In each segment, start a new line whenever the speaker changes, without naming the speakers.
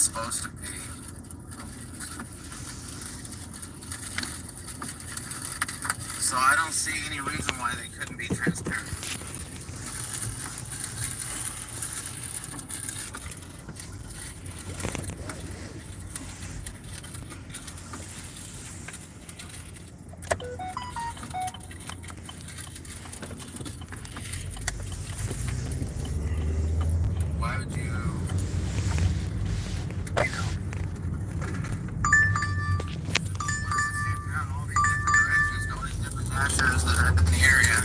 it's supposed to be. So I don't see any reason why they couldn't be transparent. Why would you, all these different directions, all these different masters that are in the area?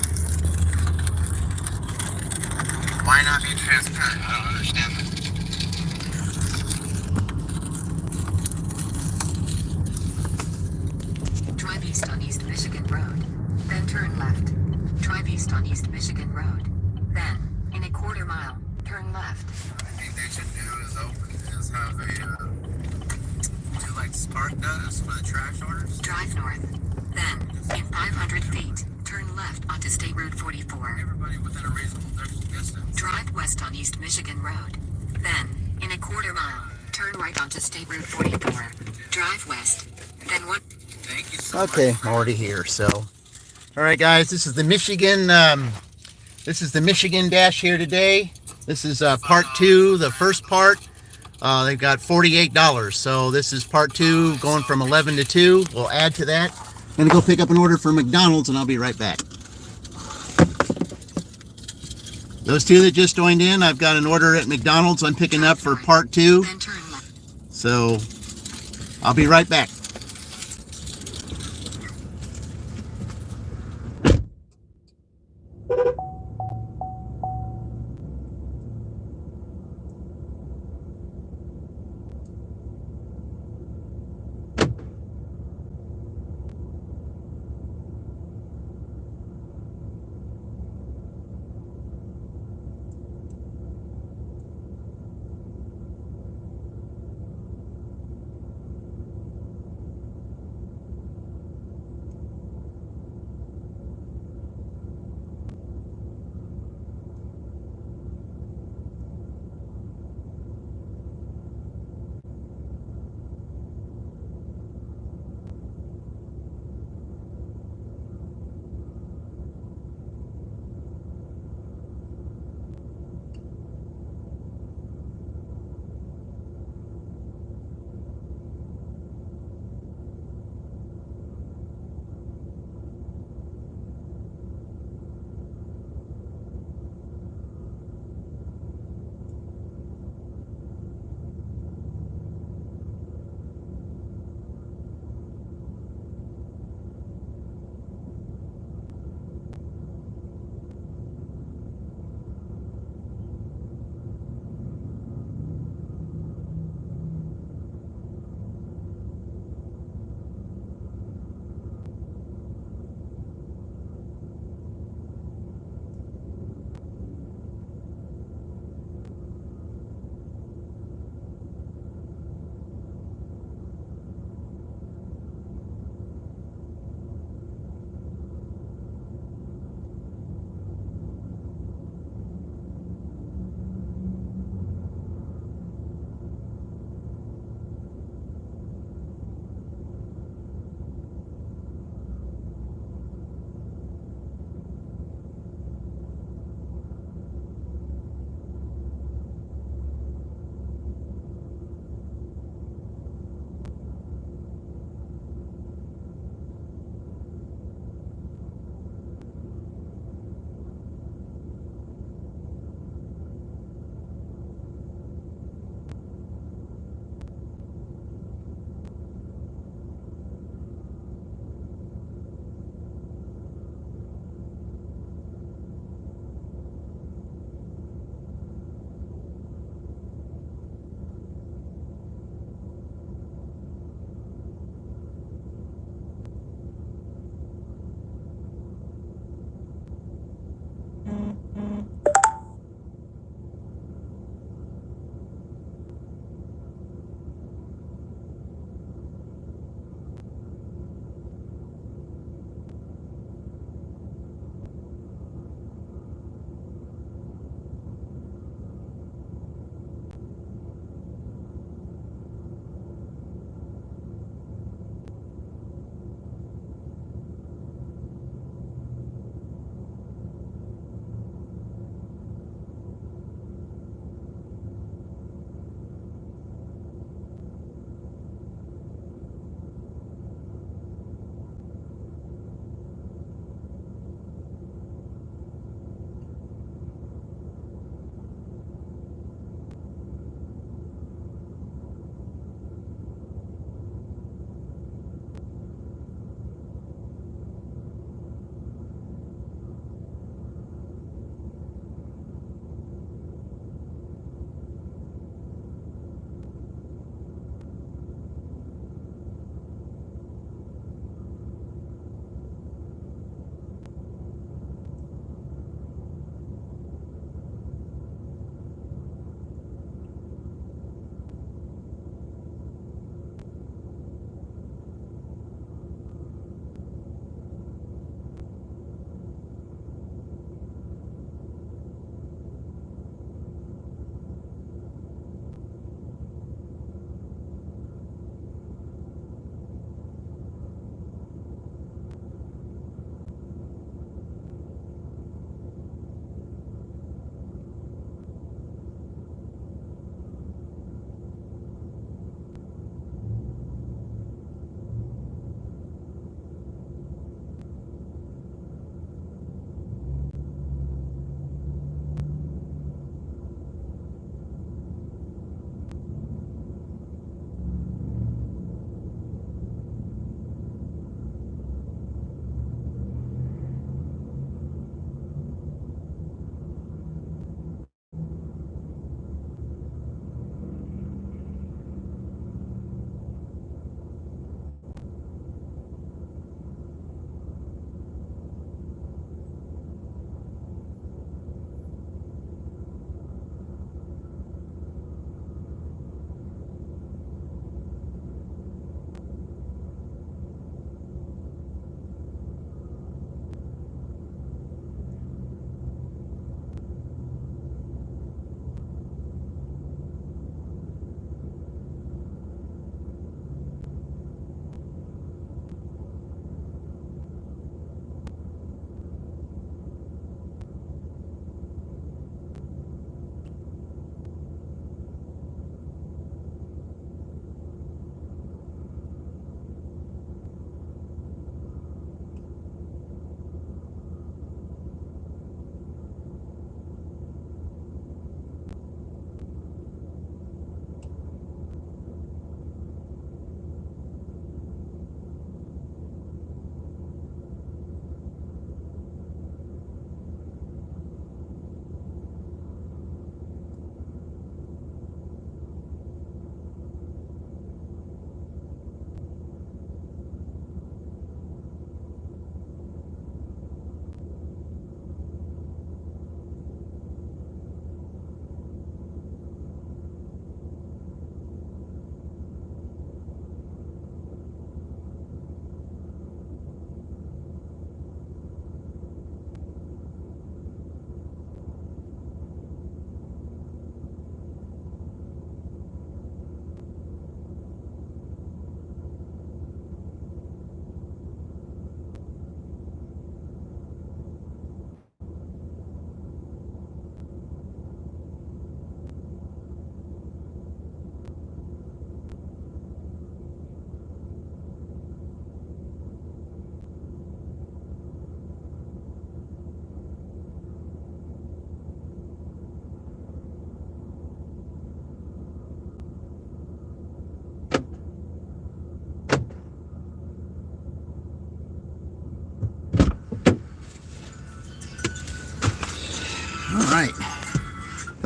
Why not be transparent? I don't understand that.
Drive east on East Michigan Road. Then turn left. Drive east on East Michigan Road. Then, in a quarter mile, turn left.
I think they should do is have a, do like Spark does for the trash orders.
Drive north. Then, in 500 feet, turn left onto State Road 44.
Everybody within a reasonable distance.
Drive west on East Michigan Road. Then, in a quarter mile, turn right onto State Road 44. Drive west. Then what?
Thank you so
Okay,
much.
I'm already here. So, all right, guys, this is the Michigan. Dash here today. This is part 2, the first part. They've got $48. So this is part 2, going from 11 to 2. We'll add to that. I'm gonna go pick up an order for McDonald's, and I'll be right back. Those two that just joined in, I've got an order at McDonald's I'm picking up for part 2.
Then turn left.
So I'll be right back.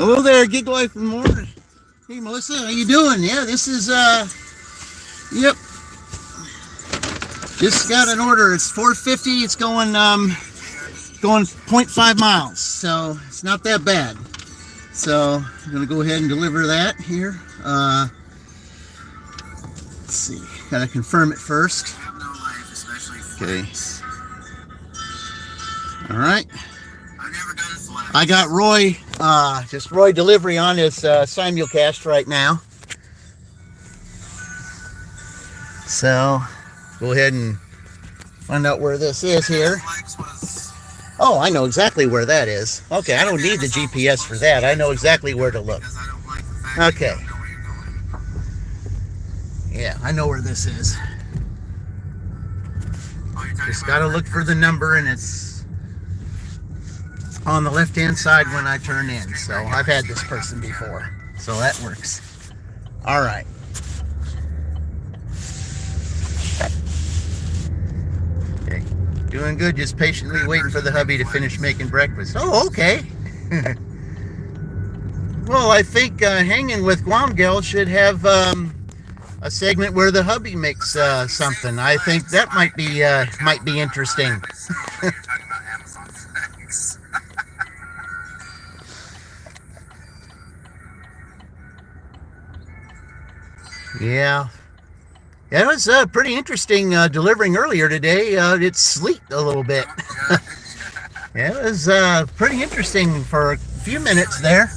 Hello there, Gig Life and more. Hey Melissa, how you doing? Yeah, this is yep. Just got an order. It's 450. It's going 0.5 miles, so it's not that bad. So I'm gonna go ahead and deliver that here. Let's see. Gotta confirm it first.
Have no life, especially
Okay.
flights.
All right.
I've never done flights.
I got Roy, just Roy delivery on his simulcast right now. So, go ahead and find out where this is here.
Flights was
Oh, I know exactly where that is. Okay, I don't need the GPS for that. I know exactly where to look.
because I don't like the fact that
Okay.
you don't know where you're going.
Yeah, I know where this is.
Oh, you're talking
Just
about
gotta
the
look for
first
the number, and it's on the left-hand side when I turn in. So, I've had this person before. So, that works. All right. Okay. Doing good, just patiently waiting for the hubby to finish making breakfast. Oh, okay. Well, I think Hanging with Guam Gal should have a segment where the hubby makes something. I think that might be interesting.
So, you're talking about Amazon Flex.
Yeah. It was pretty interesting delivering earlier today. It sleet a little bit. Yeah, it was pretty interesting for a few minutes there.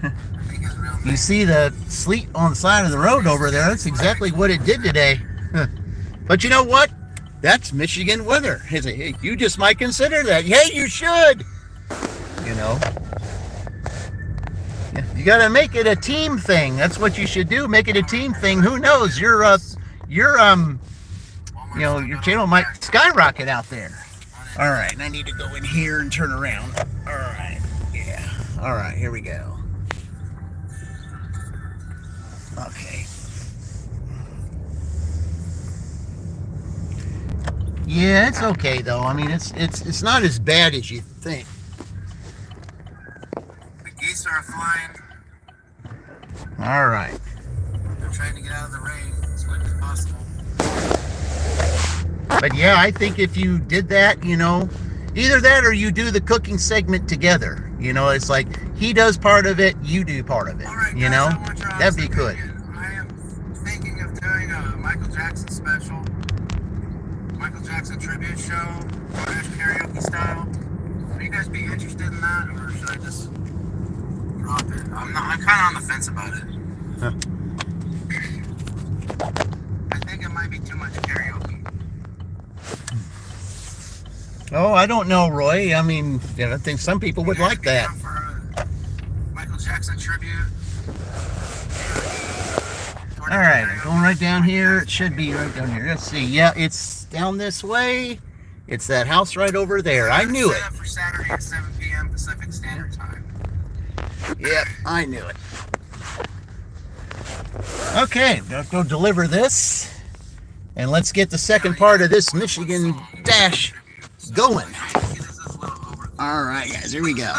I think it's real
You
nice.
see the sleet on the side of the road over there. That's exactly what it did today. But you know what? That's Michigan weather. Hey, you just might consider that. Yeah, you should. You know. Yeah, you got to make it a team thing. That's what you should do. Make it a team thing. Who knows? Your channel might skyrocket out there. All right, and I need to go in here and turn around. All right. Yeah. All right, here we go. Okay. Yeah, it's okay though. I mean, it's not as bad as you think.
The geese are flying.
All right.
They're trying to get out of the rain as quick as possible.
But yeah, I think if you did that, either that or you do the cooking segment together. It's like he does part of it, you do part of it.
All right, guys, I want your
That'd be
honest
good.
opinion. I am thinking of doing a Michael Jackson special, Michael Jackson tribute show, British karaoke style. Would you guys be interested in that, or should I just drop it? I'm kind of on the fence about it.
Huh.
I think it might be too much karaoke.
Oh, I don't know, Roy. I mean, I think some people would like that.
For a Michael Jackson tribute.
All right, going right down here. It should be right down here. Let's see. Yeah, it's down this way. It's that house right over there. I knew it.
Set up for Saturday at 7 p.m. Pacific Standard Time.
Yep, I knew it. Okay, gonna go deliver this. And let's get the second part of this Michigan dash going. All right, guys, here we go.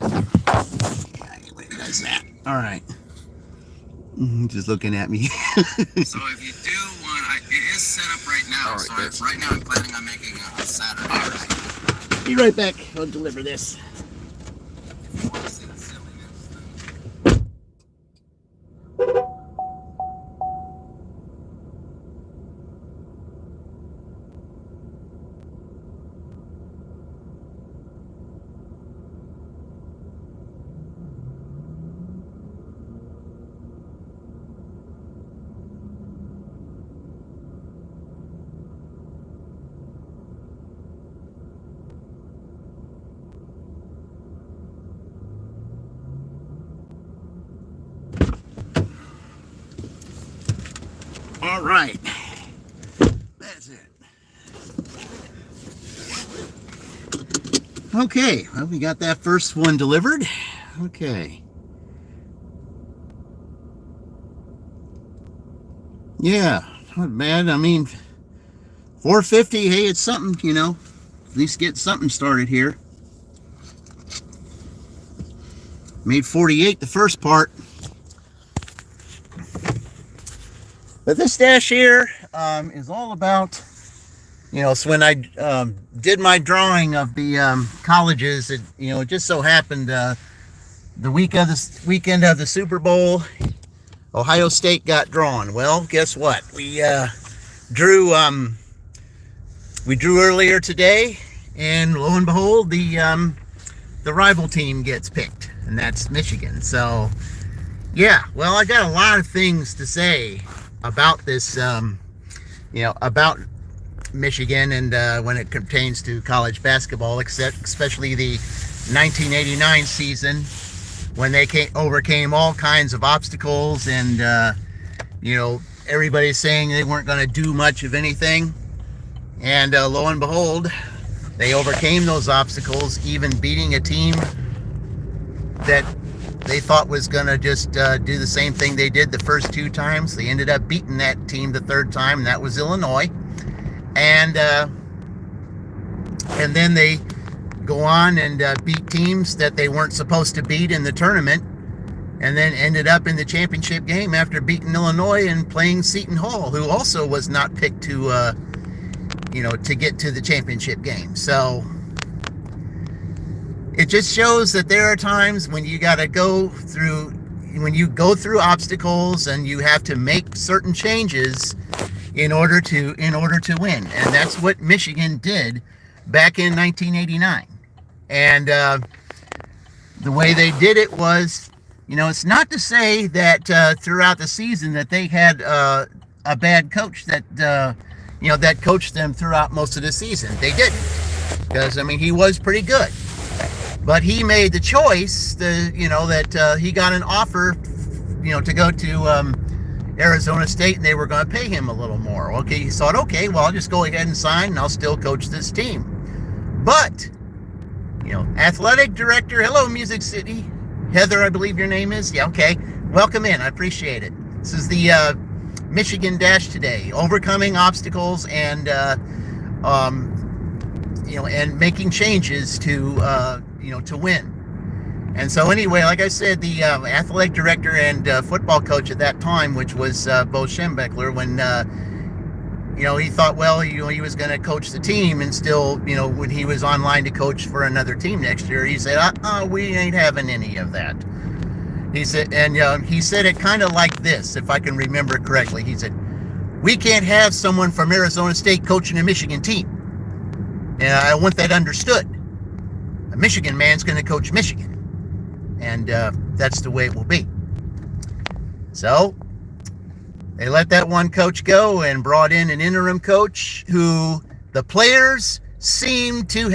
Everybody does that. All right. Just looking at me.
So if you do want, it is set up right now.
All right,
So
guys.
right now I'm planning on making a Saturday.
All right. Be right back. I'll deliver this.
If you want to see the silliness.
All right. That's it. Okay, well, we got that first one delivered. Okay. Yeah, not bad. I mean, 450, hey, it's something, At least get something started here. Made 48 the first part. But this dash here is all about, so when I did my drawing of the colleges, it just so happened the weekend of the Super Bowl, Ohio State got drawn. Well, guess what? We drew earlier today, and lo and behold, the rival team gets picked, and that's Michigan. So, yeah, well, I got a lot of things to say about this, about Michigan and when it pertains to college basketball, especially the 1989 season, when they overcame all kinds of obstacles, and everybody's saying they weren't going to do much of anything, and lo and behold, they overcame those obstacles, even beating a team that they thought was going to just do the same thing they did the first 2 times. They ended up beating that team the 3rd time, and that was Illinois, and then they go on and beat teams that they weren't supposed to beat in the tournament, and then ended up in the championship game after beating Illinois and playing Seton Hall, who also was not picked to get to the championship game. So it just shows that there are times when you got to go through obstacles, and you have to make certain changes in order to win. And that's what Michigan did back in 1989. And the way they did it was, it's not to say that throughout the season that they had a bad coach that that coached them throughout most of the season. They didn't, because he was pretty good, but he made the choice that he got an offer to go to Arizona State, and they were going to pay him a little more. Okay, he thought, okay, well, I'll just go ahead and sign, and I'll still coach this team. But athletic director, hello, Music City, Heather, I believe your name is. Yeah, okay, welcome in. I appreciate it. This is the Michigan Dash today, overcoming obstacles and and making changes to win. And so anyway, like I said, the athletic director and football coach at that time, which was Bo Schembechler, when he thought, well, he was going to coach the team, and still, when he was online to coach for another team next year, he said, we ain't having any of that. He said, and he said it kind of like this, if I can remember correctly. He said, we can't have someone from Arizona State coaching a Michigan team. And I want that understood. A Michigan man's going to coach Michigan. And that's the way it will be. So they let that one coach go and brought in an interim coach who the players seem to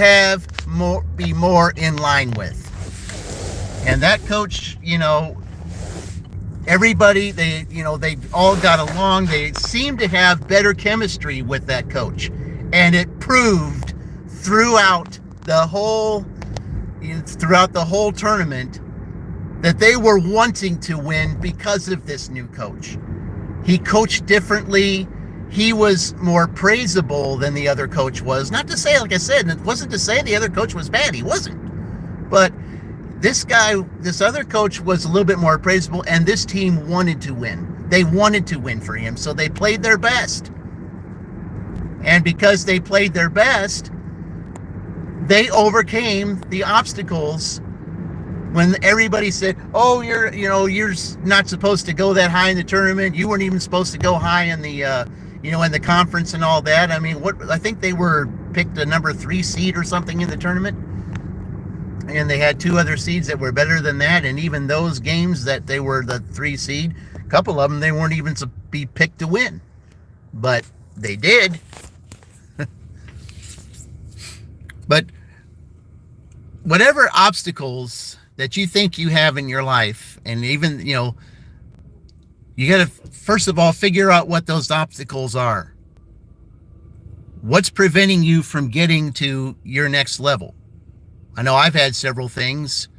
be more in line with. And that coach, everybody, they all got along. They seemed to have better chemistry with that coach. And it proved throughout the whole tournament that they were wanting to win because of this new coach. He coached differently. He was more praisable than the other coach was. Not to say, like I said, it wasn't to say the other coach was bad. He wasn't. But this other coach was a little bit more praisable, and this team wanted to win. They wanted to win for him, so they played their best. And because they played their best, they overcame the obstacles. When everybody said, "Oh, you're not supposed to go that high in the tournament. You weren't even supposed to go high in the, in the conference and all that." I think they were picked a number 3 seed or something in the tournament, and they had 2 other seeds that were better than that. And even those games that they were the 3 seed, a couple of them they weren't even to be picked to win, but they did. But whatever obstacles that you think you have in your life, and even, you got to, first of all, figure out what those obstacles are. What's preventing you from getting to your next level? I know I've had several things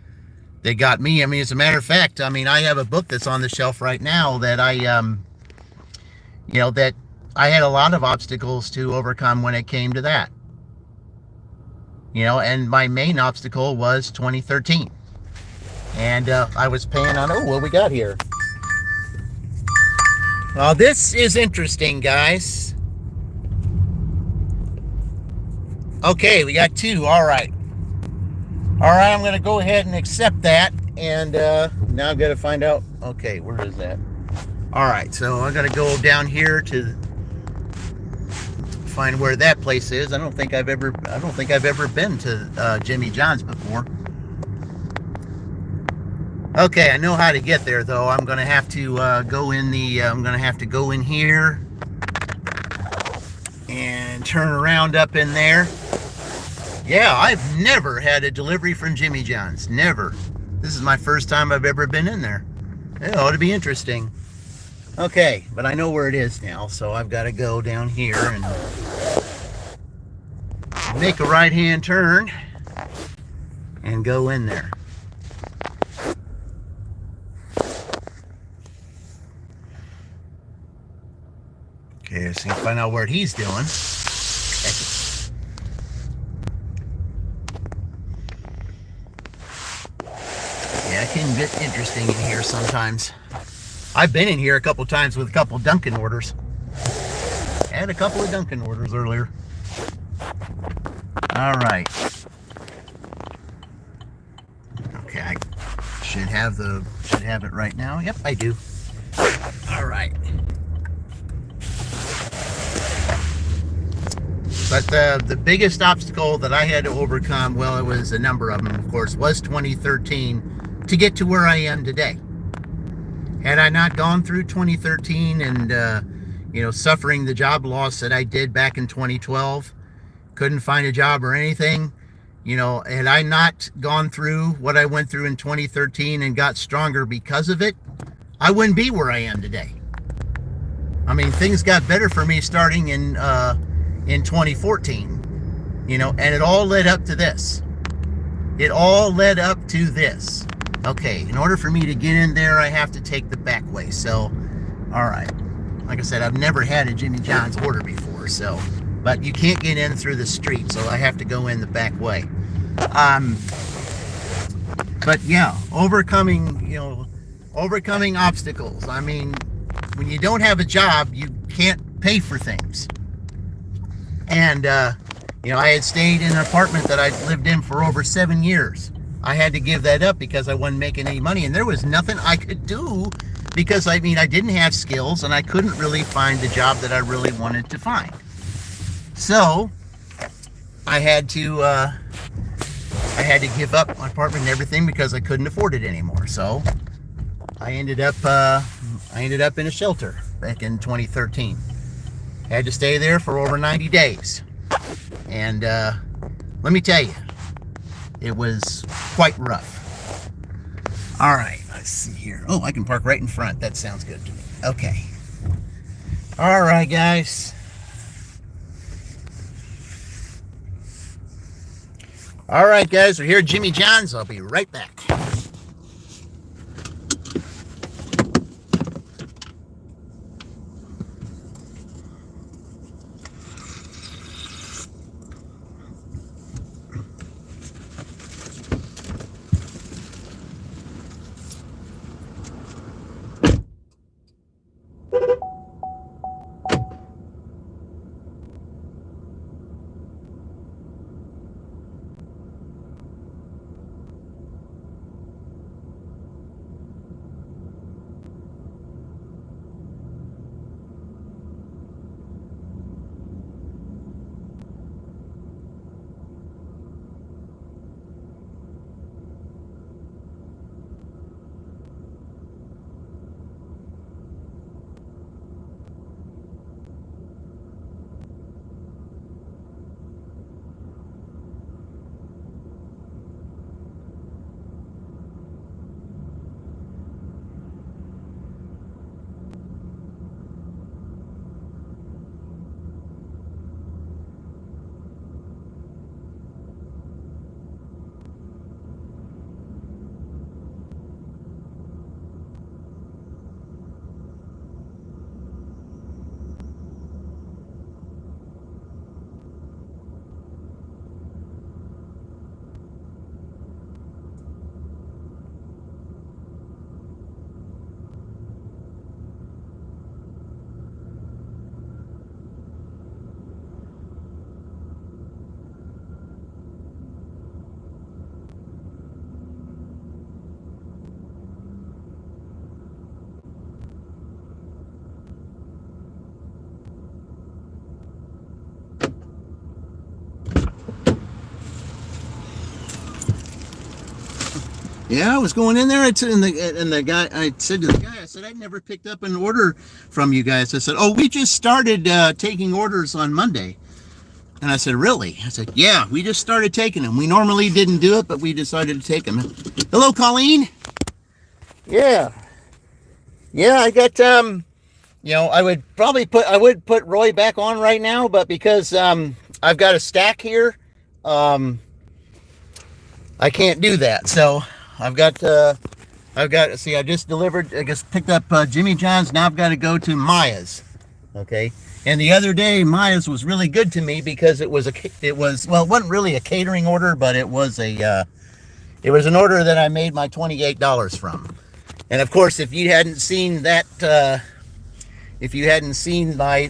that got me. As a matter of fact, I have a book that's on the shelf right now that that I had a lot of obstacles to overcome when it came to that. And my main obstacle was 2013. And I was paying on, oh, what we got here? Well, this is interesting, guys. Okay, we got 2. All right. All right, I'm going to go ahead and accept that. And now I've got to find out. Okay, where is that? All right, so I got to go down here to find where that place is. I don't think I've ever been to Jimmy John's before. Okay, I know how to get there though. I'm gonna have to go in the. I'm gonna have to go in here and turn around up in there. Yeah, I've never had a delivery from Jimmy John's. Never. This is my first time I've ever been in there. It ought to be interesting. Okay, but I know where it is now, so I've got to go down here and make a right-hand turn and go in there. Okay, let's see, find out what he's doing. Yeah, it can get interesting in here sometimes. I've been in here a couple times with a couple Dunkin' orders. Had a couple of Dunkin' orders earlier. All right. Okay, I should have it right now. Yep, I do. All right. But the biggest obstacle that I had to overcome, well, it was a number of them, of course, was 2013 to get to where I am today. Had I not gone through 2013 and, suffering the job loss that I did back in 2012, couldn't find a job or anything, had I not gone through what I went through in 2013 and got stronger because of it, I wouldn't be where I am today. I mean, things got better for me starting in 2014, and it all led up to this. It all led up to this. Okay, in order for me to get in there, I have to take the back way. So, all right. Like I said, I've never had a Jimmy John's order before, but you can't get in through the street, so I have to go in the back way. But yeah, overcoming obstacles. I mean, when you don't have a job, you can't pay for things. And, I had stayed in an apartment that I'd lived in for over 7 years. I had to give that up because I wasn't making any money, and there was nothing I could do because, I didn't have skills, and I couldn't really find the job that I really wanted to find. So, I had to give up my apartment and everything because I couldn't afford it anymore. So, I ended up in a shelter back in 2013. Had to stay there for over 90 days. And let me tell you, it was quite rough. All right, let's see here. Oh, I can park right in front. That sounds good to me. Okay. All right, guys. All right, guys, we're here at Jimmy John's. I'll be right back. Yeah, I was going in there. And the guy, I said to the guy, I said, I never picked up an order from you guys. I said, oh, we just started taking orders on Monday. And I said, really? I said, yeah, we just started taking them. We normally didn't do it, but we decided to take them. Hello, Colleen. Yeah. Yeah, I got, I would put Roy back on right now, but because I've got a stack here, I can't do that. So I just delivered, I just picked up Jimmy John's. Now I've got to go to Maya's. Okay. And the other day, Maya's was really good to me because it wasn't really a catering order, but it was an order that I made my $28 from. And of course, if you hadn't seen my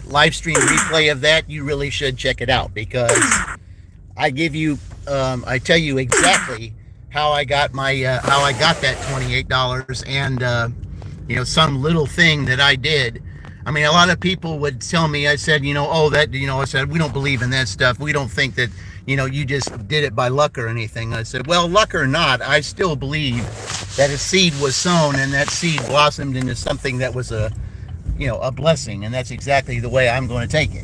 live stream replay of that, you really should check it out, because I tell you exactly how I got that $28, and some little thing that I did. I mean, a lot of people would tell me, I said, I said, we don't believe in that stuff. We don't think that, you just did it by luck or anything. I said, well, luck or not, I still believe that a seed was sown and that seed blossomed into something that was a blessing. And that's exactly the way I'm going to take it.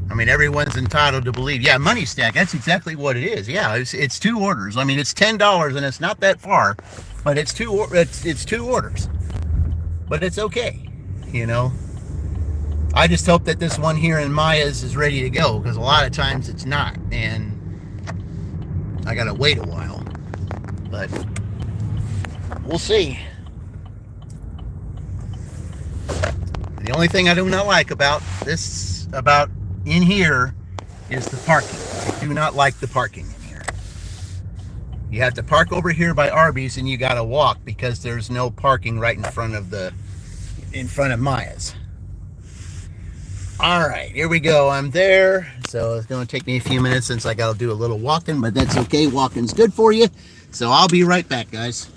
I mean, everyone's entitled to believe. Yeah, Money Stack, that's exactly what it is. Yeah, it's 2 orders. I mean, it's $10 and it's not that far, but it's 2 orders. But it's okay, I just hope that this one here in Maya's is ready to go, because a lot of times it's not, and I gotta wait a while. But we'll see. The only thing I do not like about in here is the parking. I do not like the parking in here. You have to park over here by Arby's, and you gotta walk because there's no parking right in front of Maya's. All right, here we go. I'm there. So it's going to take me a few minutes since I got to do a little walking, but that's okay. Walking's good for you. So I'll be right back, guys.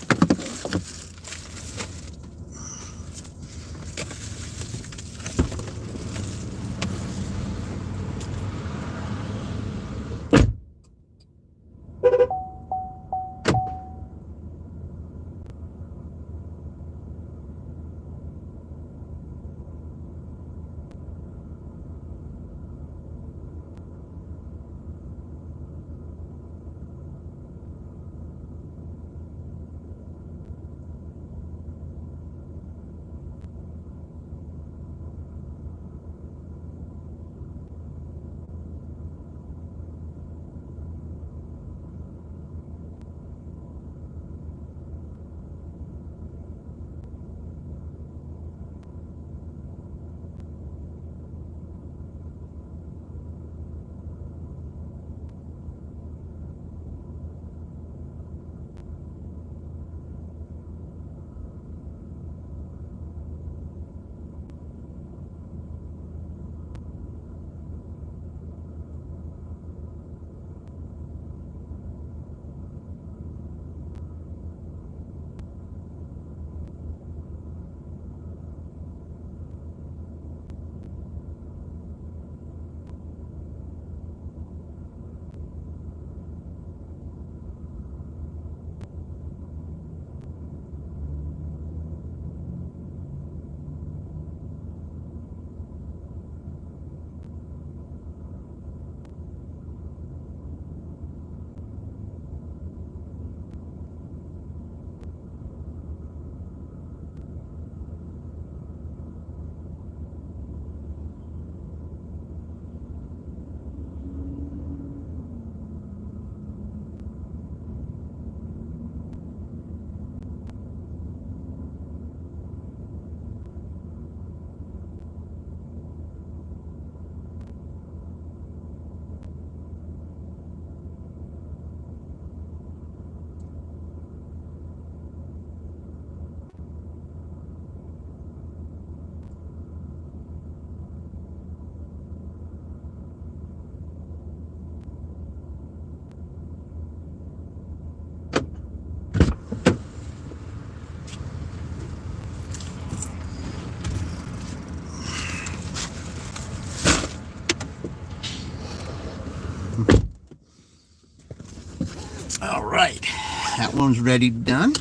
one's ready, done.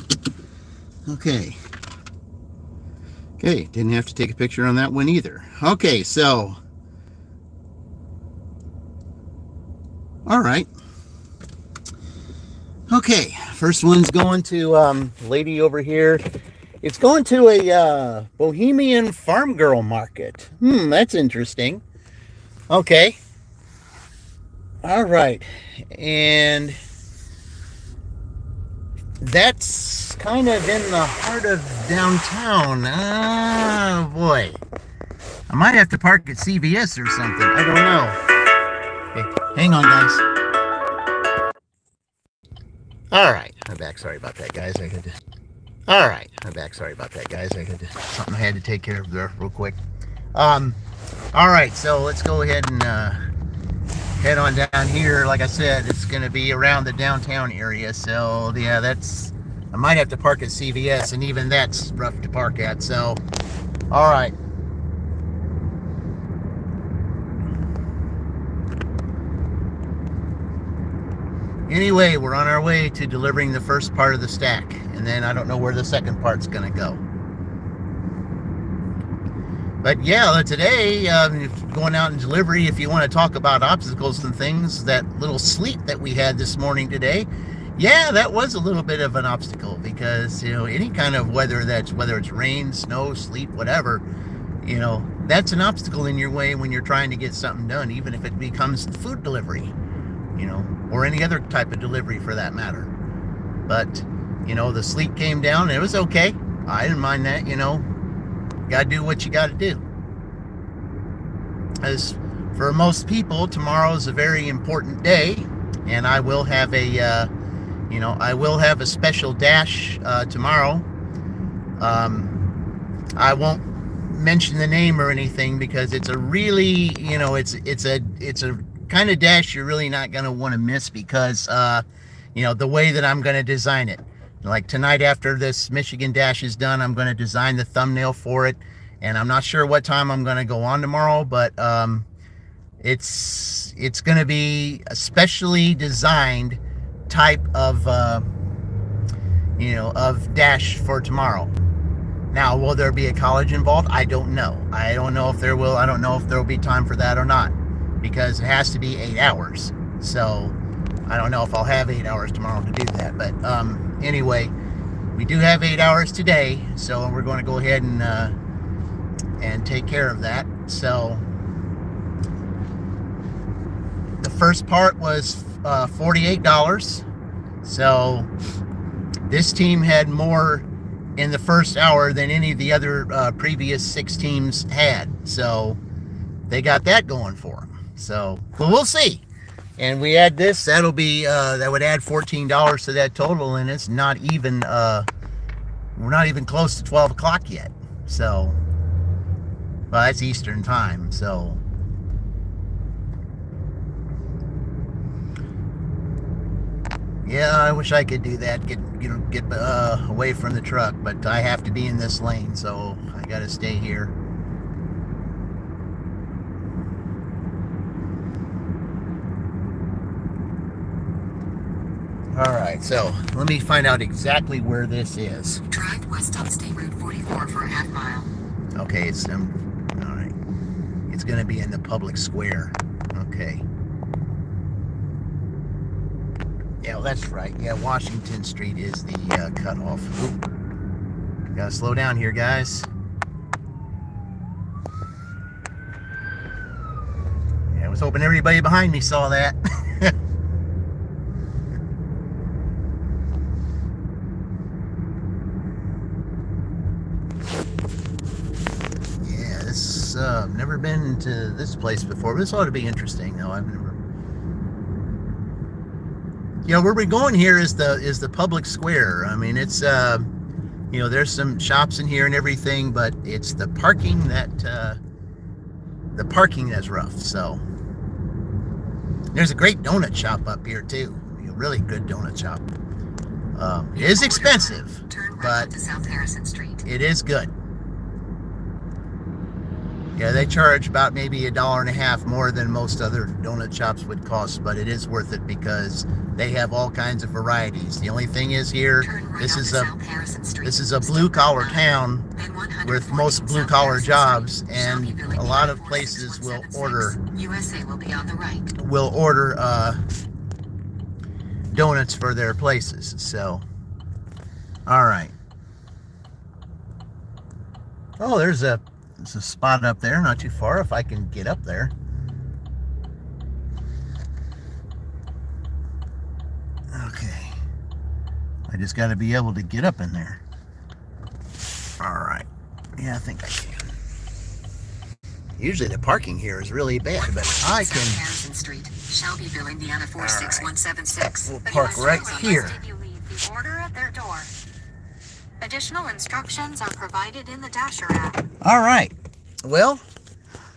Okay. Okay, didn't have to take a picture on that one either. Okay, so. All right. Okay, first one's going to lady over here. It's going to a Bohemian Farm Girl market. That's interesting. Okay. All right. And that's kind of in the heart of downtown. Oh, boy. I might have to park at CVS or something. I don't know. Okay, hang on, guys. All right, I'm back. Sorry about that, guys. All right, I'm back. Sorry about that, guys. Something I had to take care of there real quick. All right, so let's go ahead and head on down here. Like I said, it's going to be around the downtown area. So yeah, I might have to park at CVS, and even that's rough to park at. So, all right. Anyway, we're on our way to delivering the first part of the stack, and then I don't know where the second part's going to go. But yeah, today, going out in delivery, if you want to talk about obstacles and things, that little sleet that we had this morning today, yeah, that was a little bit of an obstacle, because, any kind of weather whether it's rain, snow, sleet, whatever, that's an obstacle in your way when you're trying to get something done, even if it becomes food delivery. Or any other type of delivery for that matter. But, the sleet came down and it was okay. I didn't mind that, Gotta do what you gotta do. As for most people, tomorrow is a very important day, and I will have a special dash tomorrow. I won't mention the name or anything, because it's a really, it's a kind of dash you're really not going to want to miss, because the way that I'm going to design it, like tonight after this Michigan dash is done, I'm going to design the thumbnail for it, and I'm not sure what time I'm going to go on tomorrow, but it's going to be a specially designed type of of dash for tomorrow. Now, will there be a college involved? I don't know. I don't know if there will. I don't know if there will be time for that or not, because it has to be 8 hours. So I don't know if I'll have 8 hours tomorrow to do that. But anyway, we do have 8 hours today, so we're going to go ahead and take care of that. So the first part was $48. So this team had more in the first hour than any of the other previous 6 teams had. So they got that going for them. So, well, we'll see. And we add this, that'll be that would add $14 to that total, and it's not even we're not even close to 12 o'clock yet. So, well, that's Eastern time. So, yeah, I wish I could do that. Get away from the truck, but I have to be in this lane, so I got to stay here. All right, so let me find out exactly where this is.
Drive west on State Route 44 for a half mile.
Okay, it's all right. It's going to be in the public square. Okay. Yeah, well, that's right. Yeah, Washington Street is the cutoff. Oop. Gotta slow down here, guys. Yeah, I was hoping everybody behind me saw that. I've never been to this place before. This ought to be interesting, though. I've never. Where we're going here is the public square. I mean, it's there's some shops in here and everything, but it's the parking that's rough. So there's a great donut shop up here too. A really good donut shop. It is expensive, but
to South Harrison Street.
It is good. Yeah, they charge about maybe $1.50 more than most other donut shops would cost, but it is worth it because they have all kinds of varieties. The only thing is here,
Turn right
this
onto
is
South Harrison Street.
a
Stop
blue-collar
right
town
then 140
with most
South
blue-collar
Harrison
jobs,
Street.
and
Shelby Village
a lot of
946
places will
176. USA will be on the right.
order donuts for their places. So, all right. Oh, there's a spot up there, not too far. If I can get up there. Okay. I just got to be able to get up in there. All right. Yeah, I think I can. Usually the parking here is really bad, but I
South
can.
Harrison Street, Shelbyville, Indiana 46176.
We'll park right here.
You leave the order at their door. Additional instructions are provided in the Dasher app.
All right. Well,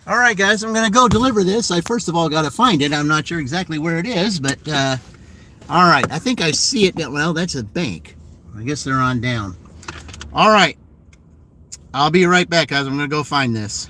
all right, guys. I'm going to go deliver this. I first of all got to find it. I'm not sure exactly where it is, but all right. I think I see it. Well, that's a bank. I guess they're on down. All right. I'll be right back, guys. I'm going to go find this.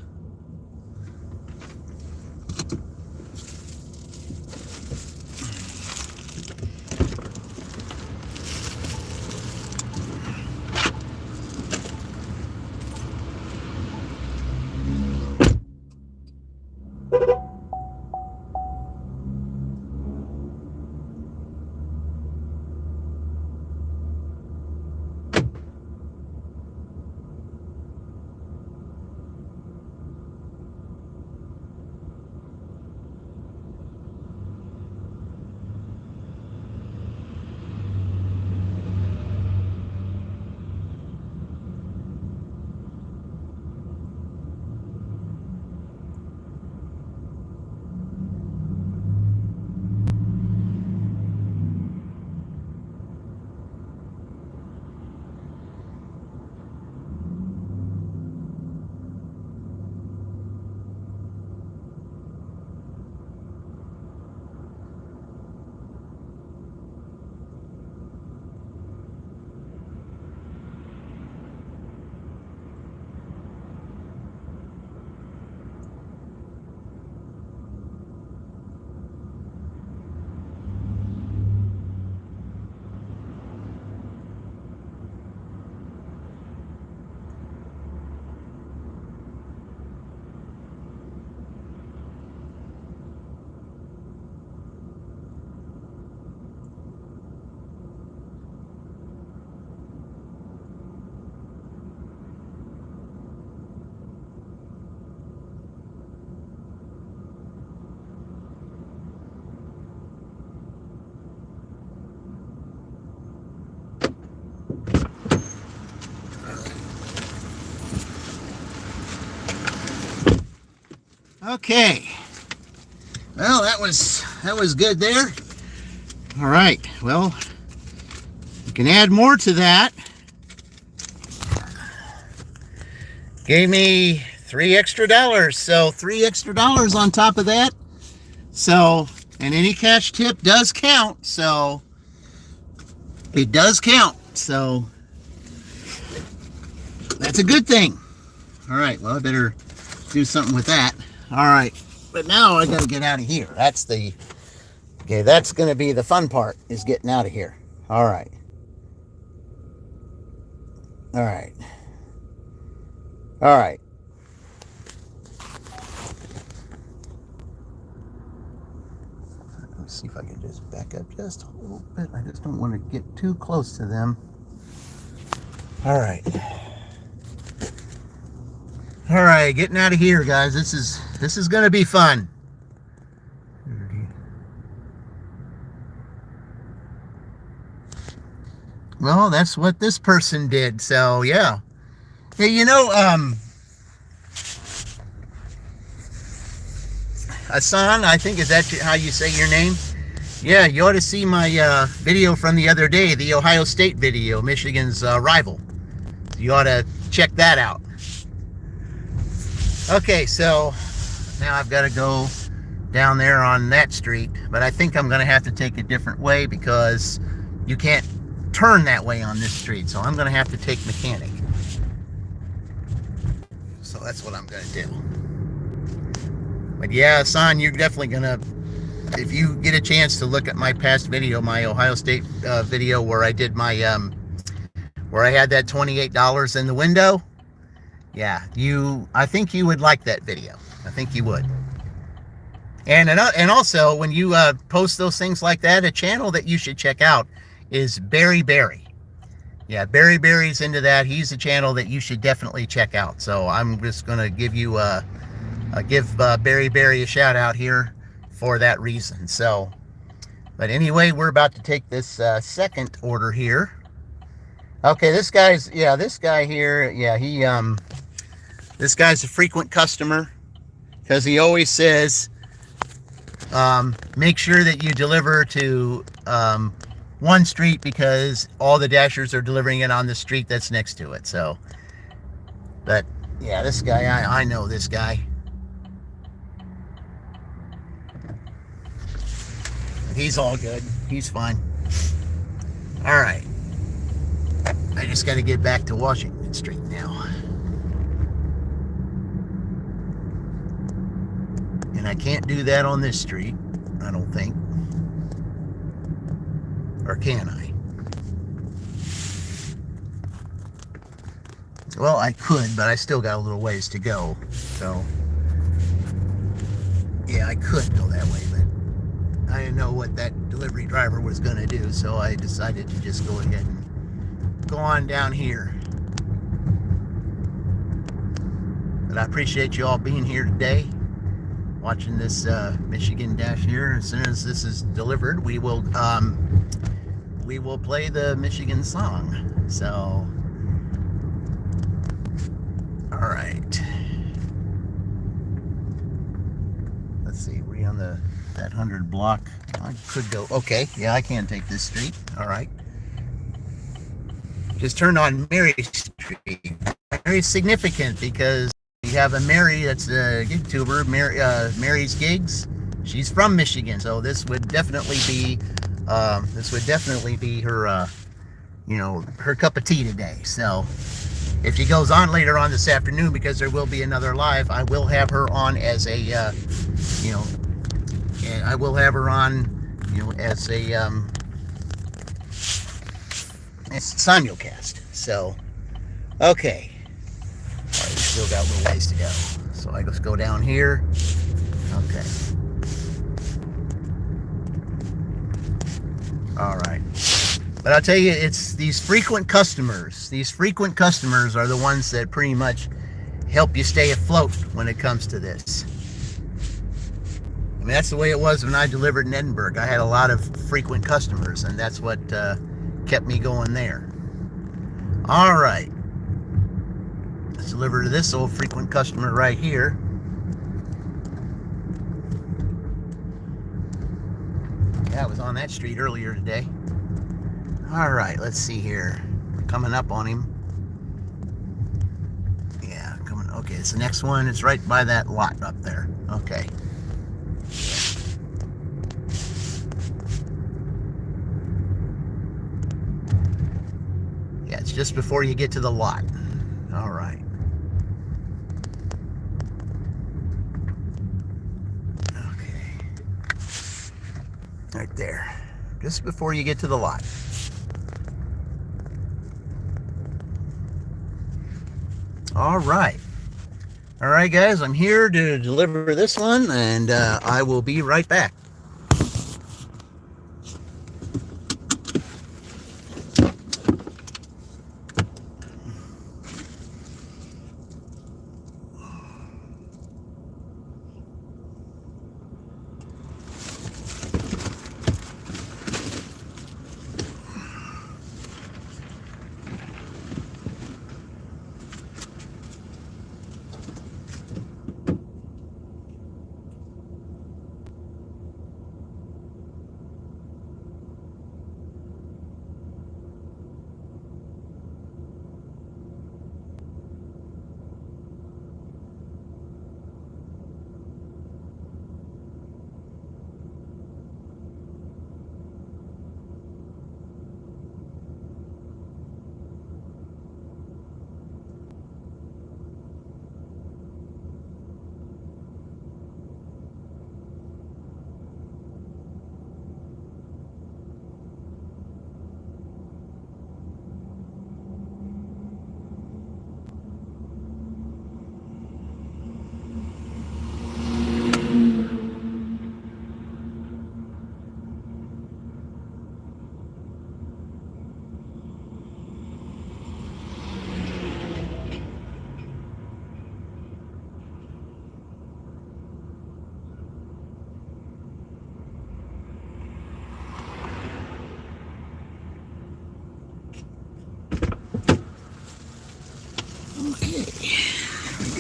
Okay. Well, that was good there. All right. Well, you can add more to that. Gave me $3 extra. So $3 extra on top of that. So, and any cash tip does count. So it does count. So that's a good thing. All right. Well, I better do something with that. All right, but now I gotta get out of here. That's gonna be the fun part, is getting out of here. All right. Let's see if I can just back up just a little bit. I just don't want to get too close to them. All right, getting out of here, guys. This is gonna be fun. Well, that's what this person did. So yeah. Hey, Hassan, I think, is that how you say your name? Yeah, you ought to see my video from the other day, the Ohio State video, Michigan's rival. You ought to check that out. Okay, so now I've got to go down there on that street, but I think I'm going to have to take a different way because you can't turn that way on this street, so I'm going to have to take Mechanic. So that's what I'm going to do. But yeah, son, you're definitely gonna, if you get a chance to look at my past video, my Ohio State video where I did my where I had that $28 in the window. Yeah, I think you would like that video. I think you would. And also, when you post those things like that, a channel that you should check out is Barry Berry. Yeah, Barry Berry's into that. He's a channel that you should definitely check out. So I'm just gonna give you give Barry Berry a shout out here for that reason. So, but anyway, we're about to take this second order here. Okay, this guy here, yeah, this guy's a frequent customer because he always says, make sure that you deliver to one street because all the Dashers are delivering it on the street that's next to it. So, but yeah, this guy, I know this guy. He's all good. He's fine. All right. I just got to get back to Washington Street now. And I can't do that on this street, I don't think. Or can I? Well, I could, but I still got a little ways to go. So, yeah, I could go that way, but I didn't know what that delivery driver was going to do, so I decided to just go ahead and go on down here. But I appreciate you all being here today, watching this Michigan Dash here. As soon as this is delivered, we will play the Michigan song. So, all right. Let's see, we on that 100 block. I could go. Okay, yeah, I can take this street. All right. Just turned on Mary Street. Very significant because we have a Mary that's a gig tuber, Mary's Gigs. She's from Michigan, so this would definitely be her, her cup of tea today. So if she goes on later on this afternoon, because there will be another live, I will have her on as a, I will have her on, as a simulcast. So, okay. All right, we still got a little ways to go. So I just go down here. Okay. All right. But I'll tell you, it's these frequent customers. These frequent customers are the ones that pretty much help you stay afloat when it comes to this. I mean, that's the way it was when I delivered in Edinburgh. I had a lot of frequent customers, and that's what kept me going there. All right. Let's deliver to this old frequent customer right here. Yeah, I was on that street earlier today. All right, let's see here. Coming up on him. Yeah, coming. Okay, it's the next one. It's right by that lot up there. Okay. Yeah, it's just before you get to the lot. All right. Okay. Right there. Just before you get to the lot. All right. All right, guys, I'm here to deliver this one, and I will be right back.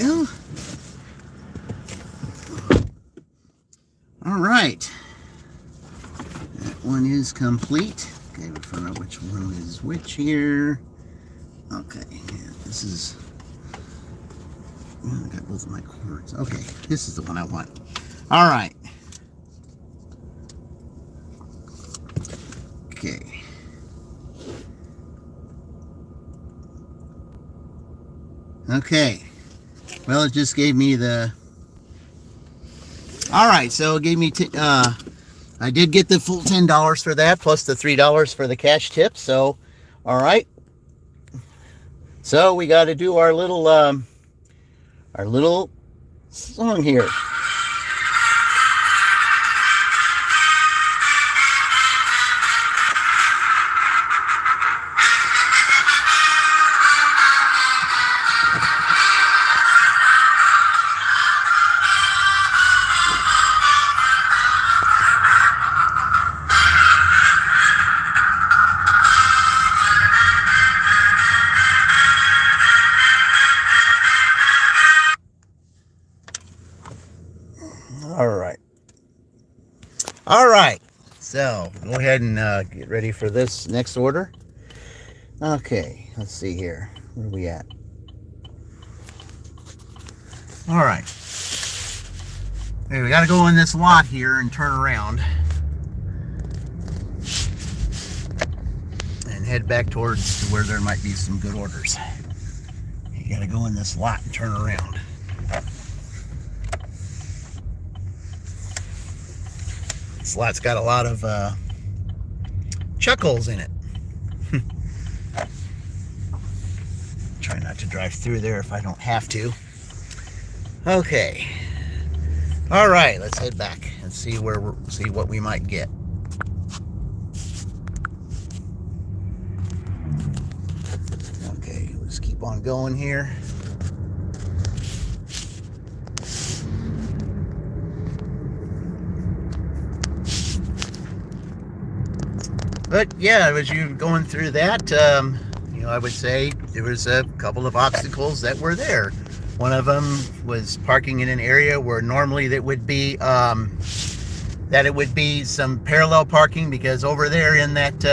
go. All right. That one is complete. Okay, we found out which one is which here. Okay, yeah, this is... I got both of my cords. Okay, this is the one I want. All right. Okay. Okay. Well, it just gave me the... All right, so it gave me... I did get the full $10 for that, plus the $3 for the cash tip. So, all right. So we got to do our little song here. All right, so go ahead and get ready for this next order. Okay, let's see here. Where are we at? All right. Okay, we got to go in this lot here and turn around and head back towards where there might be some good orders. You got to go in this lot and turn around. This lot's got a lot of chuckles in it. Try not to drive through there if I don't have to. Okay. All right, let's head back and see what we might get. Okay, let's keep on going here. But yeah, as you're going through that, I would say there was a couple of obstacles that were there. One of them was parking in an area where normally it would be some parallel parking, because over there in that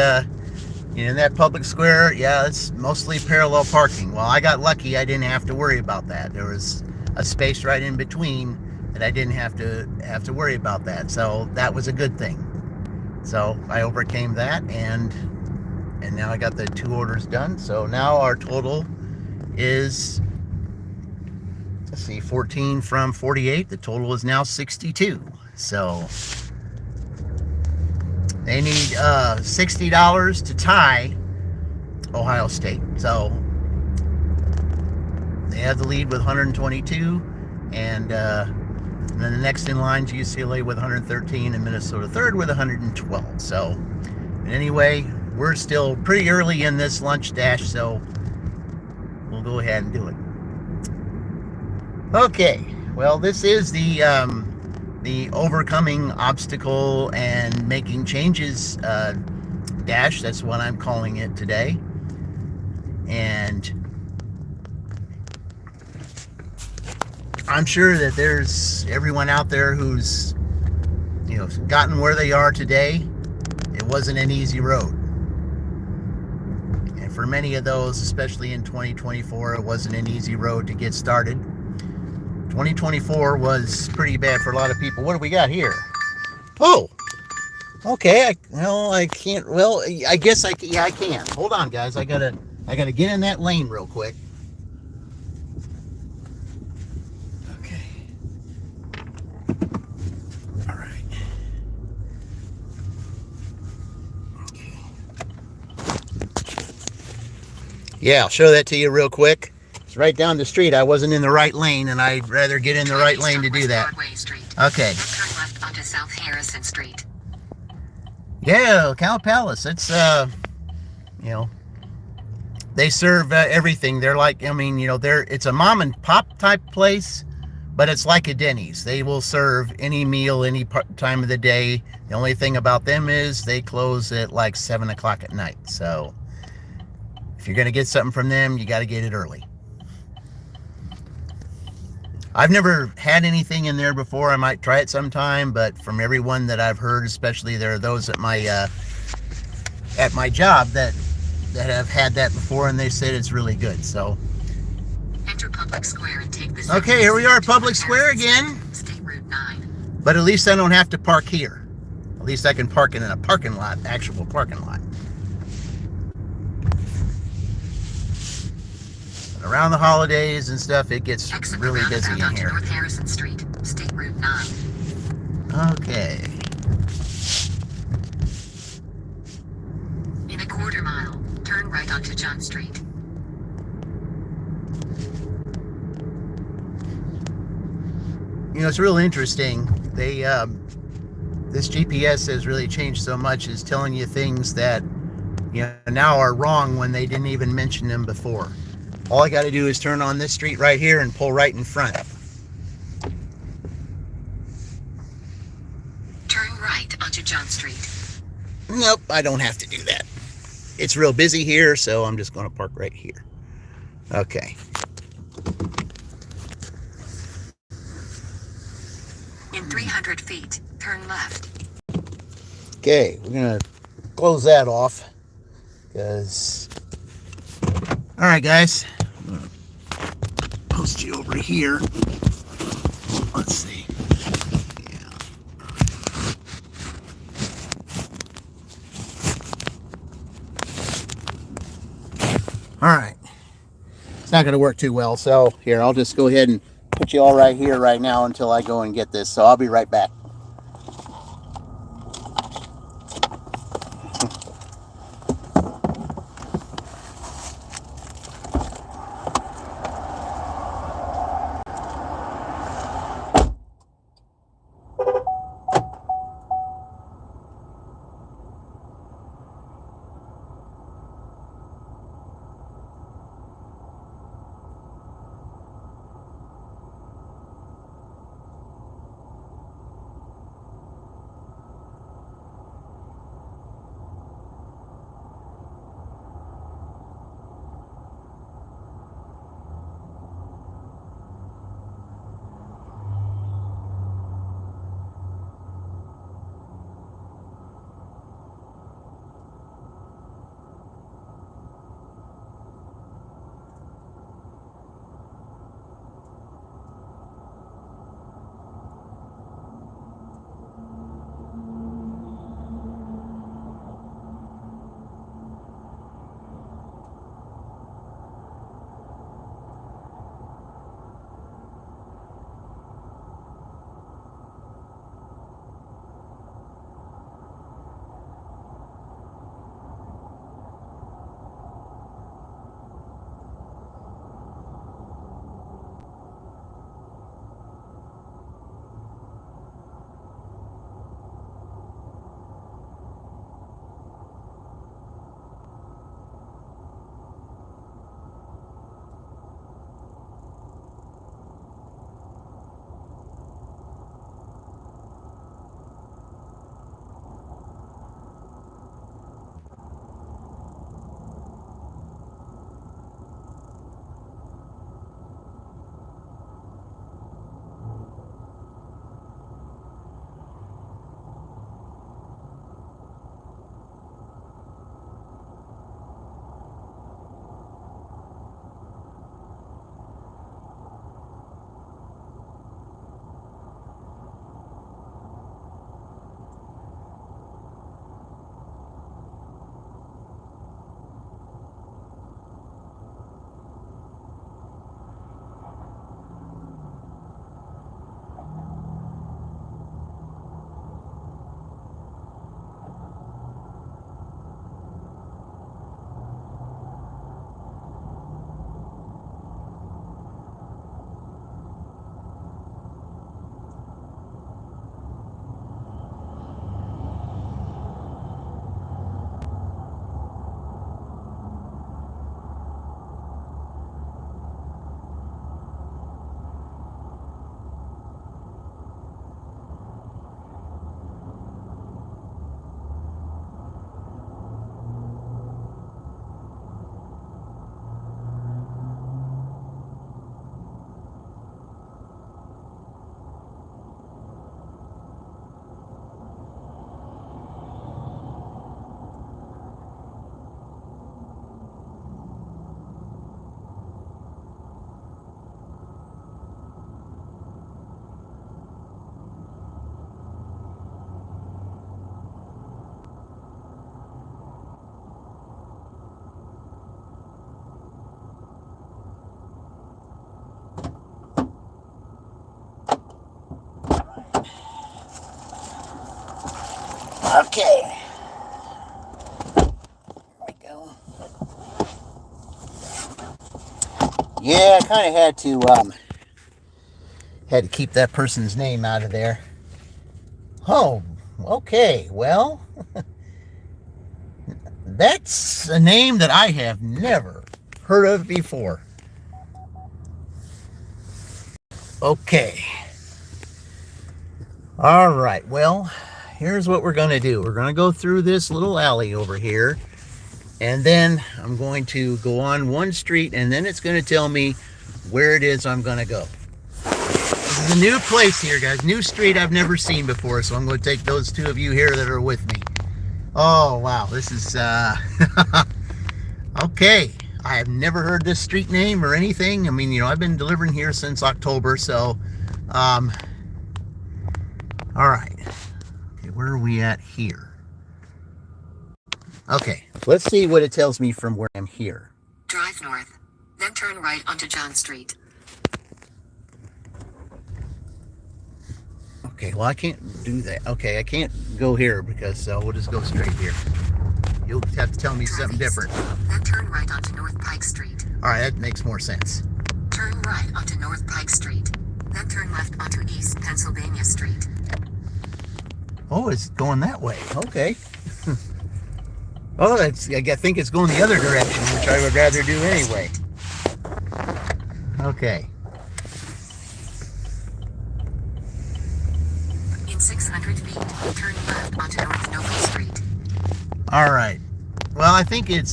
in that public square, yeah, it's mostly parallel parking. Well, I got lucky; I didn't have to worry about that. There was a space right in between that I didn't have to worry about that. So that was a good thing. So I overcame that, and now I got the 2 orders done. So now our total is, let's see, 14 from 48. The total is now 62. So they need $60 to tie Ohio State. So they have the lead with 122, and then the next in line is UCLA with 113, and Minnesota third with 112. So, anyway, we're still pretty early in this lunch dash, so we'll go ahead and do it. Okay, well, this is the overcoming obstacle and making changes dash. That's what I'm calling it today. And I'm sure that there's everyone out there who's, gotten where they are today. It wasn't an easy road. And for many of those, especially in 2024, it wasn't an easy road to get started. 2024 was pretty bad for a lot of people. What do we got here? Oh, okay. I can't. Well, I guess I can. Hold on, guys. I gotta get in that lane real quick. Yeah, I'll show that to you real quick. It's right down the street. I wasn't in the right lane, and I'd rather get in the right lane to do that. Okay.
Turn left onto South Harrison Street.
Yeah, Cow Palace. It's, they serve everything. They're like, it's a mom and pop type place, but it's like a Denny's. They will serve any meal, any time of the day. The only thing about them is they close at like 7 o'clock at night. So if you're going to get something from them, you got to get it early. I've never had anything in there before. I might try it sometime, but from everyone that I've heard, especially there are those at my job that have had that before, and they said it's really good. So
Enter Public Square and take this.
okay, here we are, Public Square again.
State Route 9.
But at least I don't have to park here. At least I can park in a parking lot, actual parking lot. But around the holidays and stuff, it gets
Exit the
really busy
roundabout
in
onto
here.
North Harrison Street, State Route 9.
Okay.
In a quarter mile, turn right onto John Street.
You know, it's real interesting. They, this GPS has really changed so much, is telling you things that, you know, now are wrong when they didn't even mention them before. All I got to do is turn on this street right here and pull right in front.
Turn right onto John Street.
Nope, I don't have to do that. It's real busy here, so I'm just going to park right here. Okay.
In 300 feet, turn left.
Okay, we're going to close that off because... All right, guys. I'm going to post you over here. Let's see. Yeah. All right. It's not going to work too well, so here, I'll just go ahead and put you all right here right now until I go and get this. So I'll be right back. Okay. There we go. Yeah, I kind of had to keep that person's name out of there. Oh, okay. Well, that's a name that I have never heard of before. Okay. All right. Well, here's what we're going to do. We're going to go through this little alley over here. And then I'm going to go on one street, and then it's going to tell me where it is I'm going to go. This is a new place here, guys. New street I've never seen before, so I'm going to take those two of you here that are with me. Oh, wow. This is, okay. I have never heard this street name or anything. I mean, I've been delivering here since October, so, all right. Okay, where are we at here? Okay, let's see what it tells me from where I'm here.
Drive north, then turn right onto John Street.
Okay, well, I can't do that. Okay, I can't go here because we'll just go straight here. You'll have to tell me something different.
Then turn right onto North Pike Street.
All right, that makes more sense.
Turn right onto North Pike Street. Then turn left onto East Pennsylvania Street.
Oh, it's going that way. Okay. Oh, I think it's going the other direction, which I would rather do anyway. Okay.
In 600 feet, turn left onto North Noble Street.
All right. Well, I think it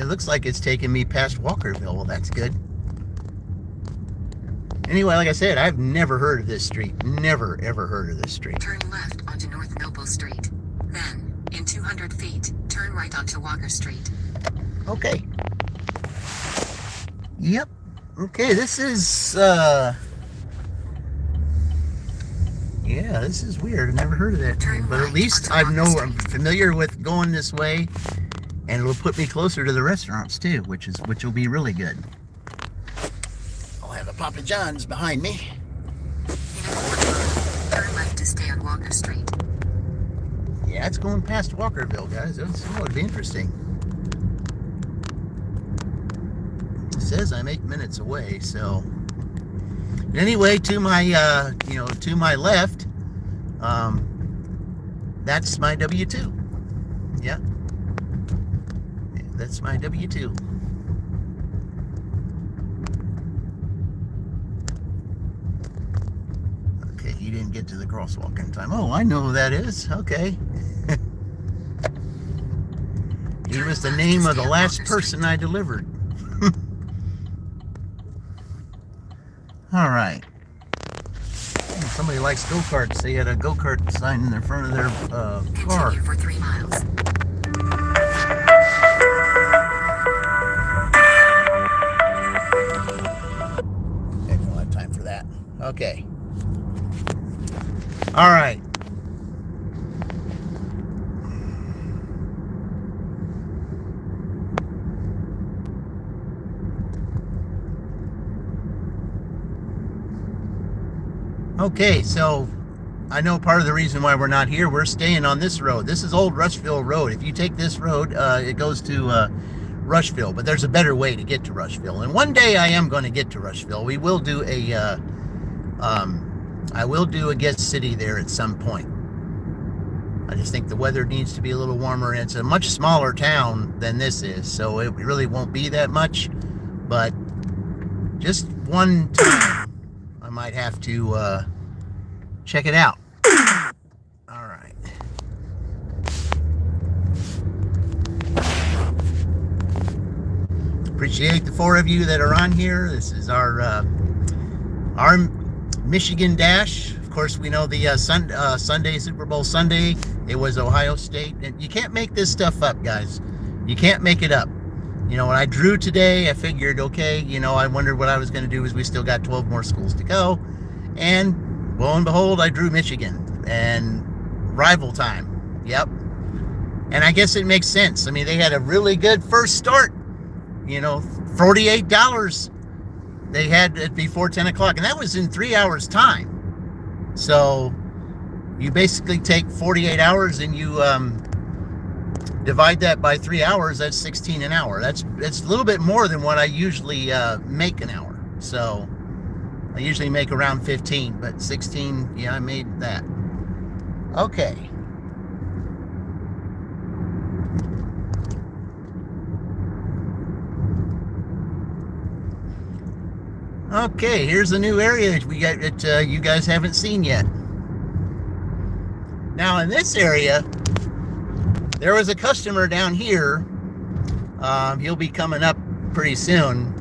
looks like it's taking me past Walkerville. Well, that's good. Anyway, like I said, I've never heard of this street. Never, ever heard of this street.
Turn left onto North Noble Street. Then, in 200 feet, turn right onto Walker Street.
Okay. Yep. Okay, this is, yeah, this is weird. I've never heard of that name, but at least I'm familiar with going this way, and it'll put me closer to the restaurants too, which will be really good. I'll have a Papa John's behind me.
In a quarter mile, turn left to stay on Walker Street.
Yeah, it's going past Walkerville, guys. It'd be interesting. It says I'm 8 minutes away, so anyway, to my to my left, that's my W2. Yeah, that's my W2. Okay, he didn't get to the crosswalk in time. Oh, I know who that is. Okay. He was the name of the last person I delivered. All right. Somebody likes go-karts. They had a go-kart sign in the front of their car.
Continue for 3 miles.
Okay, we don't have time for that. Okay. All right. Okay, so I know part of the reason why we're not here, we're staying on this road. This is Old Rushville Road. If you take this road, it goes to Rushville, but there's a better way to get to Rushville. And one day I am going to get to Rushville. We will do I will do a guest city there at some point. I just think the weather needs to be a little warmer, and it's a much smaller town than this is, so it really won't be that much, but just one time I might have to check it out. All right. Appreciate the 4 of you that are on here. This is our Michigan Dash. Of course, we know the Sunday, Super Bowl Sunday, it was Ohio State. And you can't make this stuff up, guys. You can't make it up. When I drew today, I figured, okay, I wondered what I was going to do, as we still got 12 more schools to go. And lo and behold, I drew Michigan. And rival time. Yep. And I guess it makes sense. I mean, they had a really good first start. $48 they had it before 10 o'clock. And that was in 3 hours time. So, you basically take 48 hours and you divide that by 3 hours. That's 16 an hour. It's a little bit more than what I usually make an hour. So I usually make around 15, but 16, yeah, I made that. Okay. Okay, here's the new area we got that you guys haven't seen yet. Now in this area, there was a customer down here. He'll be coming up pretty soon.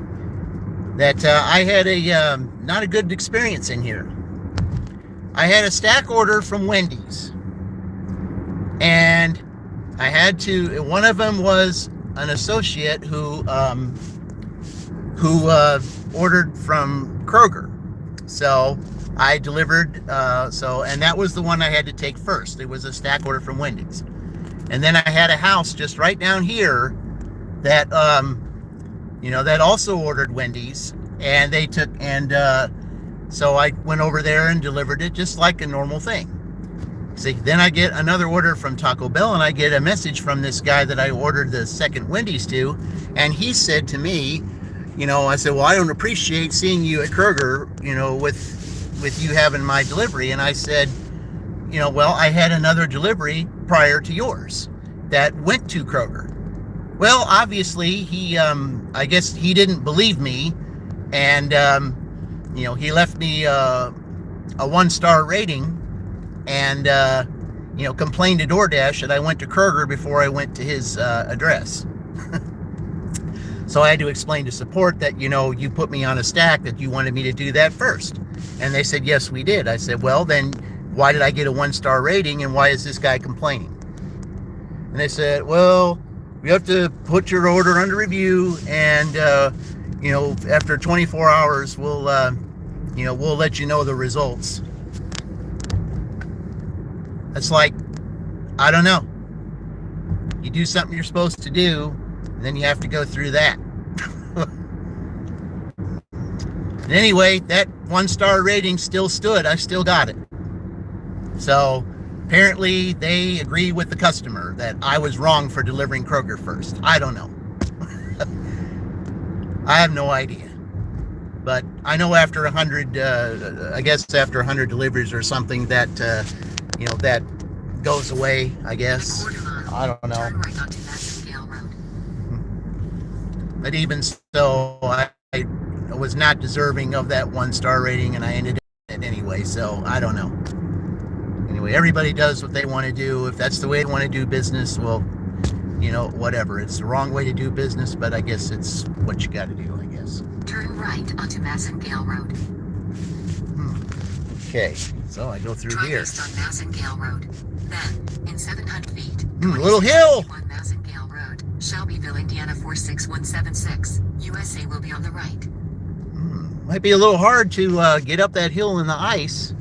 That I had a not a good experience in here. I had a stack order from Wendy's, and I had to. One of them was an associate who ordered from Kroger, so I delivered. And that was the one I had to take first. It was a stack order from Wendy's, and then I had a house just right down here that that also ordered Wendy's, and they took so I went over there and delivered it just like a normal thing. See, then I get another order from Taco Bell, and I get a message from this guy that I ordered the second Wendy's to, and he said to me, I said, well, I don't appreciate seeing you at Kroger, with you having my delivery. And I said, well, I had another delivery prior to yours that went to Kroger. Well, obviously, he, I guess he didn't believe me, and, he left me a 1-star rating, and, complained to DoorDash that I went to Kroger before I went to his address. So I had to explain to support that, you put me on a stack, that you wanted me to do that first. And they said, yes, we did. I said, well, then why did I get a 1-star rating, and why is this guy complaining? And they said, well, we have to put your order under review, and after 24 hours we'll let you know the results. It's like, I don't know. You do something you're supposed to do, and then you have to go through that. And anyway, that 1-star rating still stood. I still got it. So apparently they agree with the customer that I was wrong for delivering Kroger first. I don't know. I have no idea. But I know after 100, after 100 deliveries or something, that, that goes away, I guess. I don't know.
Turn right onto Massengale Road.
But even so, I was not deserving of that 1-star rating, and I ended up it anyway, so I don't know. Anyway, everybody does what they want to do. If that's the way they want to do business, well, whatever. It's the wrong way to do business, but I guess it's what you got to do, I guess.
Turn right onto Massengale Road.
Okay, so I go through
Drive
here.
east on Massengale Road. Then, in 700 feet,
A little hill.
2651 Massengale Road, Shelbyville, Indiana 46176. USA will be on the right.
Might be a little hard to get up that hill in the ice.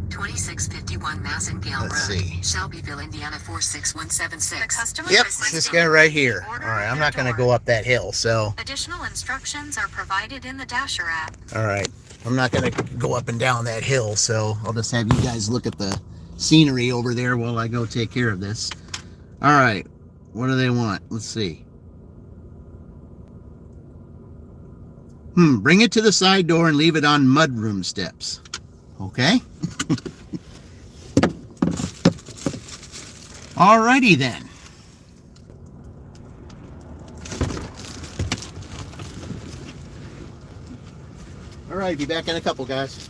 2651 Massengale
Let's
Road,
see.
Shelbyville, Indiana
The
46176.
customer
Yep,
is
this
sending
guy right here.
order
All right,
at
I'm
their
not going to
door.
go up that hill, so.
Additional instructions are provided in the Dasher app.
All right, I'm not going to go up and down that hill, so I'll just have you guys look at the scenery over there while I go take care of this. All right, what do they want? Let's see. Bring it to the side door and leave it on mudroom steps. Okay. Alrighty then. All right, be back in a couple, guys.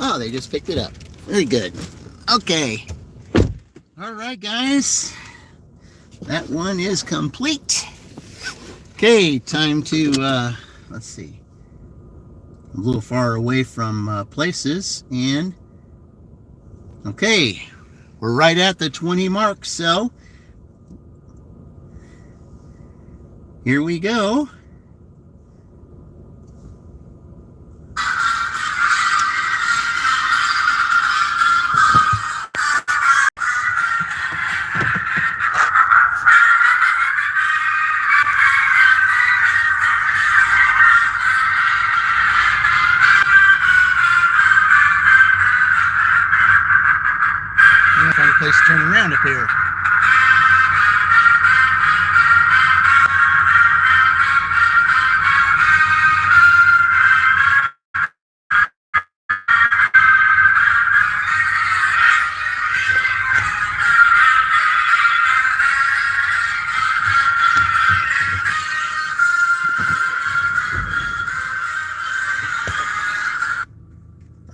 Oh, they just picked it up. Very good. Okay. All right, guys. That one is complete. Okay, time to, let's see. A little far away from places. And, okay, we're right at the 20 mark. So, here we go. Find a place to turn around up here.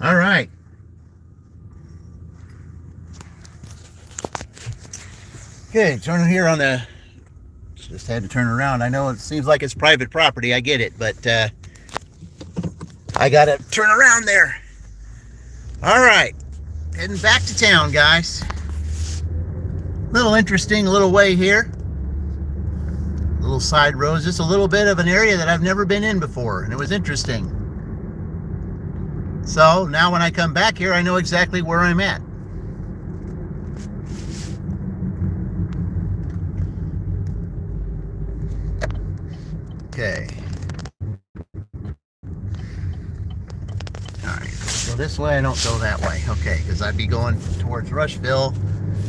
All right. Good. Turn here on the. Just had to turn around. I know it seems like it's private property. I get it, but I gotta turn around there. All right, heading back to town, guys. Little interesting little way here. Little side roads. Just a little bit of an area that I've never been in before, and it was interesting. So now when I come back here, I know exactly where I'm at. Okay. All right, go this way. I don't go that way. Okay, because I'd be going towards Rushville,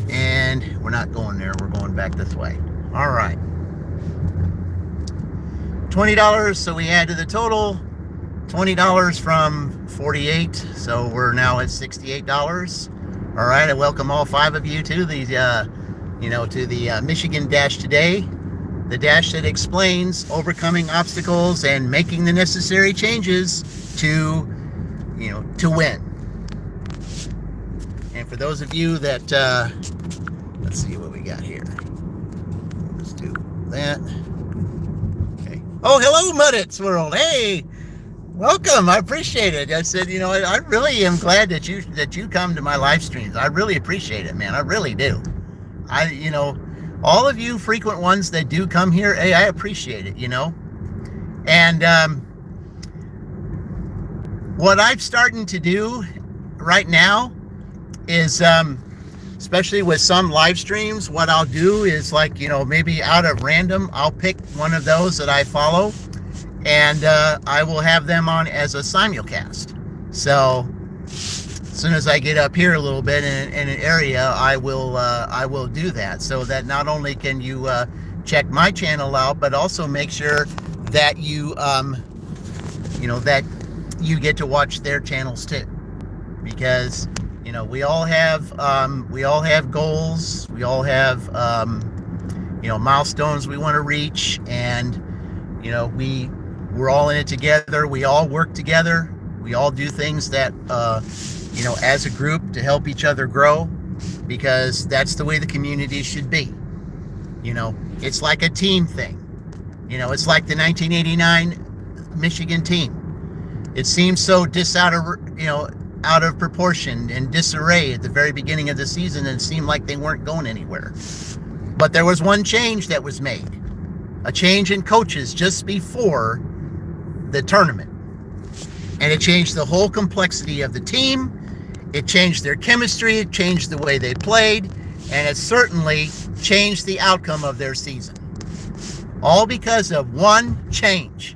and we're not going there. We're going back this way. All right. $20, so we add to the total. $20 from 48, so we're now at $68. All right, I welcome all 5 of you to the, to the Michigan Dash today, the dash that explains overcoming obstacles and making the necessary changes to, to win. And for those of you that, let's see what we got here. Let's do that. Okay. Oh, hello, Muddits World. Hey. Welcome. I appreciate it. I said, I really am glad that you come to my live streams. I really appreciate it, man. I really do. All of you frequent ones that do come here, hey, I appreciate it, And what I'm starting to do right now is, especially with some live streams, what I'll do is maybe out of random, I'll pick one of those that I follow. And I will have them on as a simulcast. So as soon as I get up here a little bit in an area, I will do that, so that not only can you check my channel out, but also make sure that you that you get to watch their channels too, because we all have goals, we all have milestones we want to reach, and we're all in it together. We all work together. We all do things that, as a group to help each other grow, because that's the way the community should be. It's like a team thing. It's like the 1989 Michigan team. It seems so out of proportion and disarray at the very beginning of the season, and it seemed like they weren't going anywhere. But there was one change that was made. A change in coaches just before the tournament, and it changed the whole complexity of the team. It changed their chemistry, it changed the way they played, and it certainly changed the outcome of their season, all because of one change.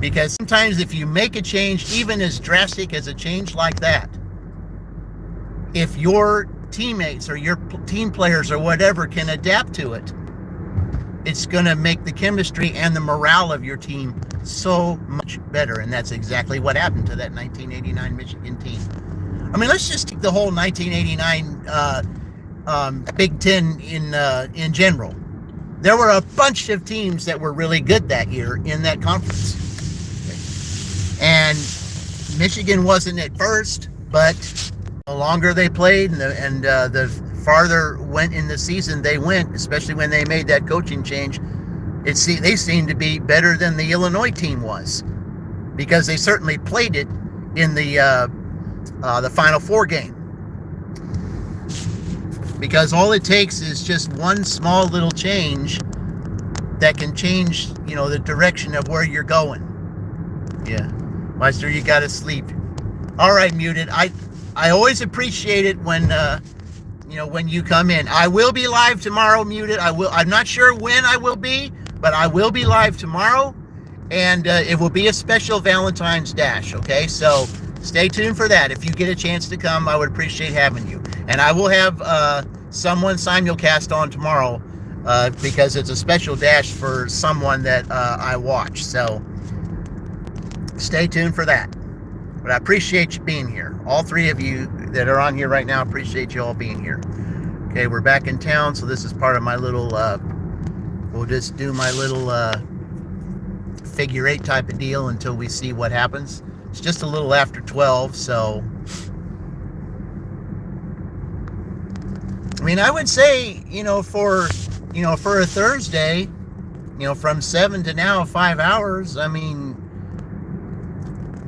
Because sometimes if you make a change, even as drastic as a change like that, if your teammates or your team players or whatever can adapt to it, it's going to make the chemistry and the morale of your team so much better. And that's exactly what happened to that 1989 Michigan team. I mean, let's just take the whole 1989 Big Ten in general. There were a bunch of teams that were really good that year in that conference. And Michigan wasn't at first, but the longer they played and the farther went in the season they went, especially when they made that coaching change, they seemed to be better than the Illinois team was, because they certainly played it in the Final Four game. Because all it takes is just one small little change that can change, the direction of where you're going. Yeah, Meister, you gotta sleep. All right, Muted. I always appreciate it when when you come in. I will be live tomorrow, Muted. I'm not sure when I will be, but I will be live tomorrow, and it will be a special Valentine's Dash. Okay, so stay tuned for that. If you get a chance to come, I would appreciate having you. And I will have someone simulcast on tomorrow because it's a special dash for someone that I watch. So stay tuned for that. But I appreciate you being here. All three of you that are on here right now, appreciate you all being here. Okay, we're back in town, so this is part of my little, we'll just do my little figure eight type of deal until we see what happens. It's just a little after 12, so I mean, I would say, for a Thursday, from 7 to now, 5 hours, I mean,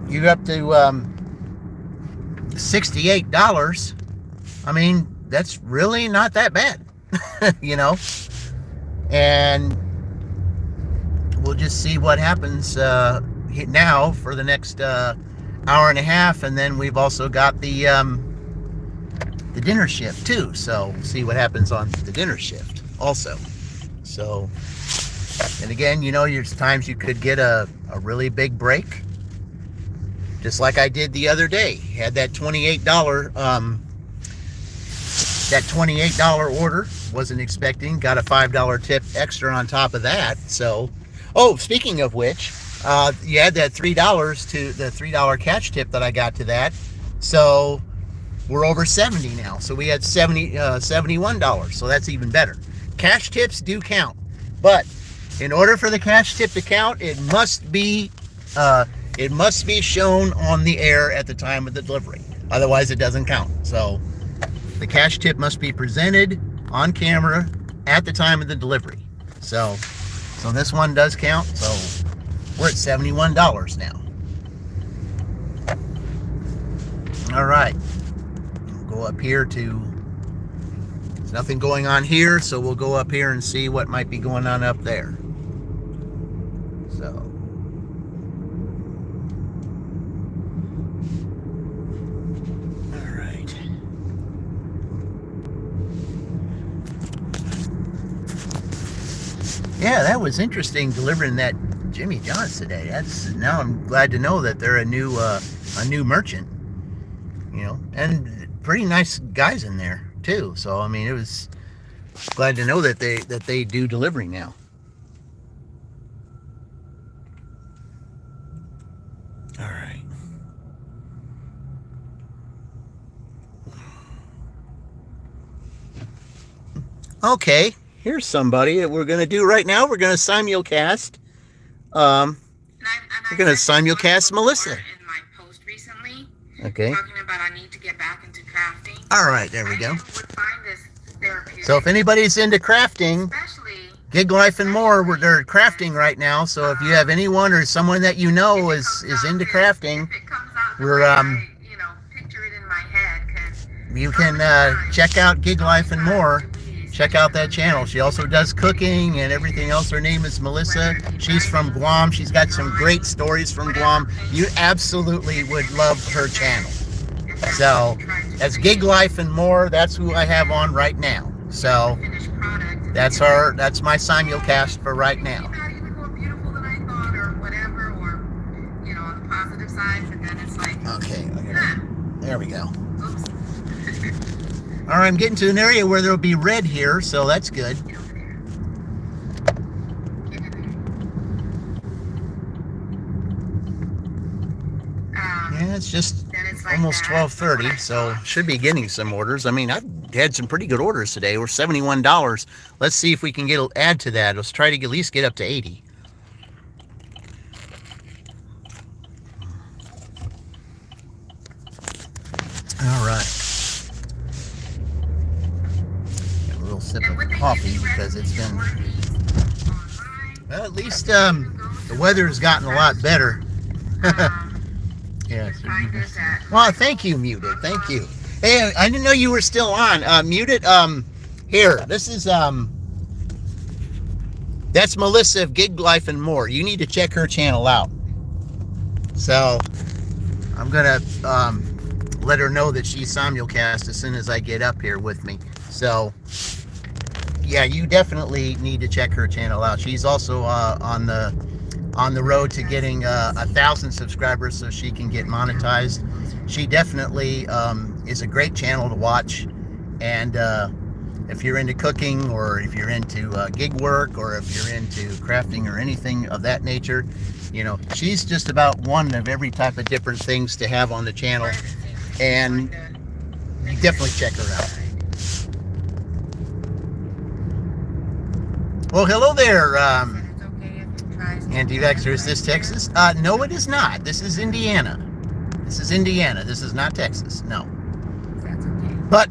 you're up to $68. I mean, that's really not that bad, and we'll just see what happens now for the next hour and a half, and then we've also got the dinner shift too, so we'll see what happens on the dinner shift also. So, and again, there's times you could get a really big break, just like I did the other day. Had that $28 order, wasn't expecting, got a $5 tip extra on top of that. So, speaking of which, you add that $3 to the $3 catch tip that I got to that, so we're over 70 now. So we had $71. So that's even better. Cash tips do count, but in order for the cash tip to count, it must be shown on the air at the time of the delivery. Otherwise, it doesn't count. So the cash tip must be presented on camera at the time of the delivery. So this one does count. So we're at $71 now. All right. Go up here there's nothing going on here, so we'll go up here and see what might be going on up there. So all right. Yeah, that was interesting delivering that Jimmy John's today. Now I'm glad to know that they're a new merchant, and pretty nice guys in there too. So I mean, it was glad to know that they do delivery now. All right. Okay, here's somebody that we're going to do right now. We're going to simulcast. We're going to simulcast Melissa.
In my post recently,
Okay.
talking about I need to get back into crafting.
All right, there we
I
go.
would find this therapeutic.
So if anybody's into crafting,
Especially
Gig Life and More, they're crafting right now. So if you have anyone or someone that you know is into crafting,
if it comes out the
we're,
way I, picture it in my head, 'cause
you can check out Gig Life and More. Check out that channel. She also does cooking and everything else. Her name is Melissa. She's from Guam. She's got some great stories from Guam. You absolutely would love her channel. So that's Gig Life and More. That's who I have on right now. So
finished product.
that's my simulcast for right now.
Not even more beautiful than I thought, or whatever, or on the positive side. But then it's like,
Okay, there we go.
oops.
All right, I'm getting to an area where there'll be red here, so that's good.
Get over there. Get in there.
Yeah, it's just
Then it's like
almost
that.
12:30, so should be getting some orders. I mean, I've had some pretty good orders today. We're $71. Let's see if we can add to that. Let's try to at least get up to 80. coffee because it's been, well, at least the weather has gotten a lot better. Yeah. Well, thank you, Muted. Thank you. Hey, I didn't know you were still on. Muted. Here, this is that's Melissa of Gig Life and More. You need to check her channel out. So I'm gonna let her know that she's simulcast as soon as I get up here with me. So yeah, you definitely need to check her channel out. She's also on the road to getting 1,000 subscribers so she can get monetized. She definitely is a great channel to watch. And if you're into cooking, or if you're into gig work, or if you're into crafting or anything of that nature, you know, she's just about one of every type of different things to have on the channel. And you definitely check her out. Well, hello there. Anti-vaxxer, is this Texas? No, it is not. This is Indiana. This is Indiana. This is not Texas. No.
That's okay.
But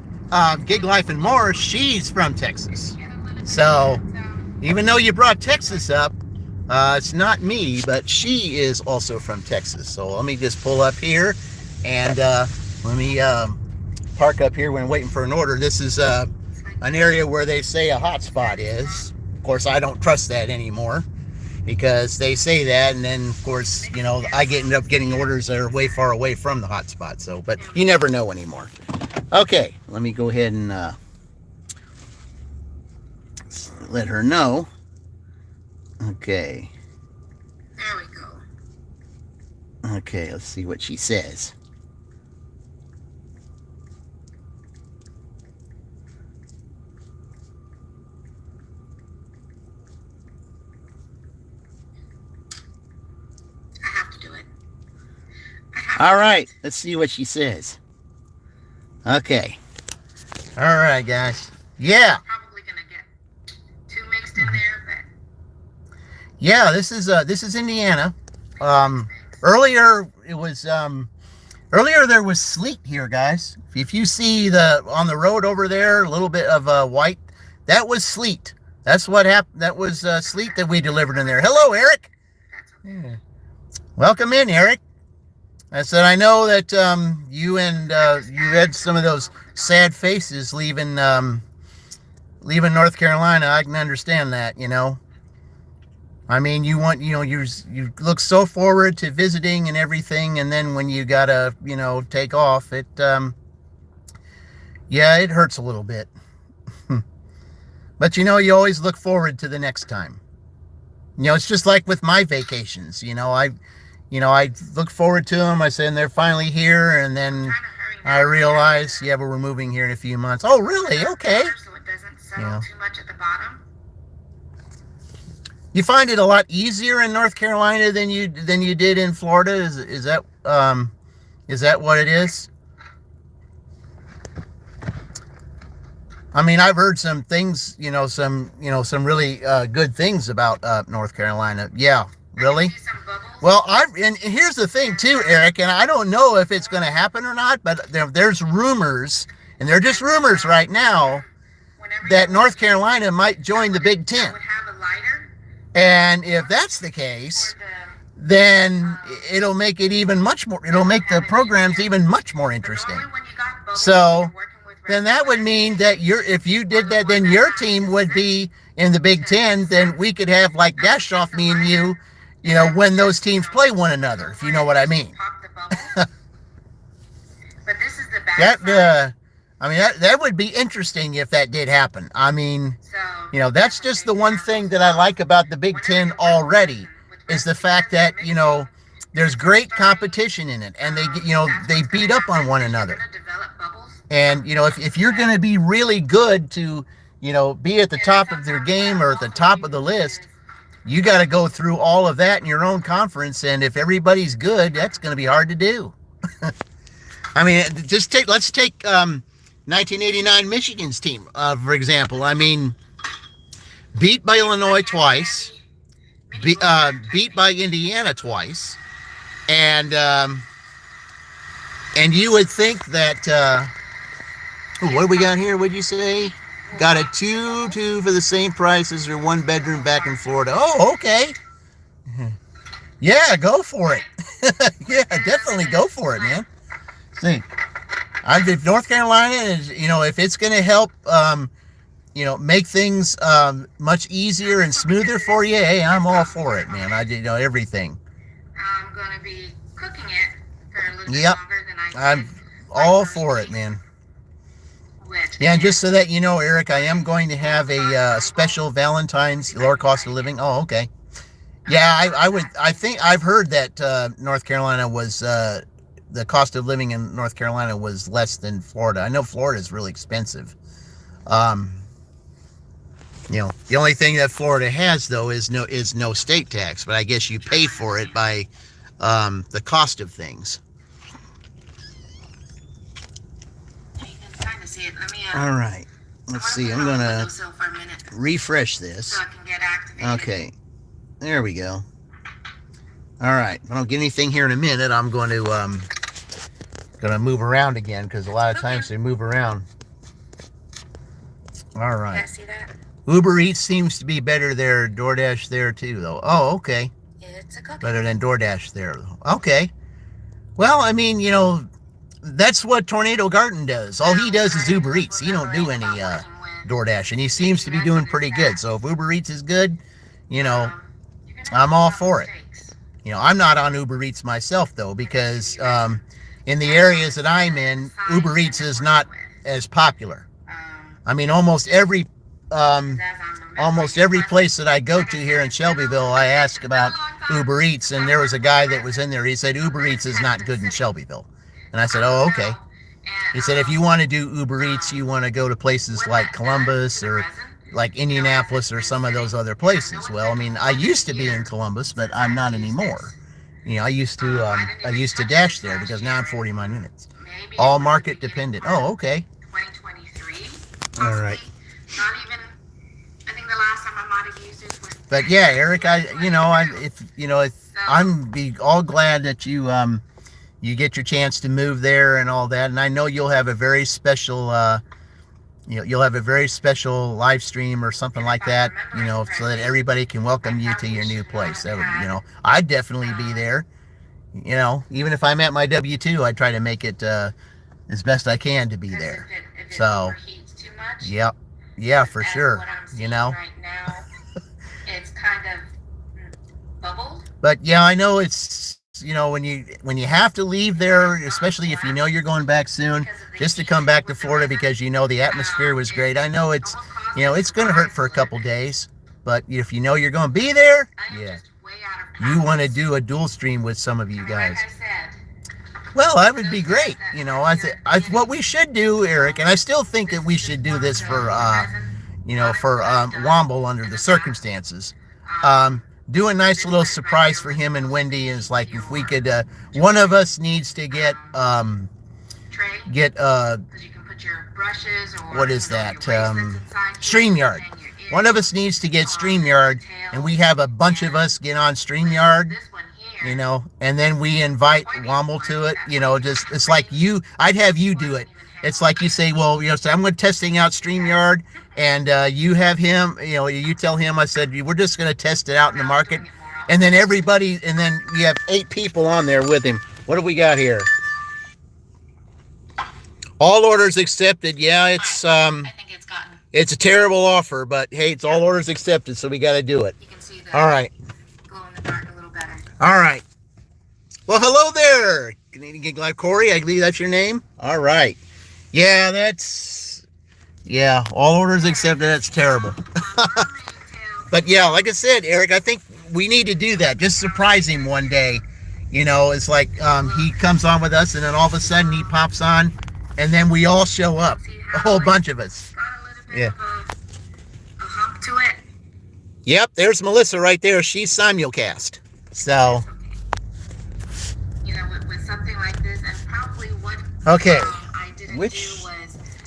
Gig Life and More, she's from Texas. So even though you brought Texas up, it's not me, but she is also from Texas. So let me just pull up here and let me park up here when waiting for an order. This is an area where they say a hotspot is. Of course, I don't trust that anymore, because they say that, and then of course, you know, I end up getting orders that are way far away from the hotspot. So, but you never know anymore. Okay, let me go ahead and let her know. Okay.
There we go.
Okay, let's see what she says.
I have to do it.
All right, let's see what she says. Okay. All right, guys. Yeah.
Probably gonna get 2 mixed in there, but
Yeah, this is Indiana. Earlier it was earlier there was sleet here, guys. If you see on the road over there, a little bit of white, that was sleet. That's what happened. That was sleet that we delivered in there. Hello, Eric.
that's okay.
Yeah. Welcome in, Eric. I said I know that you had some of those sad faces leaving North Carolina. I can understand that, you know. I mean, you look so forward to visiting and everything, and then when you gotta, take off, it hurts a little bit. But you always look forward to the next time. It's just like with my vacations. I look forward to them. I say, and they're finally here, and then I realize, but we're moving here in a few months. Oh, really? Okay.
So it doesn't settle too much at the bottom.
You find it a lot easier in North Carolina than you did in Florida. Is that what it is? I mean, I've heard some things, some really good things about North Carolina. Yeah, really? Well, and here's the thing too, Eric, and I don't know if it's going to happen or not, but there's rumors, and they're just rumors right now, that North Carolina might join the Big Ten. And if that's the case, then it'll make it it'll make the programs even much more interesting. So then that would mean that if you did that, then your team would be in the Big Ten. Then we could have like Dash Off, me and you, when those teams play one another, if you know what I mean. That would be interesting if that did happen. I mean, that's just the one thing that I like about the Big Ten already, is the fact that, there's great competition in it, and they beat up on one another. And, if you're going to be really good to, be at the top of their game or at the top of the list, you got to go through all of that in your own conference. And if everybody's good, that's going to be hard to do. I mean, let's take 1989 Michigan's team, for example. I mean, beat by Illinois twice, beat by Indiana twice, and you would think that. What do we got here? What'd you say? Got a 2 for the same price as their 1-bedroom back in Florida. Oh, okay. Yeah, go for it. Yeah, definitely go for it, man. See, if North Carolina is, if it's going to help, make things much easier and smoother for you, hey, I'm all for it, man. Everything.
I'm gonna be cooking it for a little
Yep.
bit longer than I
I'm
did
all
my
for
first
it, man.
which
Yeah, and just so that you know, Eric, I am going to have a special Valentine's lower cost of living. Oh, okay. Yeah, I think I've heard that North Carolina was the cost of living in North Carolina was less than Florida. I know Florida is really expensive. The only thing that Florida has though is no state tax, but I guess you pay for it by the cost of things.
you can kind of see it. Let me
All right, let's see. I'm gonna
for a minute
refresh this.
so I can get activated.
Okay, there we go. All right, if I don't get anything here in a minute, I'm going to move around again because a lot of times they move around. All
You
right.
guys see that?
Uber Eats seems to be better there. DoorDash there too, though. Oh, okay.
It's a cookie.
Better than DoorDash there. Okay. Well, I mean, that's what Tornado Garden does. All he does is Uber Eats. He don't do any DoorDash, and he seems to be doing pretty good. So if Uber Eats is good, I'm all for it. I'm not on Uber Eats myself though, because in the areas that I'm in, Uber Eats is not as popular. I mean, almost every place that I go to here in Shelbyville, I ask about Uber Eats, and there was a guy that was in there. He said Uber Eats is not good in Shelbyville, and I said, oh, okay. He said if you want to do Uber Eats, you want to go to places like Columbus or like Indianapolis or some of those other places. Well, I mean, I used to be in Columbus, but I'm not anymore. I used to dash there because now I'm 49 minutes. All market dependent. Oh, okay.
2023.
All right.
Not even. I think the last time I might have used it was.
But yeah, Eric, I'm be all glad that you get your chance to move there and all that, and I know you'll have a very special you'll have a very special live stream or something like that, so that everybody can welcome you to your new place. That would, I'd definitely be there. Even if I'm at my W-2, I try to make it as best I can to be there.
If it
So,
overheats too much,
yep, yeah, for
that's
sure.
what I'm seeing right now, it's kind of bubbled.
But yeah, I know it's when you have to leave there, especially if you're going back soon, just to come back to Florida because the atmosphere was great. I know it's going to hurt for a couple days, but if you're going to be there,
I am
yeah,
just way out of
you want to
practice.
do a dual stream with some of you
Like
guys.
I said,
Well, that would be great. What we should do, Eric, and I still think that we should do this for Womble under the circumstances. Do a nice little surprise for him and Wendy is like if we could, one of us needs to get
tray,
get
because you can put your brushes or
what is
your
that?
bracelets inside here,
StreamYard.
and your ear-
One of us needs to get StreamYard, and we have a bunch of us get on StreamYard.
This one here,
And then we invite Womble to it, just, it's like I'd have you do it. It's like you say, well, so I'm going to testing out StreamYard, and you have him, you tell him, I said, we're just going to test it out in the market. And then and then you have 8 people on there with him. What do we got here? All orders accepted. Yeah, it's,
I think it's gotten.
it's a terrible offer, but hey, it's all orders accepted, so we got to do it.
You can see the
All right.
glow in the dark a little better.
All right. Well, hello there. Canadian Live Corey, I believe that's your name. All right. Yeah, all orders accepted. That's terrible. But yeah, like I said, Eric, I think we need to do that. Just surprise him one day. It's like he comes on with us and then all of a sudden he pops on and then we all show up. A whole bunch of us.
Got a little bit
Yeah.
of a hump to it.
Yep, there's Melissa right there. She's simulcast. So,
With something like this, and probably what
okay.
I didn't
Which-
do was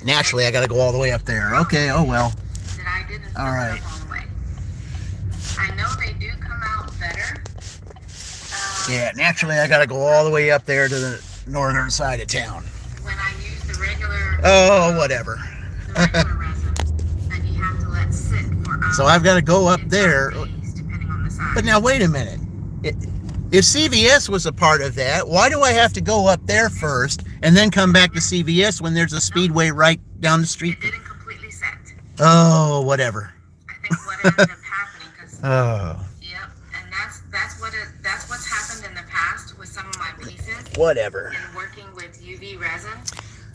Naturally, I got to go all the way up there. Okay, oh well.
that I didn't
All
fill
right.
it up all the way. I know they do come out better.
Yeah, naturally, I got to go all the way up there to the northern side of town.
When I use the regular,
Oh, whatever.
the regular resin.
So I've got to go up
it's
there.
days, depending on the size.
But now wait a minute. If CVS was a part of that, why do I have to go up there first and then come back to CVS when there's a Speedway right down the street?
It didn't completely set.
Oh, whatever.
I think what ended up happening, because
Oh,
yep, and that's what's happened in the past with some of my pieces
whatever.
and working with UV resin.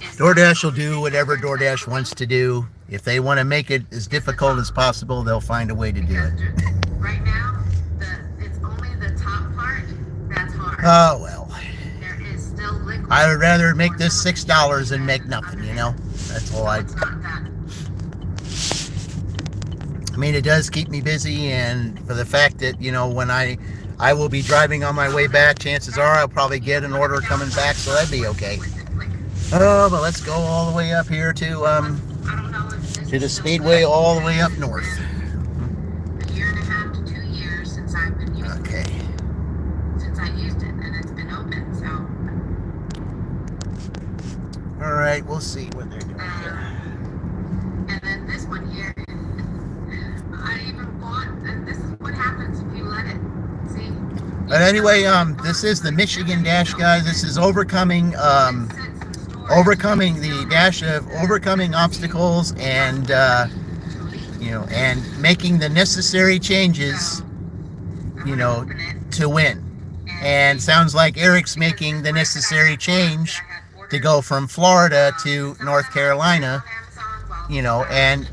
is
DoorDash will do whatever DoorDash wants to do. If they want to make it as difficult as possible, they'll find a way to do it.
Because right now, it's only the top part that's hard.
Oh, well.
There is still liquid.
I would rather make this $6 than make nothing, you know? That's all I...
It's not done.
I mean, it does keep me busy, and for the fact that, you know, when I will be driving on my way back, chances are I'll probably get an order coming back, so that'd be okay. Oh, but let's go all the way up here to
I don't know if this
the
is
Speedway
still
all the way up north.
a year and a half to 2 years since I've been using
Okay.
it, since I used it, and it's been open. So,
All right, we'll see what they're doing here.
and then this one here, I even bought, and this is what happens if you let it. See.
But anyway, this is the Michigan Dash, guys. This is overcoming the dash of overcoming obstacles and you know, and making the necessary changes, you know, to win. And sounds like Eric's making the necessary change to go from Florida to North Carolina, you know, and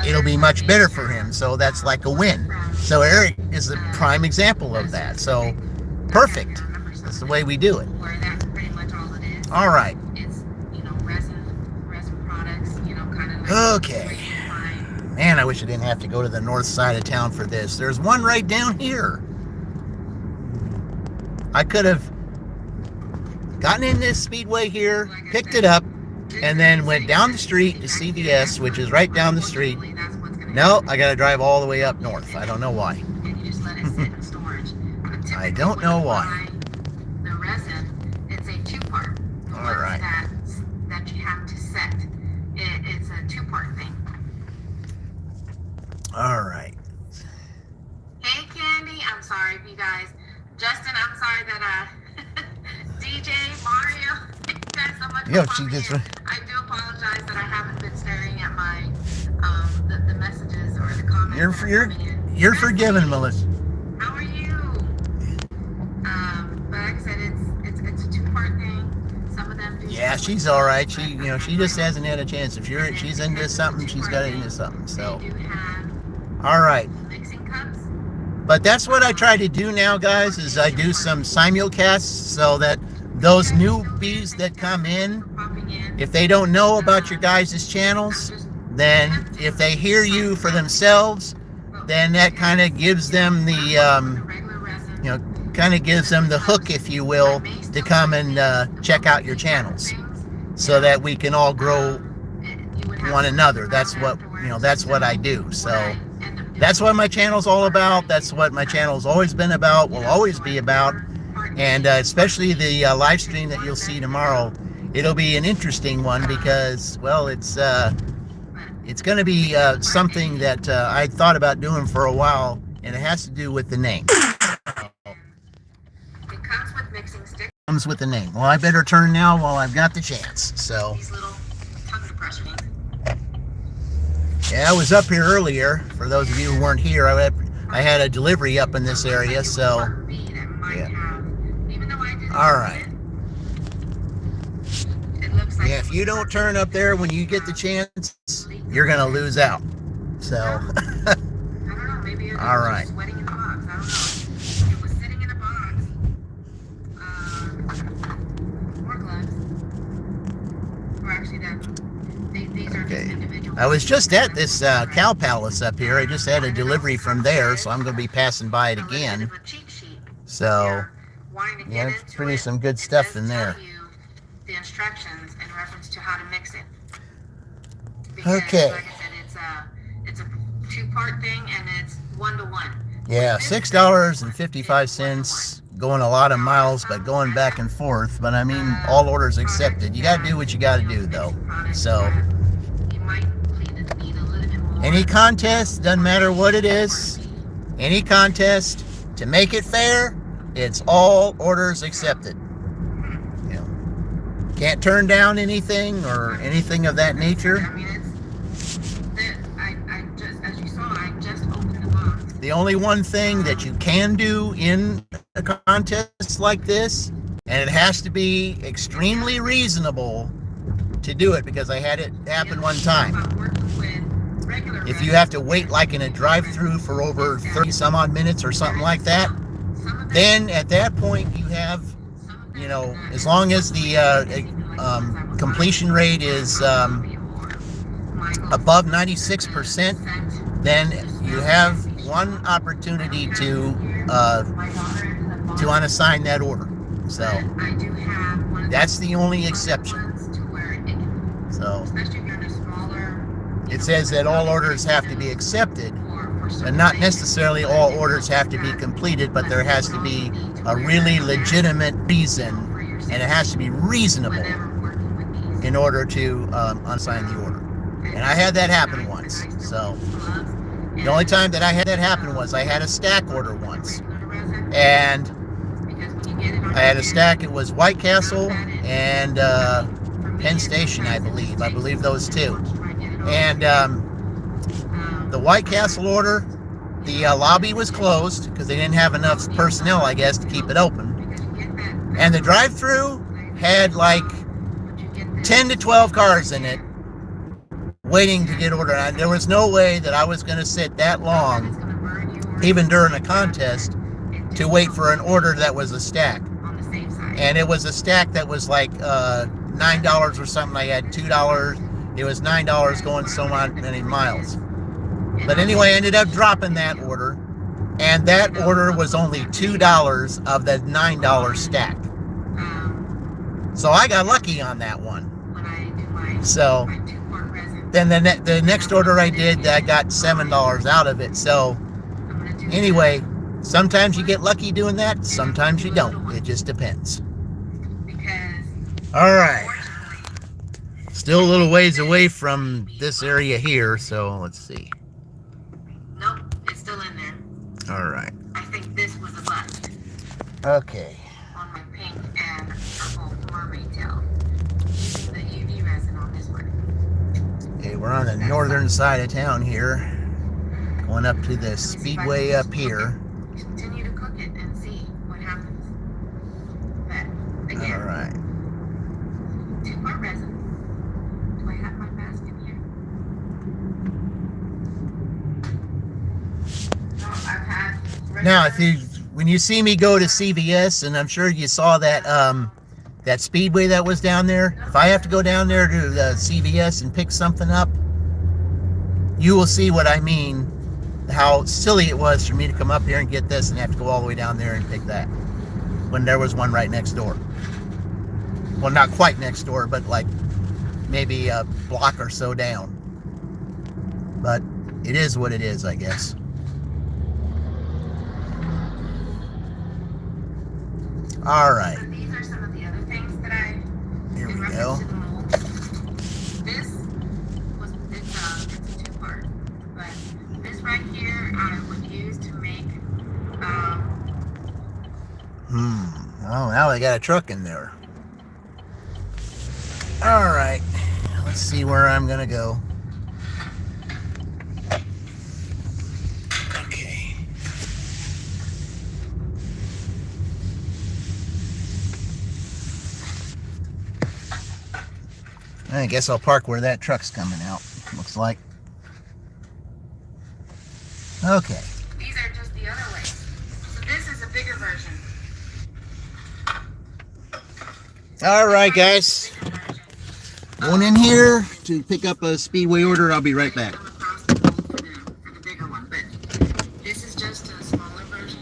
it'll be much better for him. So that's like a win. So Eric is a prime example of that. So perfect. That's the way we do it.
Where that's pretty much all it is.
All right.
It's, you know, resin products, you know, kind of like
Okay. Man, I wish I didn't have to go to the north side of town for this. There's one right down here. I could have gotten in this Speedway here, picked it up, and then went down the street to CVS, which is right down the street. No, I got to drive all the way up north. I don't know why.
And you just let it sit in storage. But
I
typically
don't
when
know
you
why.
buy the resin, it's a two-part. The
All
ones
right.
that you have to set. It's a two-part thing.
All right.
Hey, Candy. I'm sorry, you guys. Justin, I'm sorry that DJ, Mario, thank you guys so much
Yeah,
for
she
popping
just-
in. I do apologize that I haven't been staring at my the messages or the comments. that are coming in.
You're forgiven, Melissa.
How are you? But like I said, it's a two-part thing. Some of them do.
Yeah, she's all right. She just hasn't had a chance. If she's into something, she's got into something. So,
They do have
all right.
mixing cups.
But that's what I try to do now, guys, is I do some simulcasts so that those newbies that come in,
Popping in.
if they don't know about your guys' channels, then if they hear you for themselves, then that kind of gives them the,
Regular resin.
you know, kind of gives them the hook, if you will, to come and check out your channels so that we can all grow one another. That's what, you know, that's what I do. So that's what my channel's all about. That's what my channel's always been about, will always be about. And especially the live stream that you'll see tomorrow, it'll be an interesting one because, well, it's going to be something that I thought about doing for a while, and it has to do with the name.
It comes with mixing sticks.
Comes with the name. Well, I better turn now while I've got the chance. So,
These little tongue depressor things.
yeah, I was up here earlier. For those of you who weren't here, I had a delivery up in this area. So,
Part B that might
yeah.
have, even though I didn't
All
use
right.
it looks like
yeah, if you don't turn up there when you get the chance, you're gonna lose out. So,
I don't know, maybe it was
All
just
right.
sweating in the box. I don't know. It was sitting in a box. More gloves. Or actually, these are just
Okay.
individual.
I was just at this Cow Palace up here. I just had a delivery from there, so I'm gonna be passing by it
A little bit
again.
of a cheat sheet.
So,
Wanting to
yeah,
get
it's
into
pretty
it,
some good
it
stuff
does
in there.
tell you the instructions in reference to how to mix it. Because,
Okay.
like I said, it's a two-part thing and it's 1-to-1.
Yeah, $6.55, going a lot of miles, but going back and forth. But I mean, all orders accepted. You gotta do what you gotta do, though. So,
You might need a little bit more
Any contest, doesn't matter what it is, any contest, to make it fair, it's all orders accepted. You know, can't turn down anything or anything of that nature.
I mean, I just, as you saw, I just opened the box.
The only one thing that you can do in a contest like this, and it has to be extremely reasonable to do it, because I had it happen one time.
About working with regular
If you have to wait like in a drive-through for over 30 some odd minutes or something like that, then at that point you have, you know, as long as the completion rate is above 96%, then you have one opportunity to unassign that order. So that's the only exception. So it says that all orders have to be accepted, and not necessarily all orders have to be completed, but there has to be a really legitimate reason, and it has to be reasonable in order to unassign the order. And I had that happen once. So the only time that I had that happen was I had a stack order once, and I had a stack. It was White Castle and Penn Station, I believe. I believe those two. And the White Castle order, the lobby was closed because they didn't have enough personnel, I guess, to keep it open. And the drive-through had like 10 to 12 cars in it waiting to get ordered. There was no way that I was going to sit that long, even during a contest, to wait for an order that was a stack. And it was a stack that was like $9 or something. I had $2. It was $9 going so many miles. But anyway, I ended up dropping that order, and that order was only $2 of the $9 stack. So I got lucky on that one. So then the next order I did, I got $7 out of it. So anyway, sometimes you get lucky doing that, sometimes you don't. It just depends. All right. Still a little ways away from this area here, so let's see.
Nope, it's still in there.
All right.
I think this was a bust
Okay.
on my pink and purple mermaid tail. The UV resin on this one.
Okay, we're on the northern side of town here, going up to the speedway up here.
Continue to cook it and see what happens. But again,
All right.
2-part resin. Do I have my basket here? No, I've had
Now, when you see me go to CVS, and I'm sure you saw that that speedway that was down there, if I have to go down there to the CVS and pick something up, you will see what I mean, how silly it was for me to come up here and get this and have to go all the way down there and pick that, when there was one right next door. Well, not quite next door, but like maybe a block or so down. But it is what it is, I guess. All right.
These are some of the other things that I.
Here we
in reference
go.
to the mold. This was it's a 2-part, but this right here I would use to make
Oh, now they got a truck in there. All right. Let's see where I'm gonna go. Okay. I guess I'll park where that truck's coming out. Looks like. Okay.
These are just the other ways. So this is a bigger version.
All right, guys. Going in here to pick up a speedway order. I'll be right back.
Come across the mold for the bigger one, but this is just a smaller version.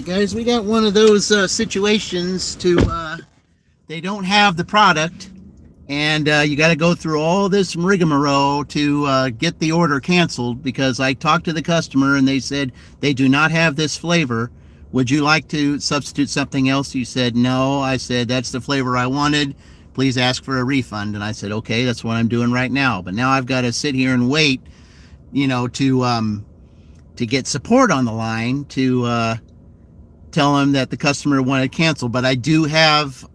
guys, we got one of those situations to they don't have the product, and you got to go through all this rigmarole to get the order canceled, because I talked to the customer and they said they do not have this flavor. Would you like to substitute something else? You said no. I said that's the flavor I wanted. Please ask for a refund. And I said, okay, that's what I'm doing right now. But now I've got to sit here and wait, you know, to get support on the line to tell them that the customer wanted canceled. But I do have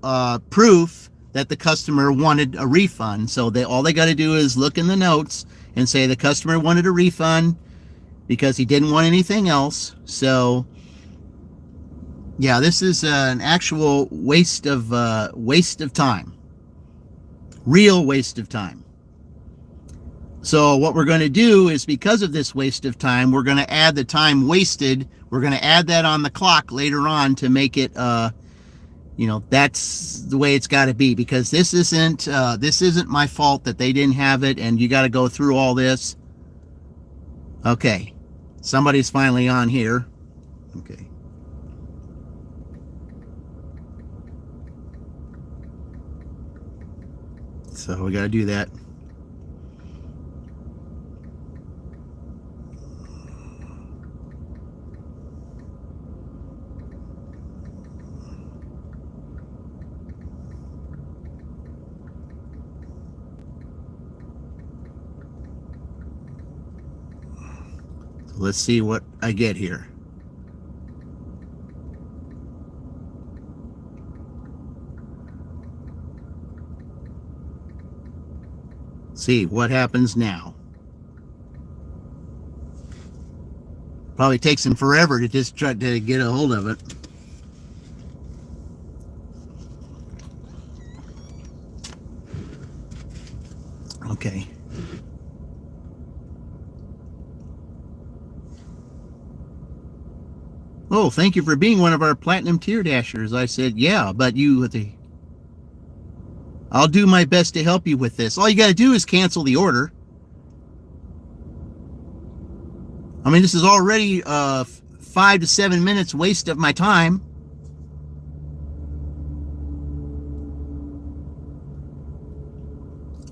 proof that the customer wanted a refund. So all they got to do is look in the notes and say the customer wanted a refund because he didn't want anything else. So yeah, this is an actual waste of time. Real waste of time. So what we're going to do is, because of this waste of time, we're going to add the time wasted. We're going to add that on the clock later on to make it, you know, that's the way it's got to be, because this isn't my fault that they didn't have it, and you got to go through all this. Okay, somebody's finally on here. Okay. So we got to do that. So let's see what I get here. See what happens now. Probably takes him forever to just try to get a hold of it. Okay. Oh, thank you for being one of our Platinum Tier Dashers. I said, yeah, but I'll do my best to help you with this. All you got to do is cancel the order. I mean, this is already 5 to 7 minutes waste of my time.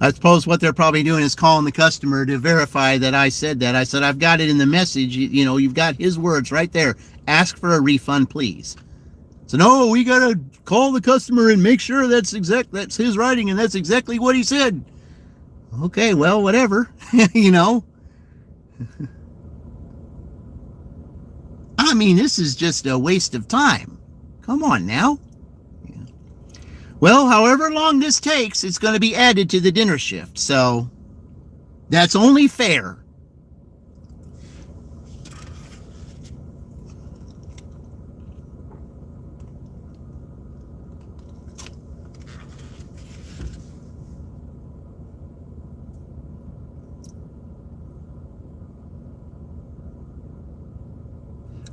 I suppose what they're probably doing is calling the customer to verify that I said that. I said, I've got it in the message. You know, you've got his words right there. Ask for a refund, please. So no, we got to call the customer and make sure that's his writing and that's exactly what he said. Okay, well, whatever, you know. I mean, this is just a waste of time. Come on now. Yeah. Well, however long this takes, it's going to be added to the dinner shift. So that's only fair.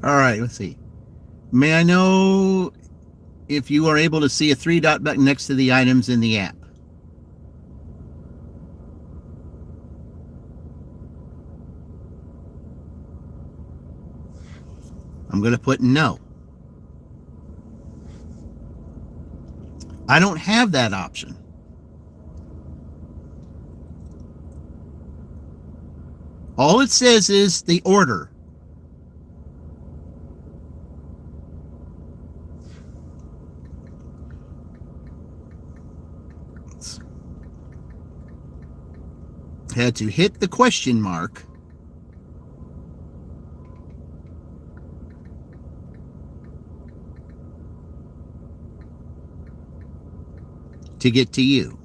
All right, let's see. May I know if you are able to see a 3-dot button next to the items in the app? I'm going to put no. I don't have that option. All it says is the order. Had to hit the question mark to get to you.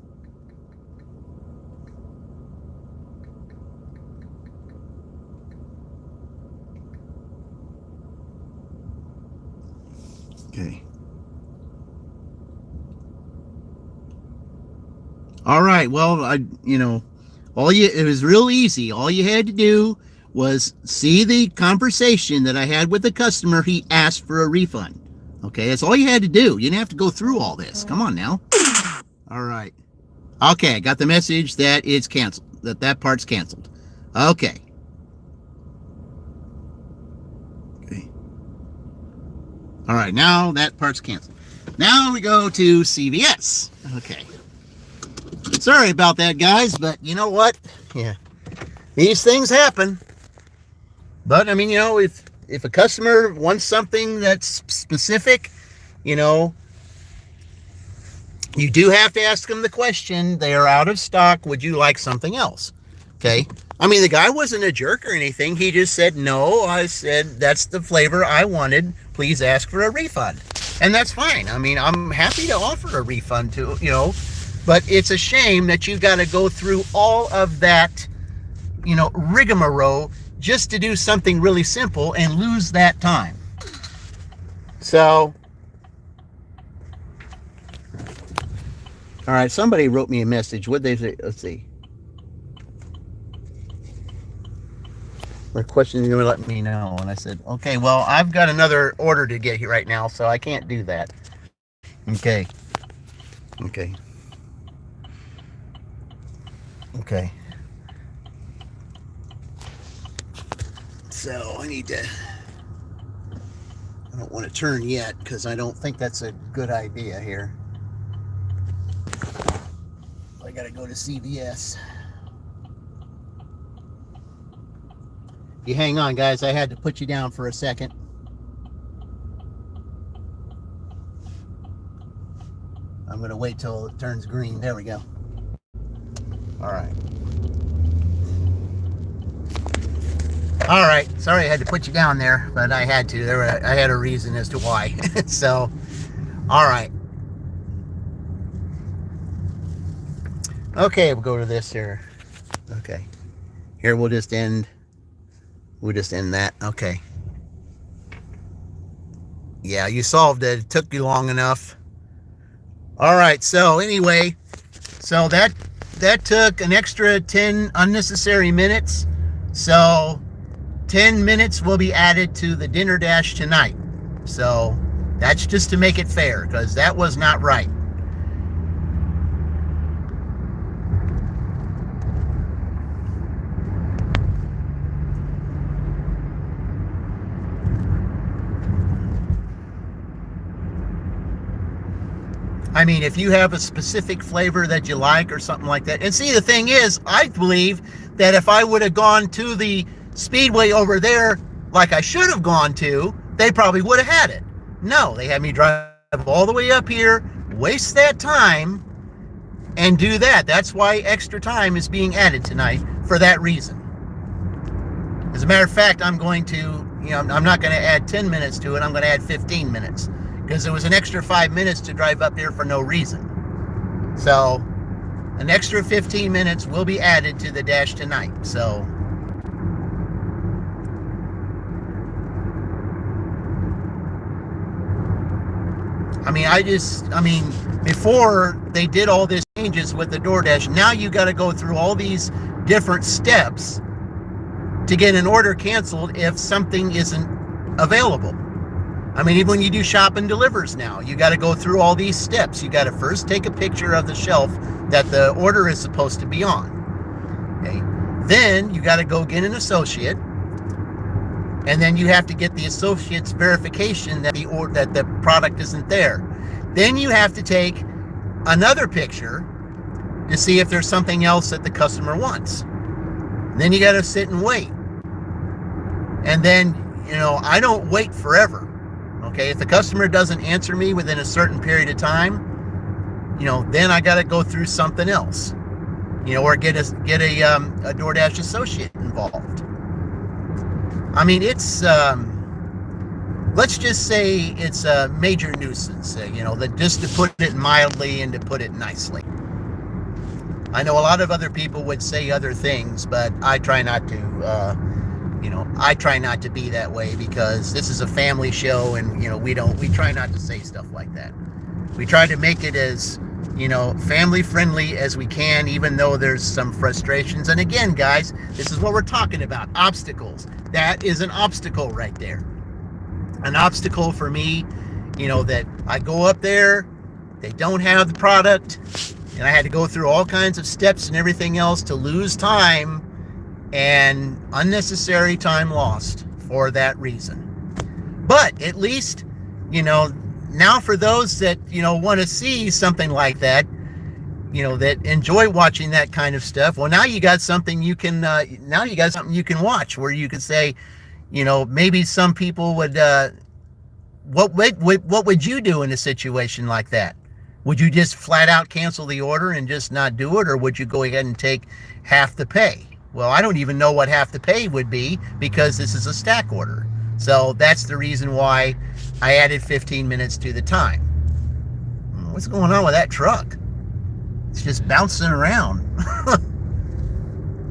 Okay. All right. Well, it was real easy. All you had to do was see the conversation that I had with the customer. He asked for a refund. Okay, that's all you had to do. You didn't have to go through all this. Come on now. All right. Okay, I got the message that it's canceled. That part's canceled. Okay. Okay. All right, now that part's canceled. Now we go to CVS. Okay. Sorry about that, guys, but you know what? Yeah, these things happen. But I mean, you know, if a customer wants something that's specific, you know, you do have to ask them the question. They are out of stock. Would you like something else? Okay. I mean, the guy wasn't a jerk or anything. He just said, no. I said, that's the flavor I wanted. Please ask for a refund. And that's fine. I mean, I'm happy to offer a refund to, you know, but it's a shame that you got to go through all of that, you know, rigmarole just to do something really simple and lose that time. So, all right, somebody wrote me a message. What'd they say? Let's see. My question, you're going to let me know. And I said, okay, well, I've got another order to get here right now, so I can't do that. Okay. Okay. Okay. So I need to, I don't want to turn yet because I don't think that's a good idea here. I got to go to CVS. You hang on, guys. I had to put you down for a second. I'm going to wait till it turns green. There we go. All right. All right. Sorry I had to put you down there, but I had to. I had a reason as to why. So, all right. Okay, we'll go to this here. Okay. Here we'll just end. We'll just end that. Okay. Yeah, you solved it. It took you long enough. All right. So anyway, so that took an extra 10 unnecessary minutes. So 10 minutes will be added to the dinner dash tonight. So that's just to make it fair, because that was not right. I mean, if you have a specific flavor that you like or something like that. And see, the thing is, I believe that if I would have gone to the Speedway over there like I should have gone to, they probably would have had it. No, they had me drive all the way up here, waste that time, and do that. That's why extra time is being added tonight, for that reason. As a matter of fact, I'm going to, you know, I'm not going to add 10 minutes to it. I'm going to add 15 minutes. Because there was an extra 5 minutes to drive up here for no reason. So, an extra 15 minutes will be added to the dash tonight. So, I mean, before they did all these changes with the DoorDash, now you got to go through all these different steps to get an order canceled if something isn't available. I mean, even when you do shop and delivers now, you got to go through all these steps. You got to first take a picture of the shelf that the order is supposed to be on. Okay. Then you got to go get an associate, and then you have to get the associate's verification that the product isn't there. Then you have to take another picture to see if there's something else that the customer wants. Then you got to sit and wait. And then, you know, I don't wait forever. Okay, if the customer doesn't answer me within a certain period of time, you know, then I got to go through something else, you know, or get a DoorDash associate involved. I mean, it's let's just say it's a major nuisance, you know, that just to put it mildly and to put it nicely. I know a lot of other people would say other things, but I try not to. You know, I try not to be that way, because this is a family show, and, you know, we try not to say stuff like that. We try to make it as, you know, family friendly as we can, even though there's some frustrations. And again, guys, this is what we're talking about, obstacles. That is an obstacle right there. An obstacle for me, you know, that I go up there, they don't have the product, and I had to go through all kinds of steps and everything else to lose time, and unnecessary time lost for that reason. But at least you know, now for those that, you know, want to see something like that, you know, that enjoy watching that kind of stuff, well, now you got something you can, watch where you could say, you know, maybe some people would, what would you do in a situation like that? Would you just flat out cancel the order and just not do it, or would you go ahead and take half the pay? Well, I don't even know what half the pay would be because this is a stack order. So that's the reason why I added 15 minutes to the time. What's going on with that truck? It's just bouncing around.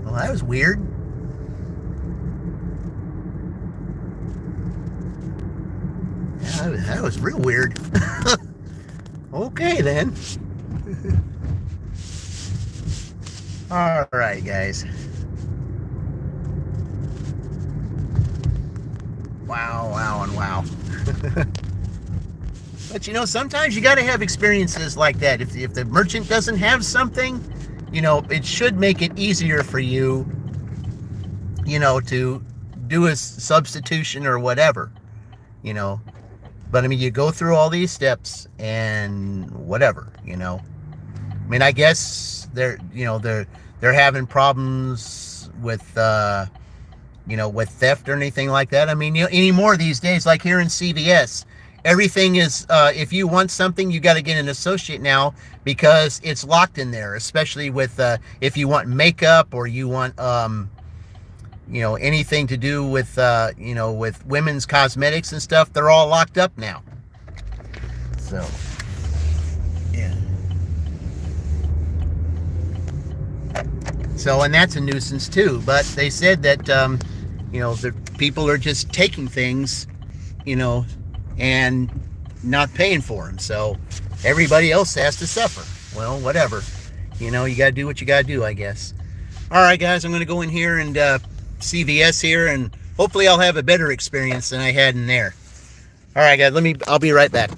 Well, that was weird. Yeah, that was real weird. Okay, then. All right, guys. Wow, and wow. But you know, sometimes you got to have experiences like that. If the merchant doesn't have something, you know, it should make it easier for you, you know, to do a substitution or whatever, you know. But I mean, you go through all these steps and whatever, you know. I mean, I guess they're having problems with, you know, with theft or anything like that. I mean, you know, anymore these days, like here in CVS, everything is, if you want something, you got to get an associate now because it's locked in there, especially with, if you want makeup or you want, you know, anything to do with, you know, with women's cosmetics and stuff, they're all locked up now. So, yeah. So, and that's a nuisance too. But they said that, you know, the people are just taking things, you know, and not paying for them. So everybody else has to suffer. Well, whatever. You know, you got to do what you got to do, I guess. All right, guys, I'm going to go in here and CVS here, and hopefully I'll have a better experience than I had in there. All right, guys, I'll be right back.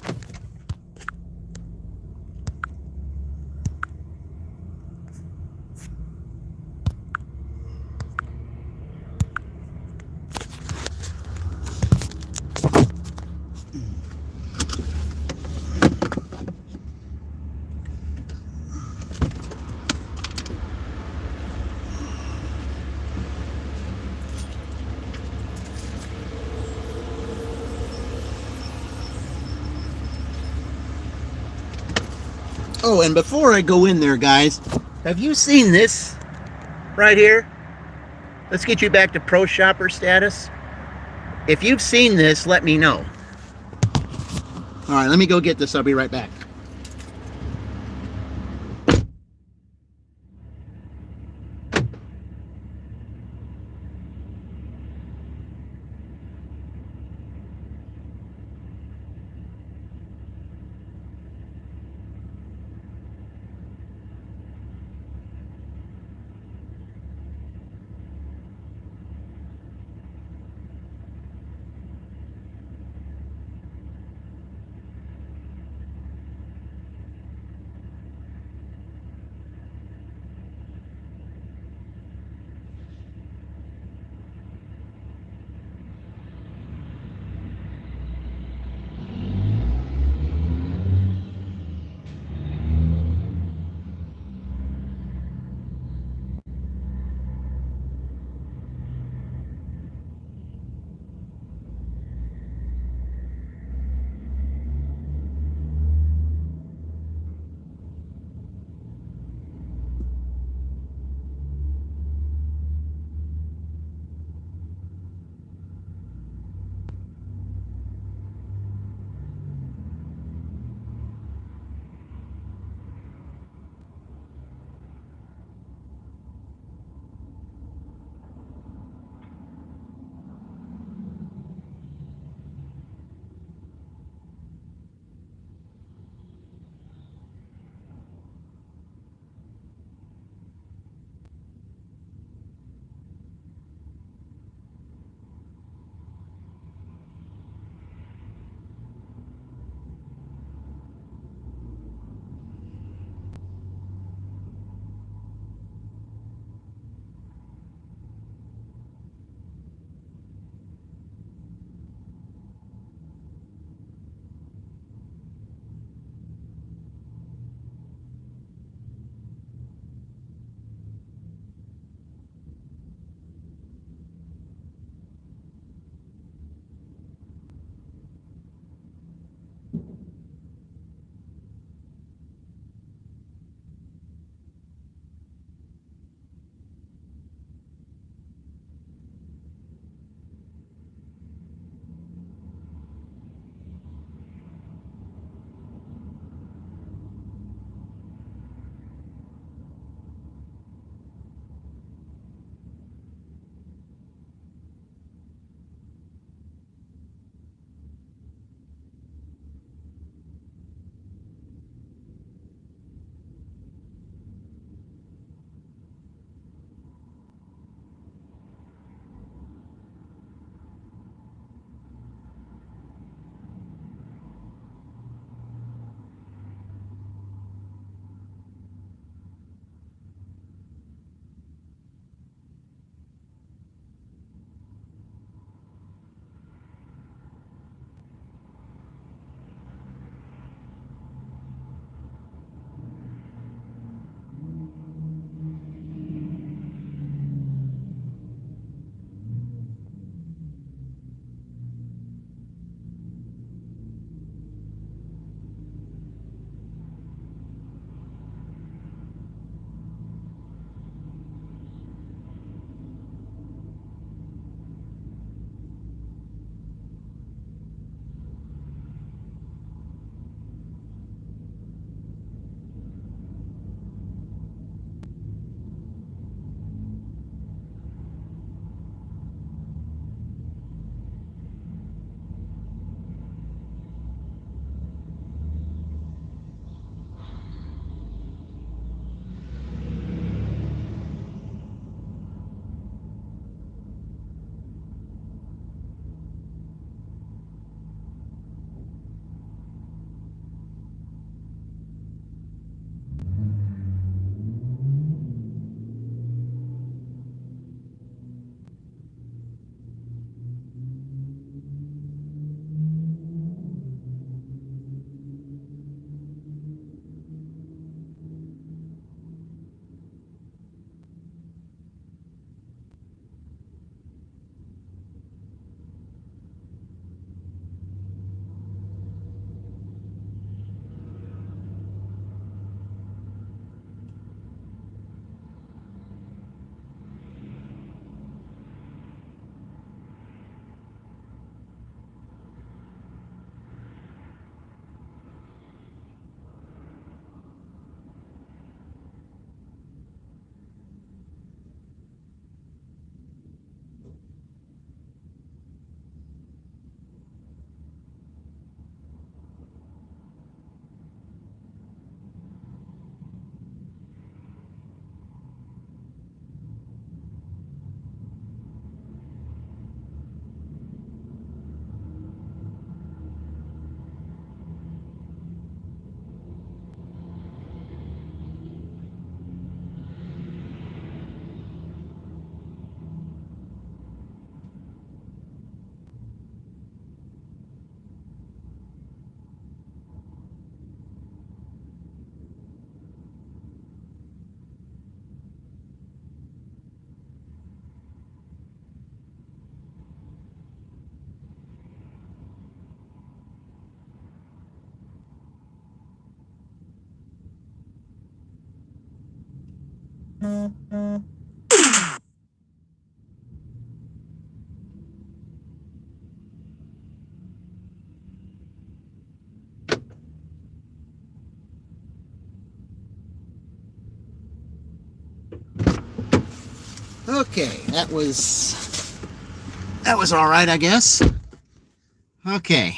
Oh, and before I go in there, guys, have you seen this right here? Let's get you back to pro shopper status. If you've seen this, let me know. All right, let me go get this. I'll be right back. Okay, that was all right, I guess. Okay.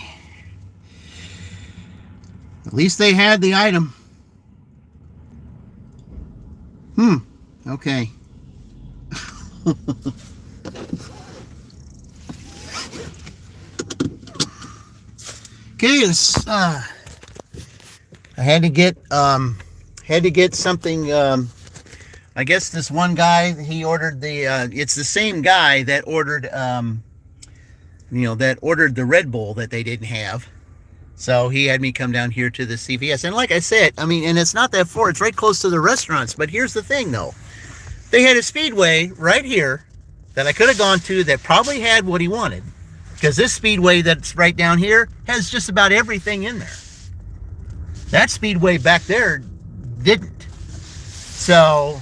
At least they had the item. Okay. Okay, this I had to get something. I guess this one guy, he ordered the. It's the same guy that ordered that ordered the Red Bull that they didn't have. So he had me come down here to the CVS, and like I said, I mean, and it's not that far. It's right close to the restaurants. But here's the thing, though. They had a Speedway right here that I could have gone to that probably had what he wanted. Because this Speedway that's right down here has just about everything in there. That Speedway back there didn't. So,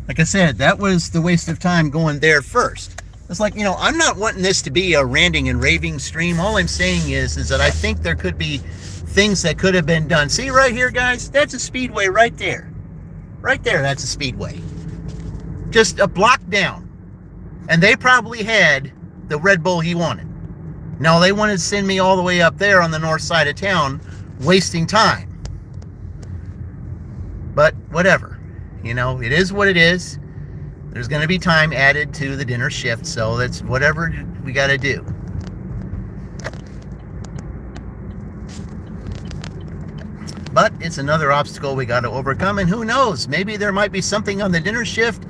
like I said, that was the waste of time going there first. It's like, I'm not wanting this to be a ranting and raving stream. All I'm saying is that I think there could be things that could have been done. See right here, guys? That's a Speedway right there. Right there, that's a Speedway. Just a block down. And they probably had the Red Bull he wanted. No, they wanted to send me all the way up there on the north side of town, wasting time. But whatever. It is what it is. There's going to be time added to the dinner shift, so that's whatever we got to do. But it's another obstacle we got to overcome, and who knows? Maybe there might be something on the dinner shift,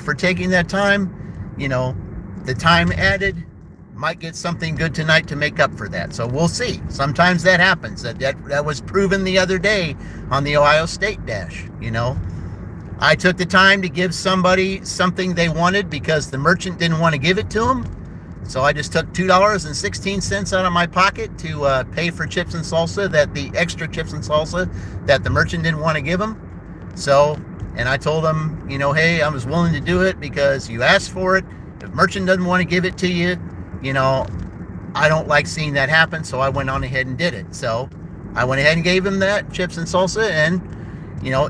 for taking that time. The time added might get something good tonight to make up for that. So we'll see. Sometimes that happens. That was proven the other day on the Ohio State Dash. I took the time to give somebody something they wanted because the merchant didn't want to give it to them. So I just took $2.16 out of my pocket to pay for chips and salsa, the extra chips and salsa that the merchant didn't want to give them. So, and I told them, hey, I was willing to do it because you asked for it. If merchant doesn't want to give it to you, I don't like seeing that happen. So I went on ahead and did it. So I went ahead and gave him that chips and salsa, and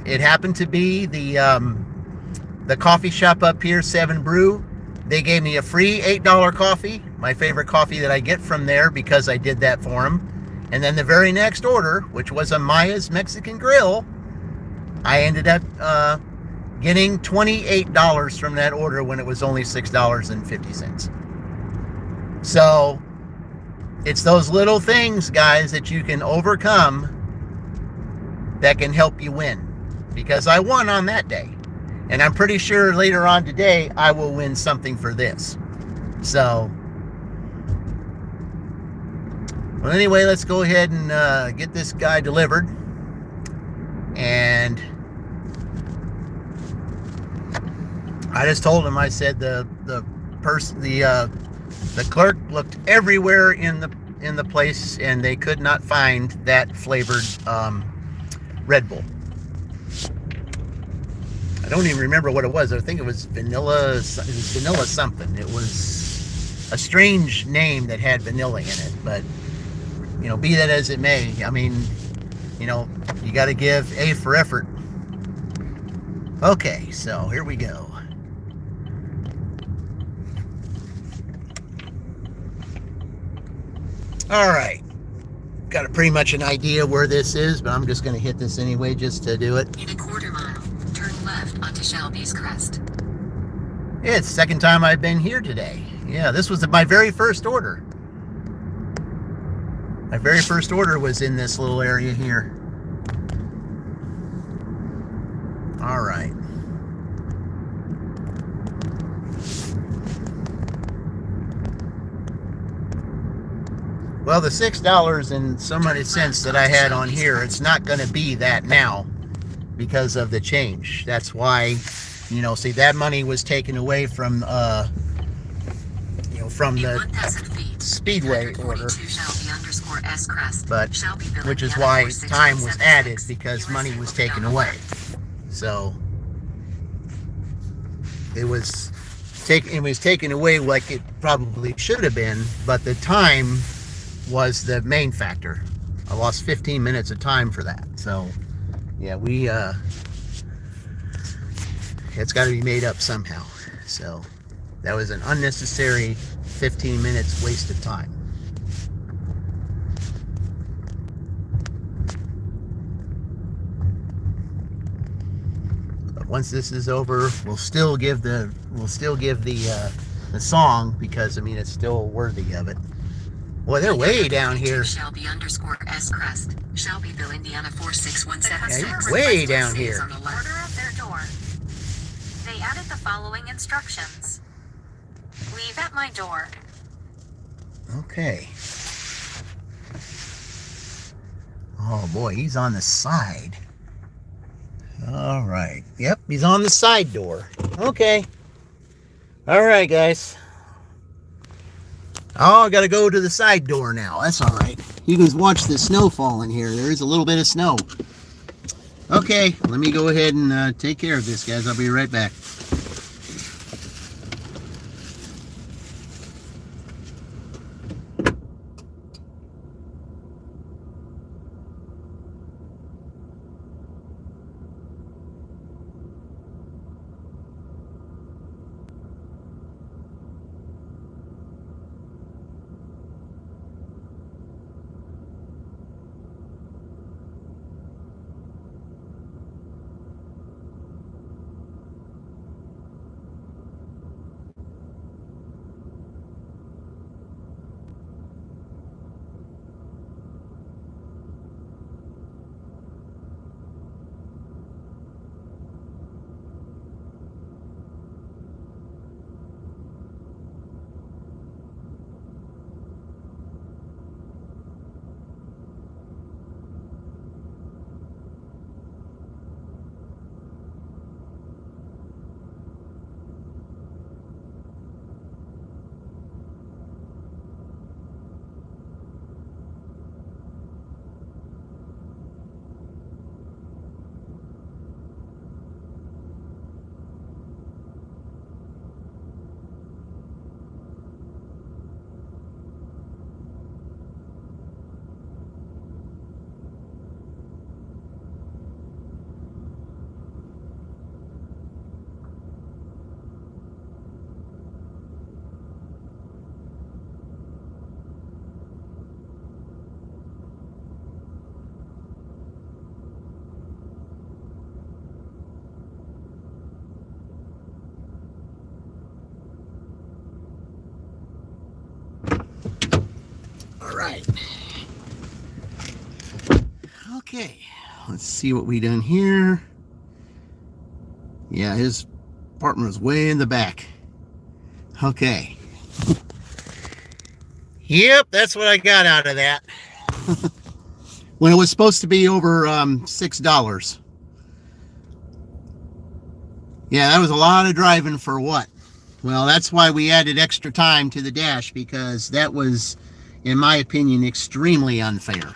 it happened to be the coffee shop up here, 7 Brew. They gave me a free $8 coffee, my favorite coffee that I get from there because I did that for them. And then the very next order, which was a Maya's Mexican Grill, I ended up getting $28 from that order when it was only $6.50. So it's those little things, guys, that you can overcome that can help you win. Because I won on that day. And I'm pretty sure later on today, I will win something for this. So, well, anyway, let's go ahead and get this guy delivered. And I just told him, I said the clerk looked everywhere in the place, and they could not find that flavored Red Bull. I don't even remember what it was. I think it was vanilla. It was vanilla something. It was a strange name that had vanilla in it. But be that as it may, I mean, you got to give A for effort. Okay, so here we go. All right. Got a pretty much an idea where this is, but I'm just going to hit this anyway just to do it.
In a quarter mile, turn left onto Shelby's Crest.
Yeah, it's the second time I've been here today. Yeah, this was my very first order. My very first order was in this little area here. All right. Well, the $6 and so many cents that I had on here, it's not going to be that now because of the change. That's why, see, that money was taken away from, from the Speedway order. But, which is why time was added because money was taken away. So it was taken away like it probably should have been, but the time was the main factor. I lost 15 minutes of time for that. So yeah, it's got to be made up somehow. So that was an unnecessary 15 minutes waste of time. But once this is over, we'll still give the song, because I mean it's still worthy of it. Boy, they're way down here.
Shelby _S Crest, Shelbyville, Indiana 46176.
Yeah, he's way down here.
On the left.
Order at their door. They added the following instructions. Leave at my door.
Okay. Oh boy, he's on the side. All right. Yep, he's on the side door. Okay. All right, guys. Oh, I gotta go to the side door now. That's all right. You can watch the snow fall in here. There is a little bit of snow. Okay, let me go ahead and take care of this, guys. I'll be right back. All right. Okay, let's see what we done here. Yeah, his apartment was way in the back. Okay. Yep, that's what I got out of that. When it was supposed to be over $6. Yeah, that was a lot of driving for what? Well, that's why we added extra time to the dash, because that was, in my opinion, extremely unfair.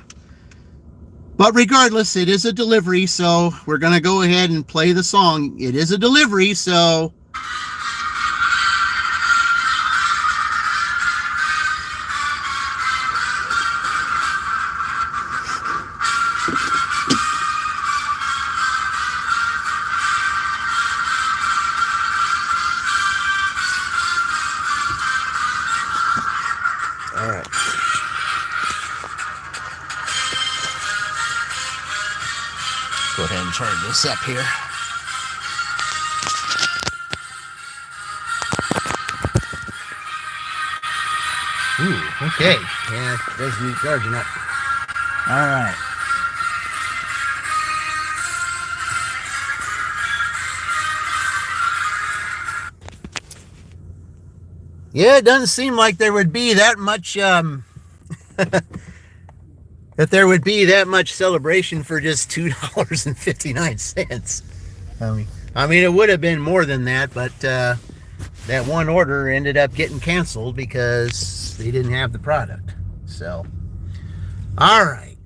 But regardless, it is a delivery, so we're going to go ahead and play the song. It is a delivery, so... All right. Go ahead and turn this up here. Ooh, okay. Yeah, it does need charging up. All right. Yeah, it doesn't seem like there would be that much, that there would be that much celebration for just $2.59. I mean, it would have been more than that, but that one order ended up getting canceled because they didn't have the product. So, all right.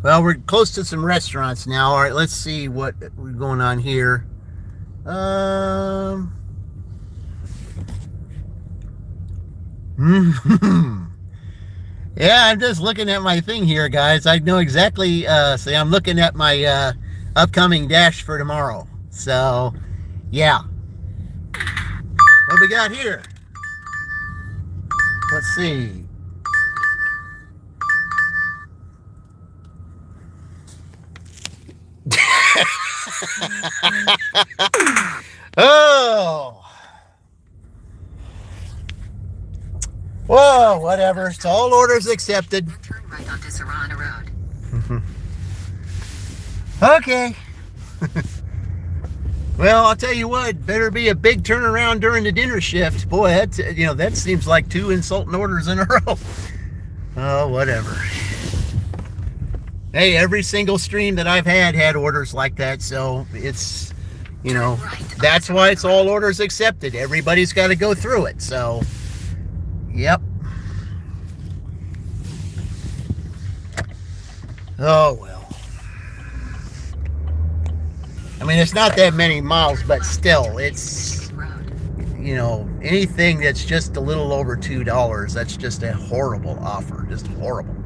Well, we're close to some restaurants now. All right, let's see what we're going on here. Yeah, I'm just looking at my thing here, guys. I know exactly. See, I'm looking at my upcoming dash for tomorrow. So, yeah. What we got here? Let's see. Oh. Whoa, whatever. It's all orders accepted.
Then turn right onto Serrano Road.
Okay. Well, I'll tell you what, better be a big turnaround during the dinner shift. Boy, that seems like 2 insulting orders in a row. Oh, whatever. Hey, every single stream that I've had orders like that, so it's, that's why it's all orders accepted. Everybody's got to go through it, so, yep. Oh, well. I mean, it's not that many miles, but still, it's, anything that's just a little over $2, that's just a horrible offer. Just horrible.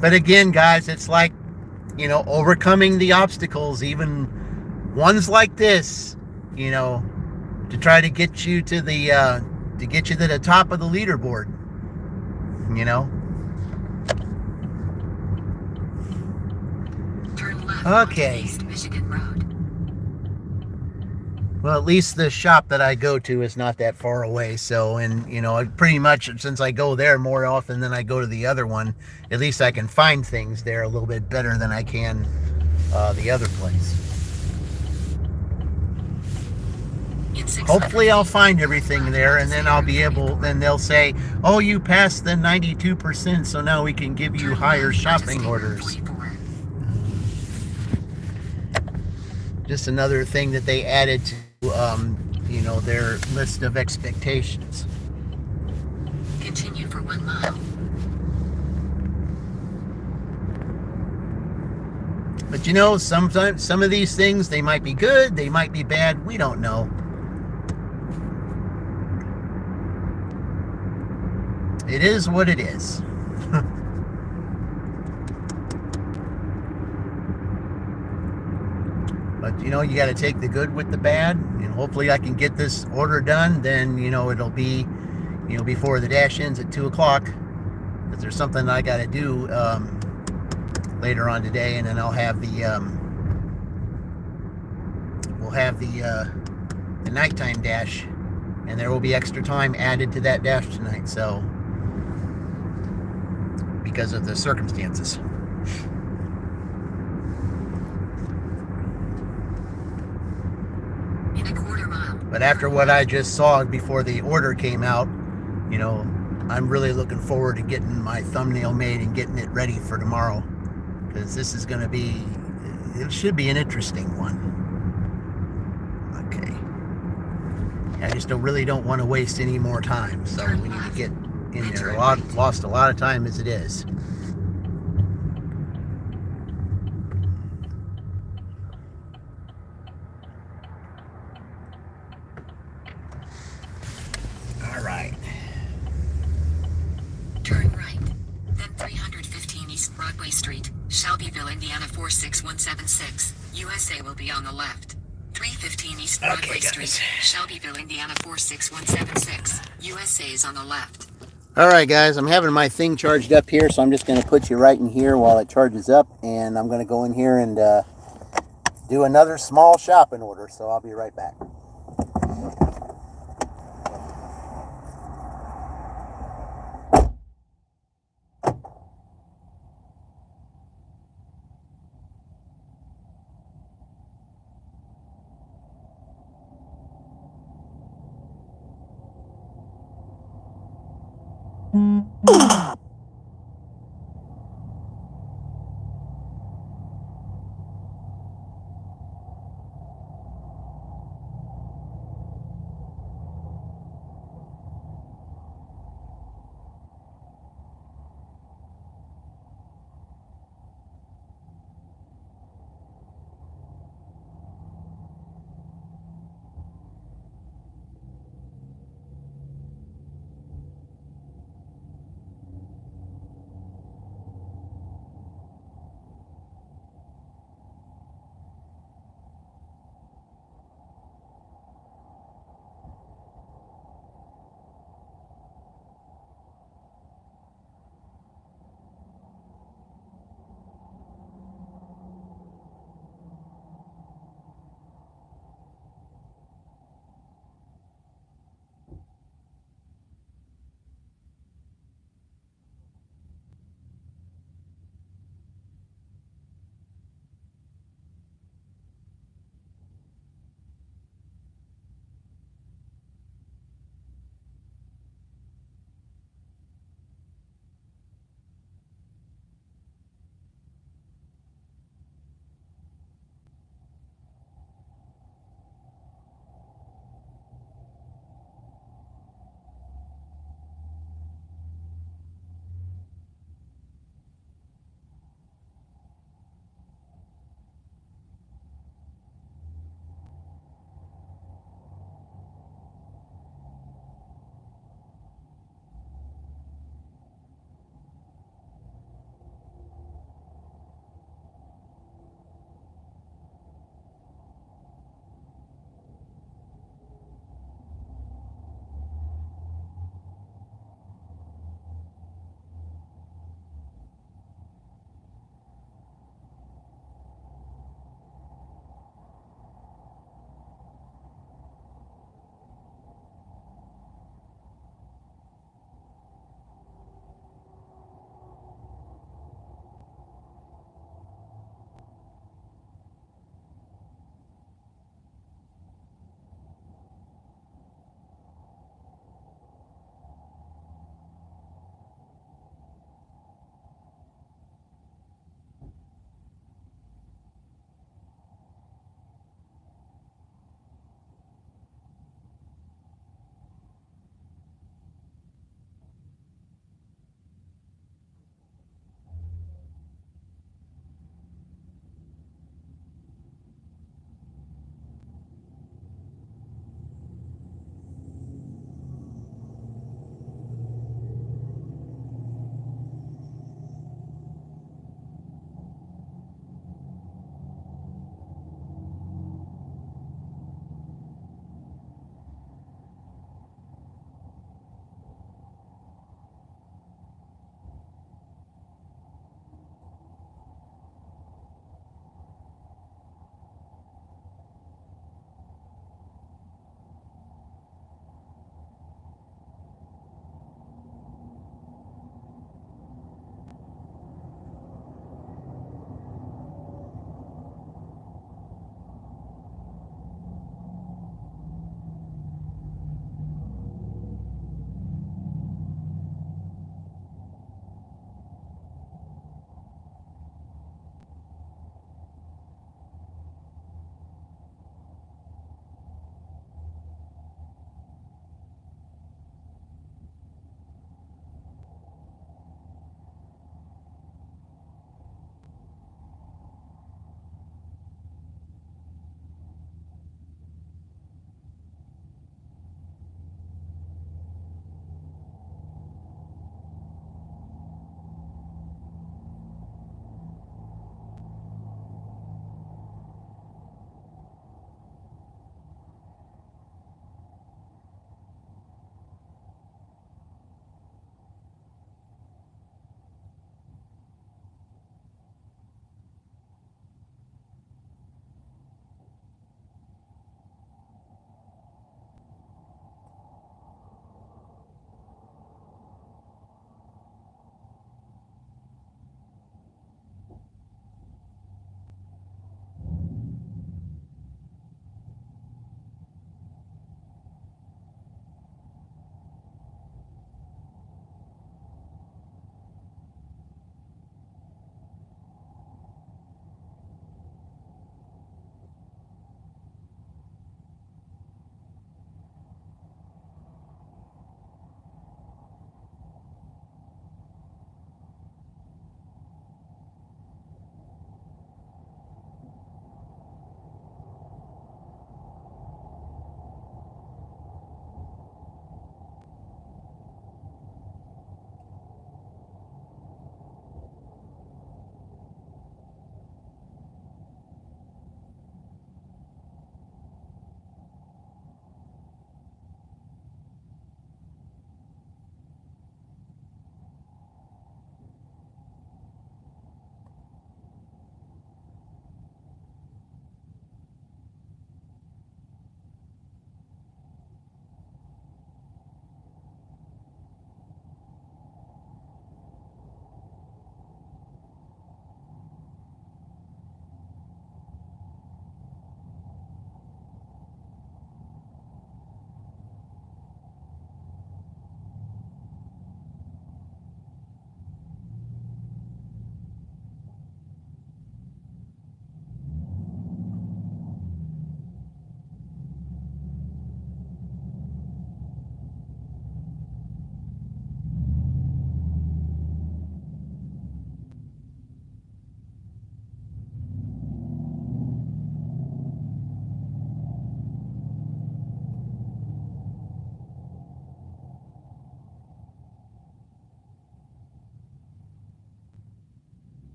But again, guys, it's like, overcoming the obstacles, even ones like this, to try to get you to the, top of the leaderboard,
Turn left
Okay.
onto East Michigan Road.
Well, at least the shop that I go to is not that far away. So, and pretty much since I go there more often than I go to the other one, at least I can find things there a little bit better than I can the other place.
In 600
Hopefully I'll
feet,
find everything there, and then I'll be able, then they'll say, oh, you passed the 92%, so now we can give you
turn
higher
left onto
shopping
State Road
orders.
24.
Just another thing that they added to, their list of expectations.
Continue for 1 mile.
But sometimes some of these things, they might be good, they might be bad, we don't know. It is what it is. But you got to take the good with the bad, and hopefully I can get this order done. Then it'll be before the dash ends at 2 o'clock, because there's something I got to do later on today, and then I'll have the nighttime dash, and there will be extra time added to that dash tonight. So because of the circumstances.
In a quarter mile.
But after what I just saw before the order came out, I'm really looking forward to getting my thumbnail made and getting it ready for tomorrow, because this is going to be, it should be an interesting one. Okay. I just really don't want to waste any more time, so we need to get in there. Lost a lot of time as it is. All right.
Turn right. Then 315 East Broadway Street, Shelbyville, Indiana 46176. USA will be on the left. 315 East Broadway
Okay, guys.
Street, Shelbyville, Indiana 46176. USA is on the left.
All right, guys, I'm having my thing charged up here, so I'm just going to put you right in here while it charges up, and I'm going to go in here and do another small shopping order, so I'll be right back.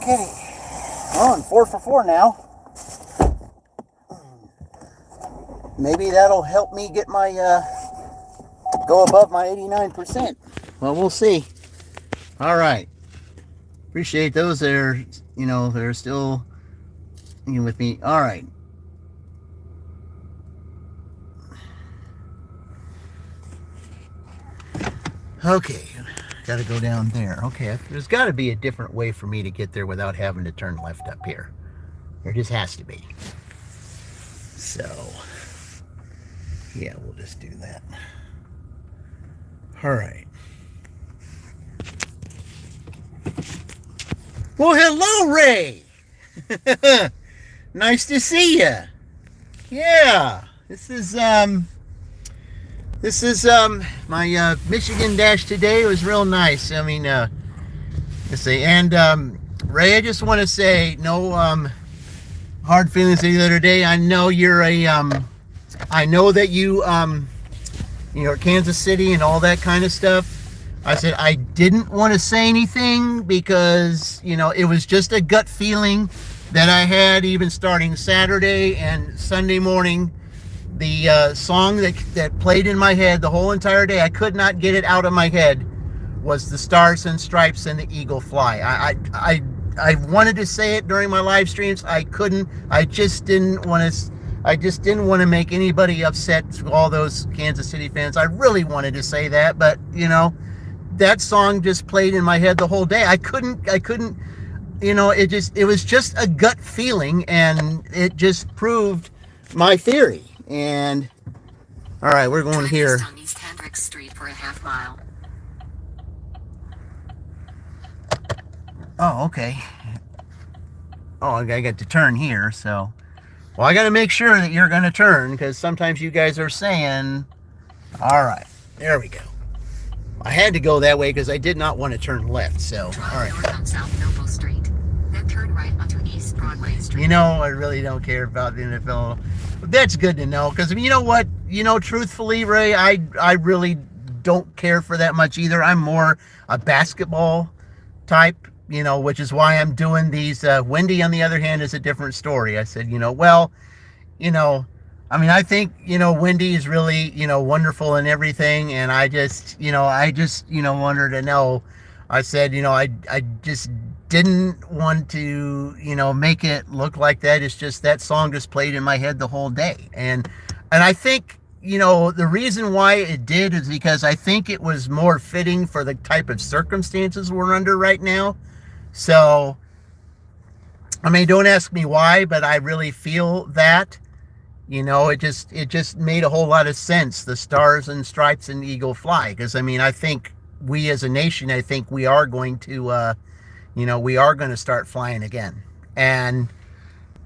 Okay. Well, I'm 4 for 4 now. Maybe that'll help me get my, go above my 89%. Well, we'll see. All right. Appreciate those that are, they're still hanging with me. All right. Okay. Got to go down there. Okay. There's got to be a different way for me to get there without having to turn left up here. There just has to be. So, yeah, we'll just do that. All right. Well, hello, Ray. Nice to see you. Yeah, this is my Michigan dash today. It was real nice. I mean, let's see. And Ray, I just want to say no hard feelings the other day. I know you're I know that you Kansas City and all that kind of stuff. I said I didn't want to say anything because, it was just a gut feeling that I had even starting Saturday and Sunday morning. The song that played in my head the whole entire day, I could not get it out of my head, was the Stars and Stripes and the Eagle Fly. I wanted to say it during my live streams. I couldn't. I just didn't want to make anybody upset, all those Kansas City fans. I really wanted to say that, but that song just played in my head the whole day. I couldn't, it was just a gut feeling, and it just proved my theory. And all right, we're going here.
On East Hendricks Street for a half mile.
Oh, okay. Oh, I got to turn here, so. Well, I got to make sure that you're going to turn, because sometimes you guys are saying, all right, there we go. I had to go that way because I did not want to turn left, so,
Drive
all right.
north on South Noble Street, then turn right onto East Broadway Street.
I really don't care about the NFL. But that's good to know, because you know what? Truthfully, Ray, I really don't care for that much either. I'm more a basketball type, which is why I'm doing these. Wendy, on the other hand, is a different story. I said, I think, Wendy is really, wonderful and everything. And I just want her to know, I said, I just didn't want to, make it look like that. It's just that song just played in my head the whole day. And I think, the reason why it did is because I think it was more fitting for the type of circumstances we're under right now. So, don't ask me why, but I really feel that. It just made a whole lot of sense. The Stars and Stripes and Eagle Fly. Because, I think we as a nation, I think we are going to, we are going to start flying again. And,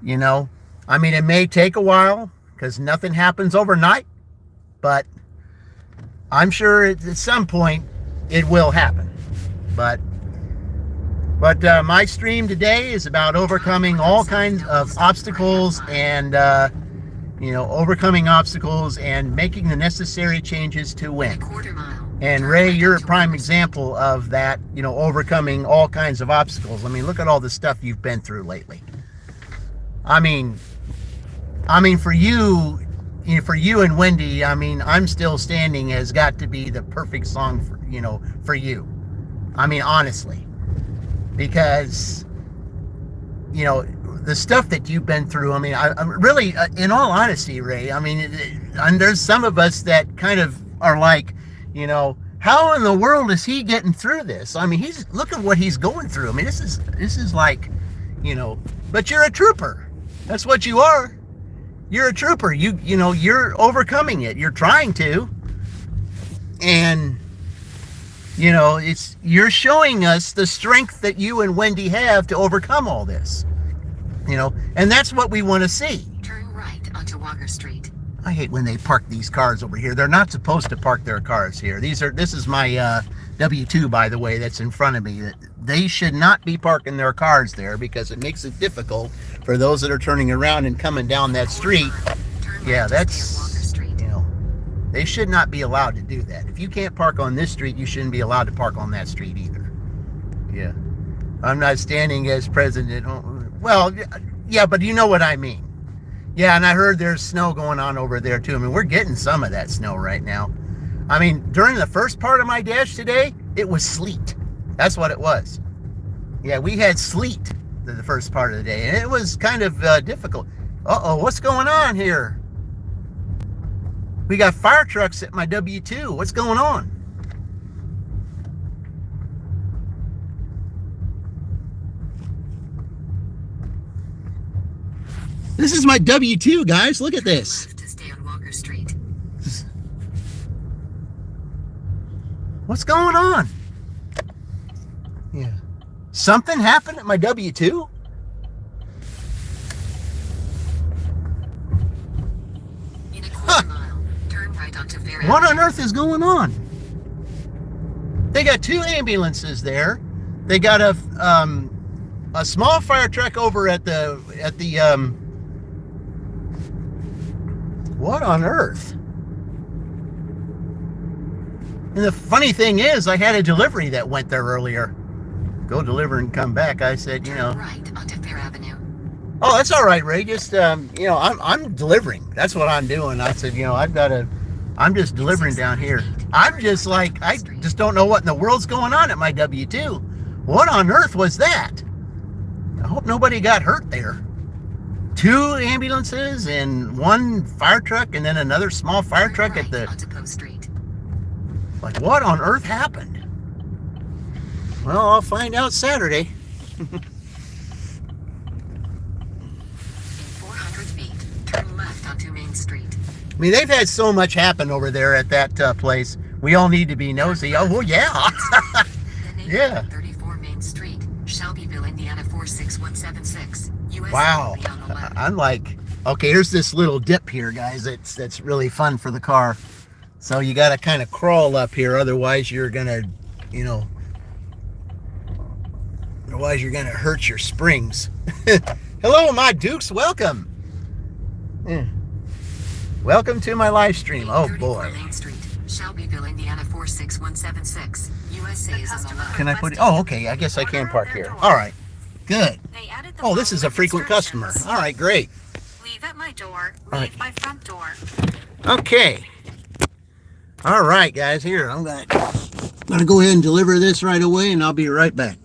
it may take a while because nothing happens overnight. But I'm sure at some point it will happen. But my stream today is about overcoming all kinds of obstacles and, overcoming obstacles and making the necessary changes to win. And Ray, you're a prime example of that, overcoming all kinds of obstacles. Look at all the stuff you've been through lately. For you and Wendy, I'm Still Standing has got to be the perfect song for you. Honestly. Because, the stuff that you've been through, I'm really, in all honesty, Ray, and there's some of us that kind of are like, how in the world is he getting through this? Look at what he's going through. This is like, but you're a trooper. That's what you are. You're a trooper. You're overcoming it. You're trying to. And, you're showing us the strength that you and Wendy have to overcome all this. And that's what we want to see.
Turn right onto Walker Street.
I hate when they park these cars over here. They're not supposed to park their cars here. This is my W2, by the way, that's in front of me. They should not be parking their cars there because it makes it difficult for those that are turning around and coming down that street. Yeah, that's, they should not be allowed to do that. If you can't park on this street, you shouldn't be allowed to park on that street either. Yeah. I'm not standing as president. Well, yeah, but you know what I mean. Yeah, and I heard there's snow going on over there too. I mean, we're getting some of that snow right now. I mean, during the first part of my dash today, it was sleet. That's what it was. Yeah, we had sleet the first part of the day, and it was kind of difficult. Uh-oh, what's going on here? We got fire trucks at my W2. What's going on? This is my W2, guys. Look at this.
Left to stay on Walker Street.
What's going on? Yeah. Something happened at my W2?
In a quarter mile, turn right onto Fair
What
Avenue.
on earth is going on? They got 2 ambulances there. They got a small fire truck over at the what on earth? And the funny thing is, I had a delivery that went there earlier. Go deliver and come back. I said, you know,
Turn right onto Fair Avenue.
oh, that's all right, Ray. Just you know, I'm delivering. That's what I'm doing. I said, you know, I'm just delivering down here. I'm just like, I just don't know what in the world's going on at my W2. What on earth was that? I hope nobody got hurt there. 2 ambulances and 1 fire truck and then another small fire
Turn
truck
right
at the,
onto Post Street.
like, what on earth happened? Well, I'll find out Saturday.
In 400 feet, turn left onto Main Street.
I mean, they've had so much happen over there at that place. We all need to be nosy. Oh, well, yeah.
Then
Yeah.
34 Main Street, Shelbyville, Indiana 46176. USA
Wow.
will be on the left.
I'm like, okay, here's this little dip here, guys. That's really fun for the car. So you got to kind of crawl up here. Otherwise, you're going to, you know, otherwise you're going to hurt your springs. Hello, my Dukes. Welcome. Yeah. Welcome to my live stream. Oh,
34
boy.
Main Street, Shelbyville, Indiana 46176. USA is on the left.
Can I put it? Oh, okay. I guess I can park here. All right. Good.
They added the
Oh, this is a
following
frequent customer.
instructions.
All right, great.
Leave at my door,
All
leave
right.
by front door.
Okay. All right, guys. Here, I'm gonna go ahead and deliver this right away, and I'll be right back.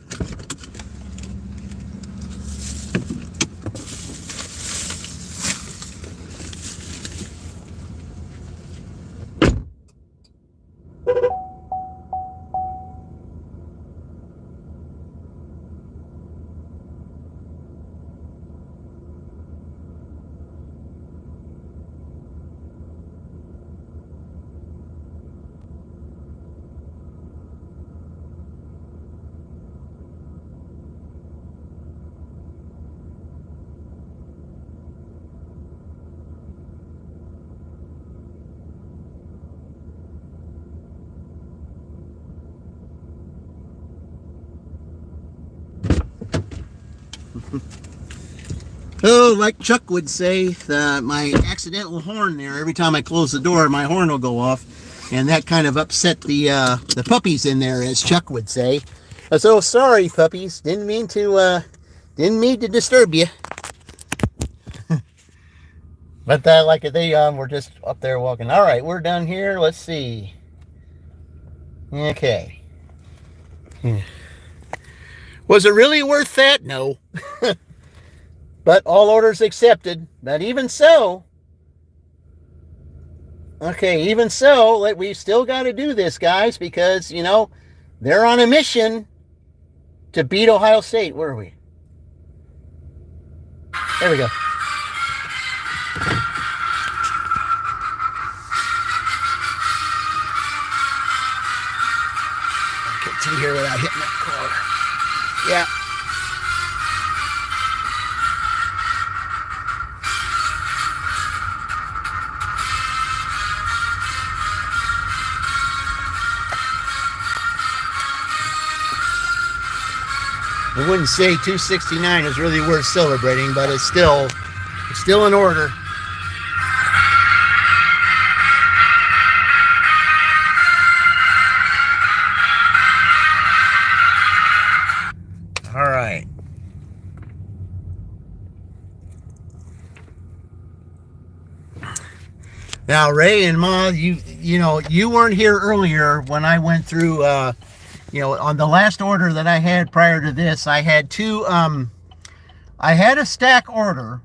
Oh, like Chuck would say, my accidental horn there. Every time I close the door, my horn will go off, and that kind of upset the puppies in there, as Chuck would say. So sorry, puppies. Didn't mean to disturb you. But like they were just up there walking. All right, we're done here. Let's see. Okay. Was it really worth that? No. But all orders accepted. But even so, okay, even so, we still got to do this, guys, because, you know, they're on a mission to beat Ohio State. Where are we? There we go. I get through here without hitting that car. Yeah. I wouldn't say 269 is really worth celebrating, but it's still in order. All Now, Ray and Ma, you weren't here earlier when I went through, on the last order that I had prior to this, I had I had a stack order,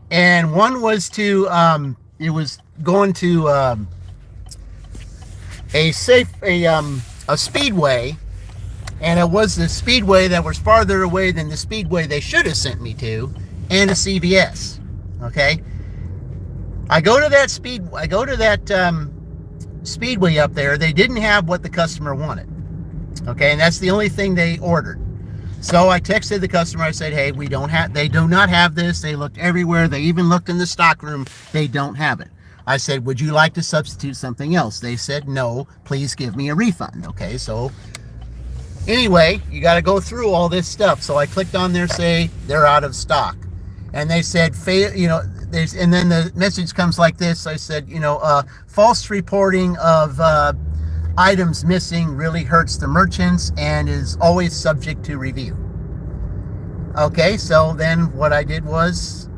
and one was it was going to a Speedway, and it was the Speedway that was farther away than the Speedway they should have sent me to, and a CVS. Okay, I go to that Speedway up there. They didn't have what the customer wanted. Okay, and that's the only thing they ordered. So I texted the customer. I said, hey, they do not have this. They looked everywhere. They even looked in the stock room. They don't have it. I said, would you like to substitute something else? They said, no, please give me a refund. Okay, so anyway, you got to go through all this stuff. So I clicked on there, say they're out of stock. And they said, and then the message comes like this. I said, false reporting of items missing really hurts the merchants and is always subject to review. Okay, so then what I did was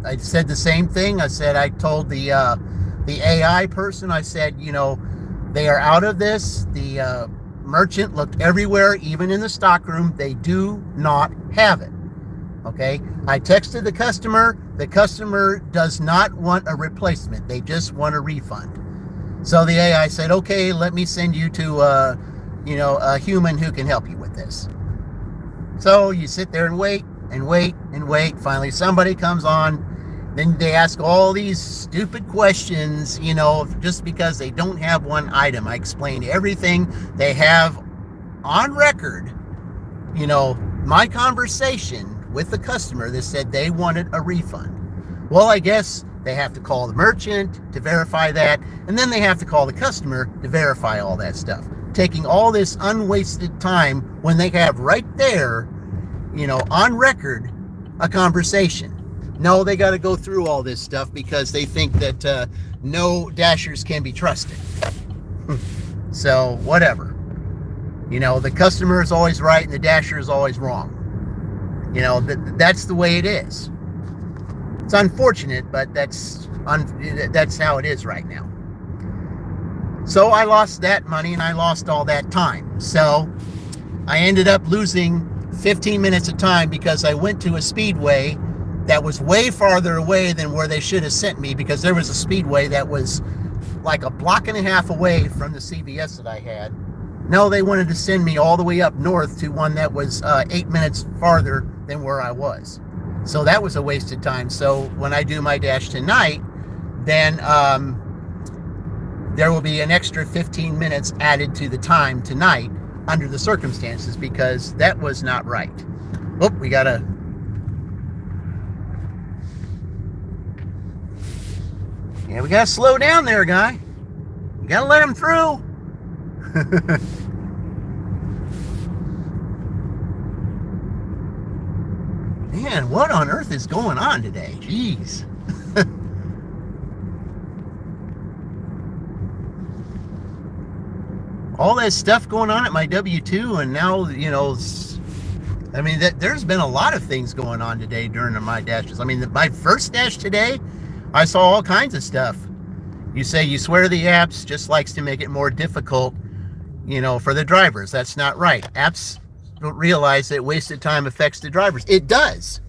I said the same thing. I told the AI person, I said, they are out of this. The merchant looked everywhere, even in the stockroom. They do not have it. Okay, I texted the customer. The customer does not want a replacement. They just want a refund. So the AI said, okay, let me send you to a human who can help you with this. So you sit there and wait and wait and wait. Finally, somebody comes on. Then they ask all these stupid questions, just because they don't have one item. I explained everything they have on record, my conversation with the customer that said they wanted a refund. Well, I guess they have to call the merchant to verify that, and then they have to call the customer to verify all that stuff, taking all this unwasted time when they have right there, on record, a conversation. No, they got to go through all this stuff because they think that no Dashers can be trusted. So, whatever. The customer is always right and the Dasher is always wrong. That's the way it is. It's unfortunate, but that's how it is right now. So I lost that money and I lost all that time. So I ended up losing 15 minutes of time because I went to a Speedway that was way farther away than where they should have sent me, because there was a Speedway that was like a block and a half away from the CVS that I had. No, they wanted to send me all the way up north to one that was 8 minutes farther than where I was. So that was a waste of time. So when I do my dash tonight, then there will be an extra 15 minutes added to the time tonight under the circumstances, because that was not right. Oh, we gotta slow down there, guy. We gotta let him through. Man, what on earth is going on today? Jeez. All that stuff going on at my W2, and now, there's been a lot of things going on today during my dashes. My first dash today, I saw all kinds of stuff. You say you swear the apps just likes to make it more difficult, for the drivers. That's not right. Apps don't realize that wasted time affects the drivers. It does.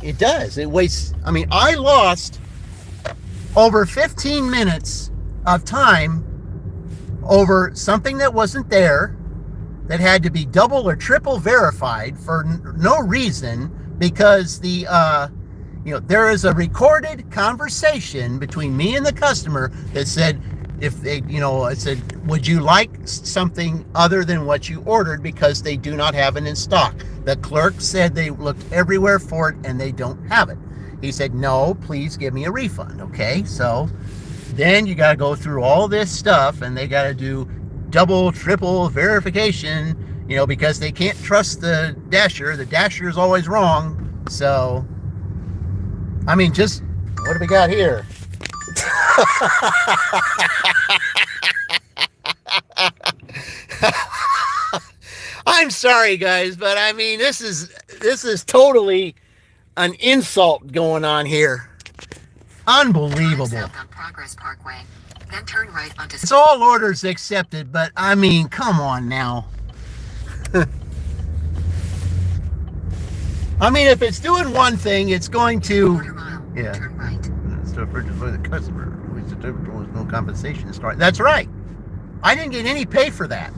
It does. It wastes. I lost over 15 minutes of time over something that wasn't there, that had to be double or triple verified for no reason, because there is a recorded conversation between me and the customer that said, it said, would you like something other than what you ordered, because they do not have it in stock. The clerk said they looked everywhere for it and they don't have it. He said, no, please give me a refund. Okay, so then you got to go through all this stuff, and they got to do double, triple verification, because they can't trust the Dasher. The Dasher is always wrong. So, just what do we got here? I'm sorry, guys, but this is totally an insult going on here.
Drive
Unbelievable.
south on Progress Parkway, then turn right onto.
It's all orders accepted, but I mean, come on now. I mean, if it's doing one thing, it's going to.
Quarter mile.
Yeah.
Turn right.
Stuff purchased by the customer. There was no compensation to start. That's right. I didn't get any pay for that.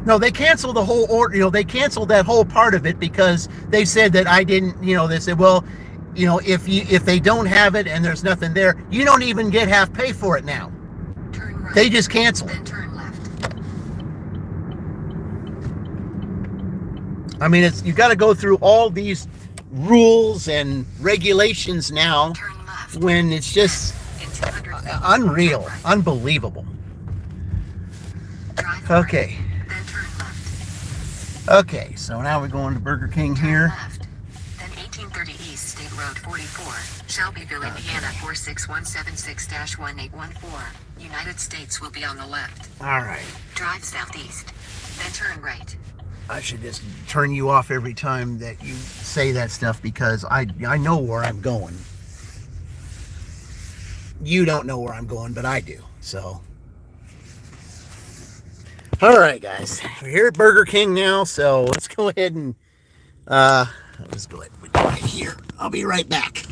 No, they canceled the whole order. You know, they canceled that whole part of it because they said that I didn't. You know, they said, well, you know, if they don't have it and there's nothing there, you don't even get half pay for it now.
Turn right.
They just cancel it.
Then turn left.
I mean, it's you got to go through all these rules and regulations now
Turn left.
when it's just
In 200 feet,
unreal,
turn right.
unbelievable.
Drive right,
Okay,
then turn left.
okay. So now we're going to Burger King
Turn
here.
left. Then 1830 East State Road 44, Shelbyville, Indiana 46176-1814. United States will be on the left.
All right.
Drive southeast, then turn right.
I should just turn you off every time that you say that stuff because I know where I'm going. You don't know where I'm going, but I do. So, all right, guys, we're here at Burger King now. So let's go ahead and let's go ahead and put it right here. I'll be right back.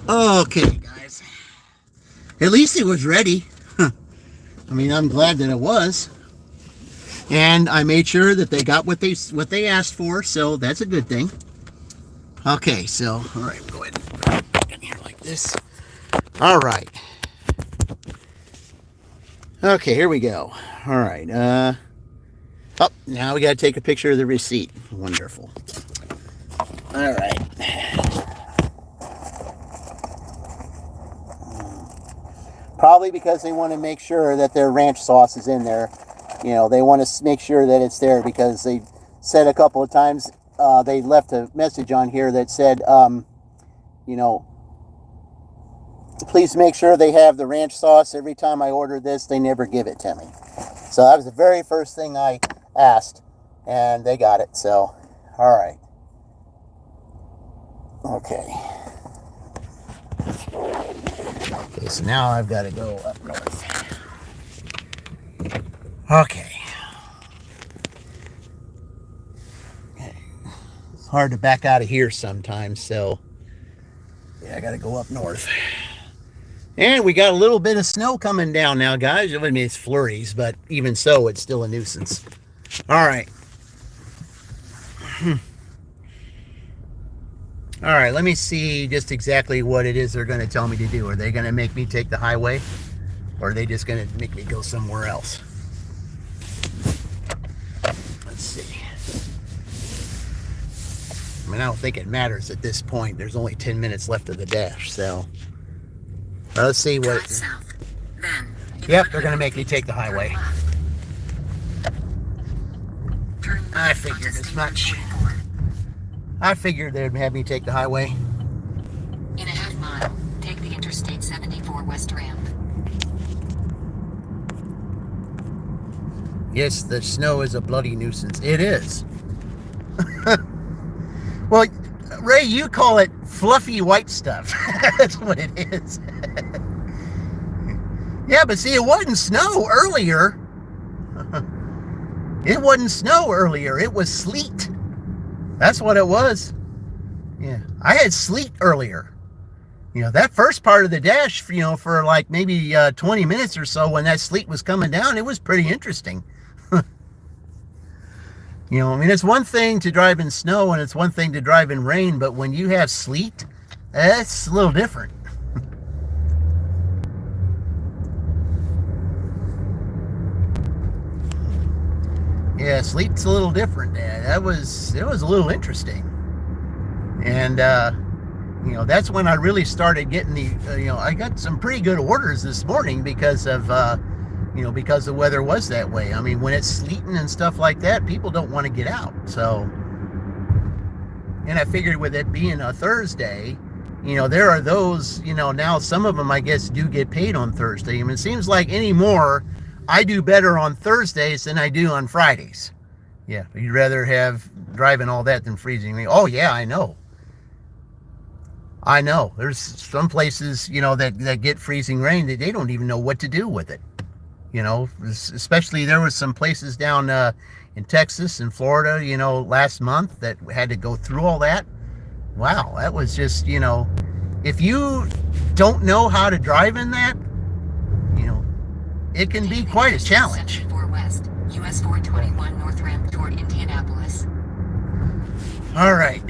Okay, guys. At least it was ready. I mean, I'm glad that it was. And I made sure that they got what they asked for, so that's a good thing. Okay, so all right, go ahead and put it in here like this. All right. Okay, here we go. All right. Oh, now we got to take a picture of the receipt. Wonderful. All right. Probably because they want to make sure that their ranch sauce is in there. You know, they want to make sure that it's there because they said a couple of times, they left a message on here that said, you know, please make sure they have the ranch sauce. Every time I order this, they never give it to me. So that was the very first thing I asked, and they got it. So, all right. Okay. Okay, so now I've got to go up north. Okay. It's hard to back out of here sometimes, so yeah, I got to go up north. And we got a little bit of snow coming down now, guys. I mean, it's flurries, but even so, it's still a nuisance. All right. All right, let me see just exactly what it is they're going to tell me to do. Are they going to make me take the highway? Or are they just going to make me go somewhere else? Let's see. I mean, I don't think it matters at this point. There's only 10 minutes left of the dash, so... let's see what...
Drive south. Then...
Yep, they're going to make me take the highway.
Turn left
I figured
onto
as
State
much.
Road 44.
I figured they'd have me take the highway.
In west ramp.
Yes, the snow is a bloody nuisance. It is. Well, Ray, you call it fluffy white stuff. That's what it is. Yeah, but see, it wasn't snow earlier. It wasn't snow earlier. It was sleet. That's what it was. Yeah, I had sleet earlier. That first part of the dash, for like maybe 20 minutes or so when that sleet was coming down, it was pretty interesting. It's one thing to drive in snow and it's one thing to drive in rain, but when you have sleet, that's a little different. Yeah, sleet's a little different. It was a little interesting. And, that's when I really started getting I got some pretty good orders this morning because of, because the weather was that way. I mean, when it's sleeting and stuff like that, people don't want to get out. So, and I figured with it being a Thursday, there are those, now some of them, I guess, do get paid on Thursday. I mean, it seems like anymore, I do better on Thursdays than I do on Fridays. Yeah, you'd rather have driving all that than freezing me. Oh, yeah, I know. There's some places, that get freezing rain that they don't even know what to do with it. Especially there was some places down in Texas and Florida, last month that had to go through all that. Wow, that was just, if you don't know how to drive in that, it can be quite a challenge.
74 West, US 421 North Ramp toward Indianapolis.
All right.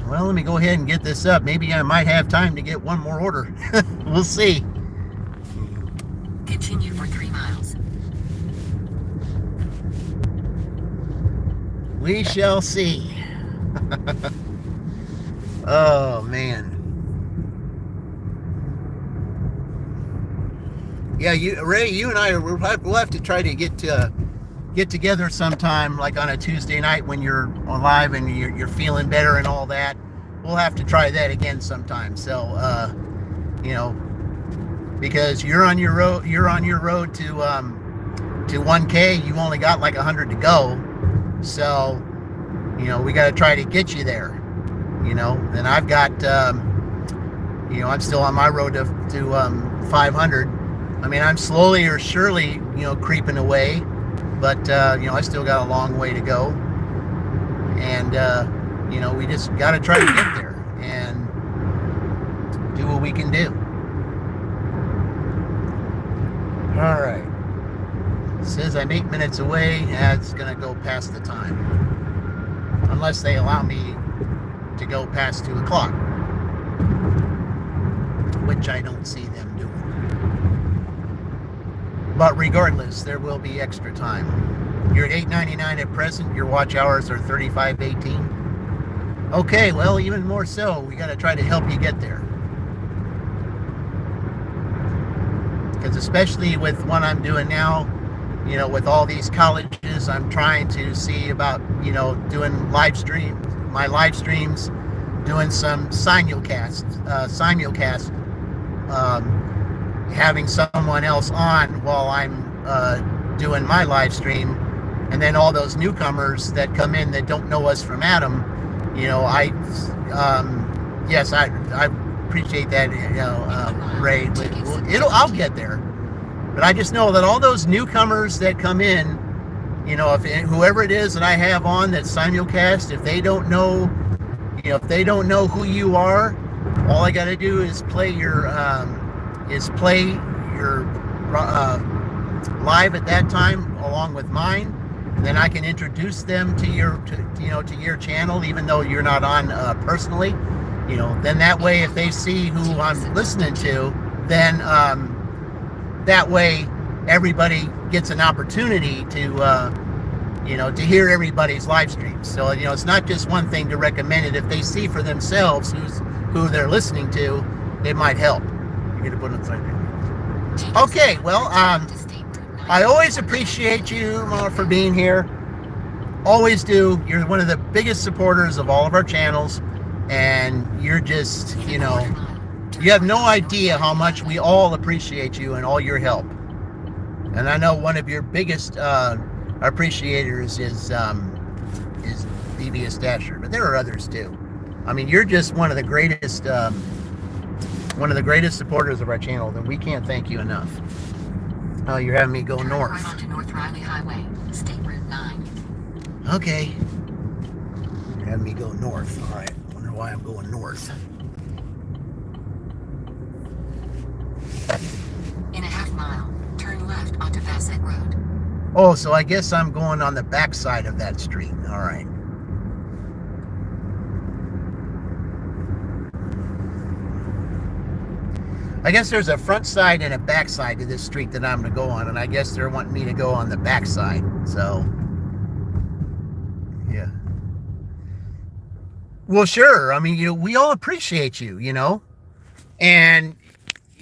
Well, let me go ahead and get this up. Maybe I might have time to get one more order. We'll see.
Continue for 3 miles.
We shall see. Oh, man. Yeah, Ray, you and I, we'll have to try to get together sometime, like on a Tuesday night when you're on live and you're feeling better and all that. We'll have to try that again sometime. So, because you're on your road to 1K. You've only got like 100 to go. So, we got to try to get you there. Then I've got, I'm still on my road to 500. I mean, I'm slowly or surely, creeping away, but, I still got a long way to go. And, we just got to try to get there and do what we can do. All right. It says I'm 8 minutes away. It's going to go past the time. Unless they allow me to go past 2 o'clock, which I don't see them doing. But regardless, there will be extra time. You're at $8.99 at present. Your watch hours are $35.18. Okay, well, even more so, we got to try to help you get there. Because especially with what I'm doing now, with all these colleges, I'm trying to see about, doing my live streams, doing some simulcast, having someone else on while I'm doing my live stream, and then all those newcomers that come in that don't know us from Adam, I appreciate that, Ray. I'll get there, but I just know that all those newcomers that come in, if whoever it is that I have on that simulcast, if they don't know who you are, all I got to do is play your live at that time along with mine. And then I can introduce them to your channel, even though you're not on personally. Then that way, if they see who I'm listening to, then that way everybody gets an opportunity to hear everybody's live streams. So it's not just one thing to recommend it. If they see for themselves who they're listening to, it might help. You're gonna put it upside down. Okay, well, I always appreciate you for being here. Always do. You're one of the biggest supporters of all of our channels, and you're just, You have no idea how much we all appreciate you and all your help. And I know one of your biggest appreciators is Devious Dasher, but there are others too. I mean, you're just one of the greatest supporters of our channel, and we can't thank you enough. Oh, you're having me go
Turn
north.
right onto North Riley Highway, State Route 9.
Okay. You're having me go north. All right. I wonder why I'm going north.
In a half mile, turn left onto Bassett Road.
Oh, so I guess I'm going on the back side of that street. All right. I guess there's a front side and a back side to this street that I'm going to go on, and I guess they're wanting me to go on the back side. So, yeah. Well, sure. I mean, we all appreciate you, and,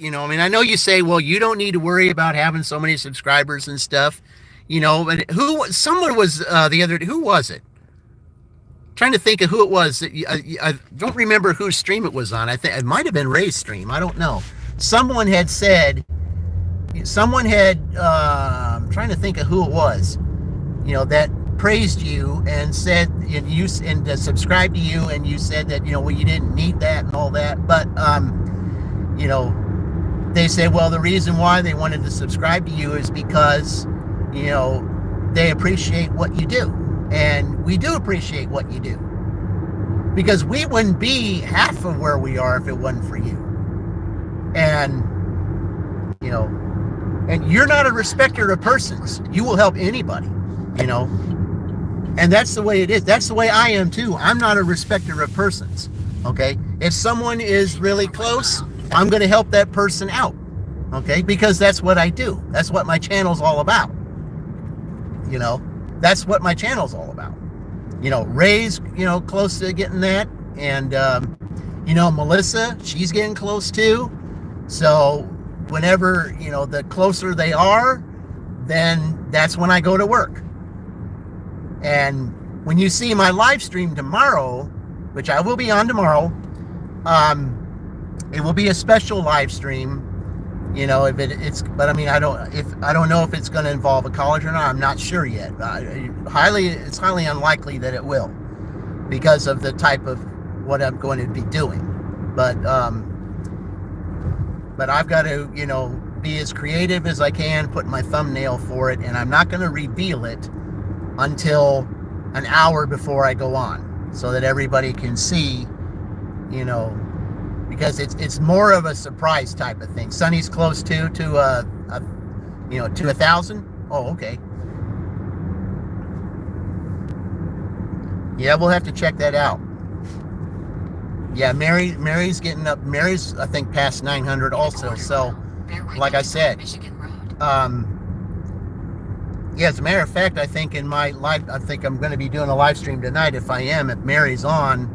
I mean, I know you say, well, you don't need to worry about having so many subscribers and stuff, but someone was who was it? Trying to think of who it was. I don't remember whose stream it was on. I think it might have been Ray's stream. I don't know. Someone had said, I'm trying to think of who it was, that praised you and said, and subscribed to you, and you said that, well, you didn't need that and all that. But, they said, well, the reason why they wanted to subscribe to you is because, they appreciate what you do. And we do appreciate what you do. Because we wouldn't be half of where we are if it wasn't for you. And, and you're not a respecter of persons. You will help anybody, And that's the way it is. That's the way I am too. I'm not a respecter of persons. Okay? If someone is really close, I'm going to help that person out. Okay? Because that's what I do. That's what my channel's all about. That's what my channel's all about. Ray's, close to getting that. And, Melissa, she's getting close too. So whenever, the closer they are, then that's when I go to work. And when you see my live stream tomorrow, which I will be on tomorrow, it will be a special live stream. But I mean, I don't know if it's going to involve a college or not. I'm not sure yet. It's highly unlikely that it will, because of the type of what I'm going to be doing. But I've got to, be as creative as I can, put my thumbnail for it, and I'm not going to reveal it until an hour before I go on, so that everybody can see, because it's more of a surprise type of thing. Sonny's close to 1,000. Oh, okay. Yeah, we'll have to check that out. Yeah, Mary's getting up. Mary's, I think, past 900 also. So, like I said, yeah, as a matter of fact, I think in my live, I think I'm going to be doing a live stream tonight. If Mary's on,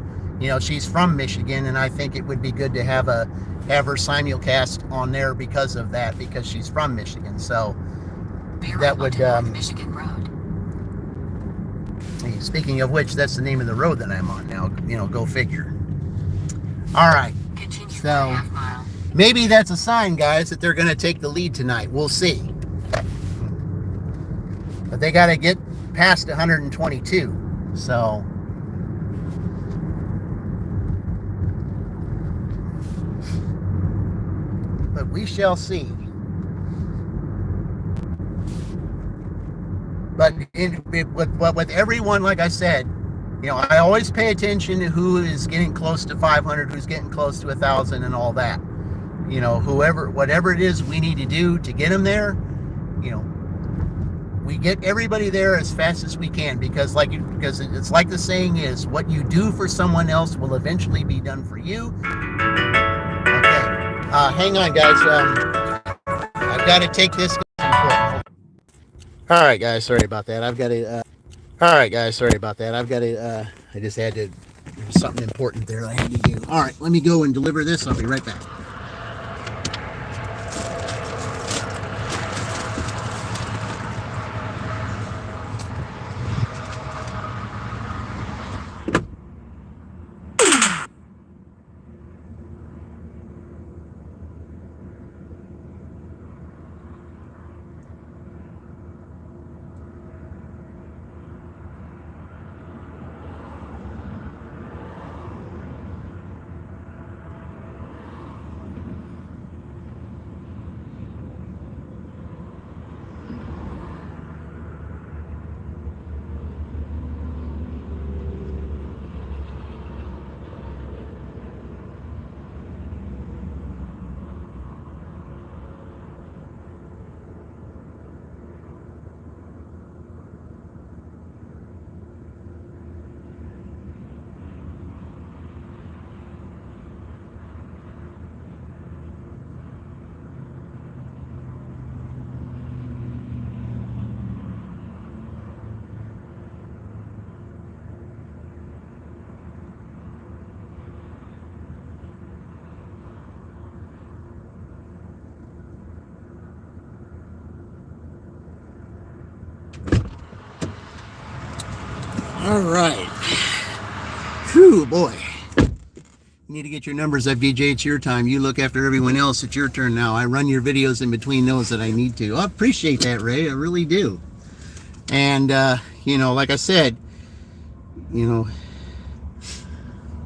she's from Michigan, and I think it would be good to have her simulcast on there because of that, because she's from Michigan. So that would.
Michigan Road.
Speaking of which, that's the name of the road that I'm on now. Go figure. All right.
Continue for a
So
half mile.
maybe that's a sign, guys, that they're going to take the lead tonight. We'll see. But they got to get past 122. So. But we shall see. But with everyone, like I said, I always pay attention to who is getting close to 500, who's getting close to 1,000, and all that. Whatever it is we need to do to get them there, we get everybody there as fast as we can, because it's like the saying is, what you do for someone else will eventually be done for you. Okay, hang on, guys. I've got to take this. All right, guys. Sorry about that. I've got to. I just had to. There was something important there I had to do. All right, let me go and deliver this. I'll be right back. All right. Whew, boy. You need to get your numbers up, DJ. It's your time. You look after everyone else. It's your turn now. I run your videos in between those that I need to. I appreciate that, Ray. I really do. And, you know, like I said, you know,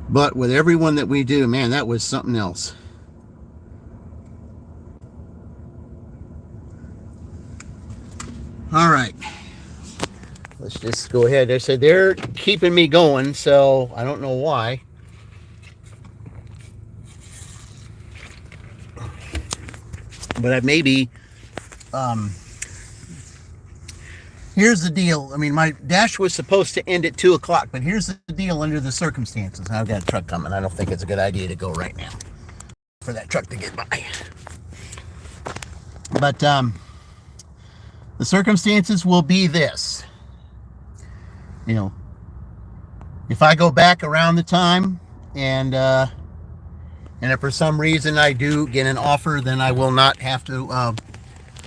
but with everyone that we do, man, that was something else. All right. Let's just go ahead. They said they're keeping me going, so I don't know why. But maybe, here's the deal. I mean, my dash was supposed to end at 2 o'clock, but here's the deal under the circumstances. I've got a truck coming. I don't think it's a good idea to go right now for that truck to get by. But the circumstances will be this. You know, if I go back around the time and if for some reason I do get an offer, then I will not have to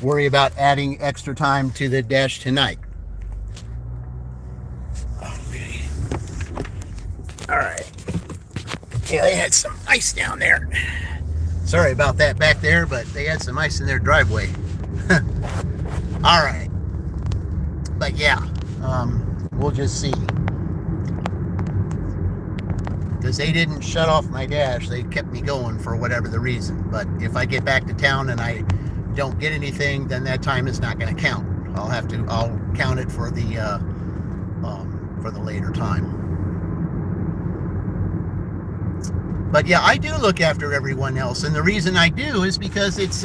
worry about adding extra time to the dash tonight. Okay. All right. Yeah, they had some ice down there. Sorry about that back there, but they had some ice in their driveway. All right. But yeah, we'll just see. Because they didn't shut off my dash. They kept me going for whatever the reason. But if I get back to town and I don't get anything, then that time is not going to count. I'll count it for the later time. But yeah, I do look after everyone else. And the reason I do is because it's,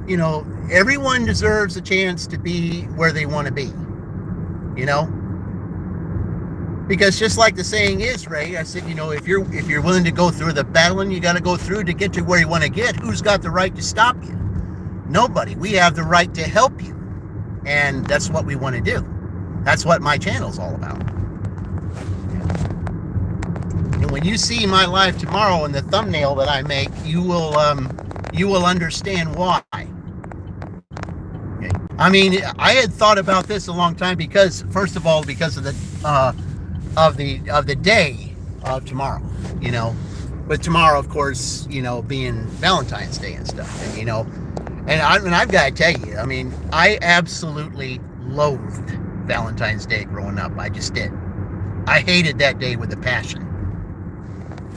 you know, everyone deserves a chance to be where they want to be, you know? Because just like the saying is, Ray, I said, you know, if you're willing to go through the battling you got to go through to get to where you want to get, who's got the right to stop you? Nobody. We have the right to help you. And that's what we want to do. That's what my channel's all about. And when you see my live tomorrow in the thumbnail that I make, you will understand why. Okay. I mean, I had thought about this a long time because, first of all, because of the day of tomorrow, you know, with tomorrow, of course, you know, being Valentine's Day and stuff, and, you know, and I've got to tell you, I mean, I absolutely loathed Valentine's Day growing up. I just did. I hated that day with a passion,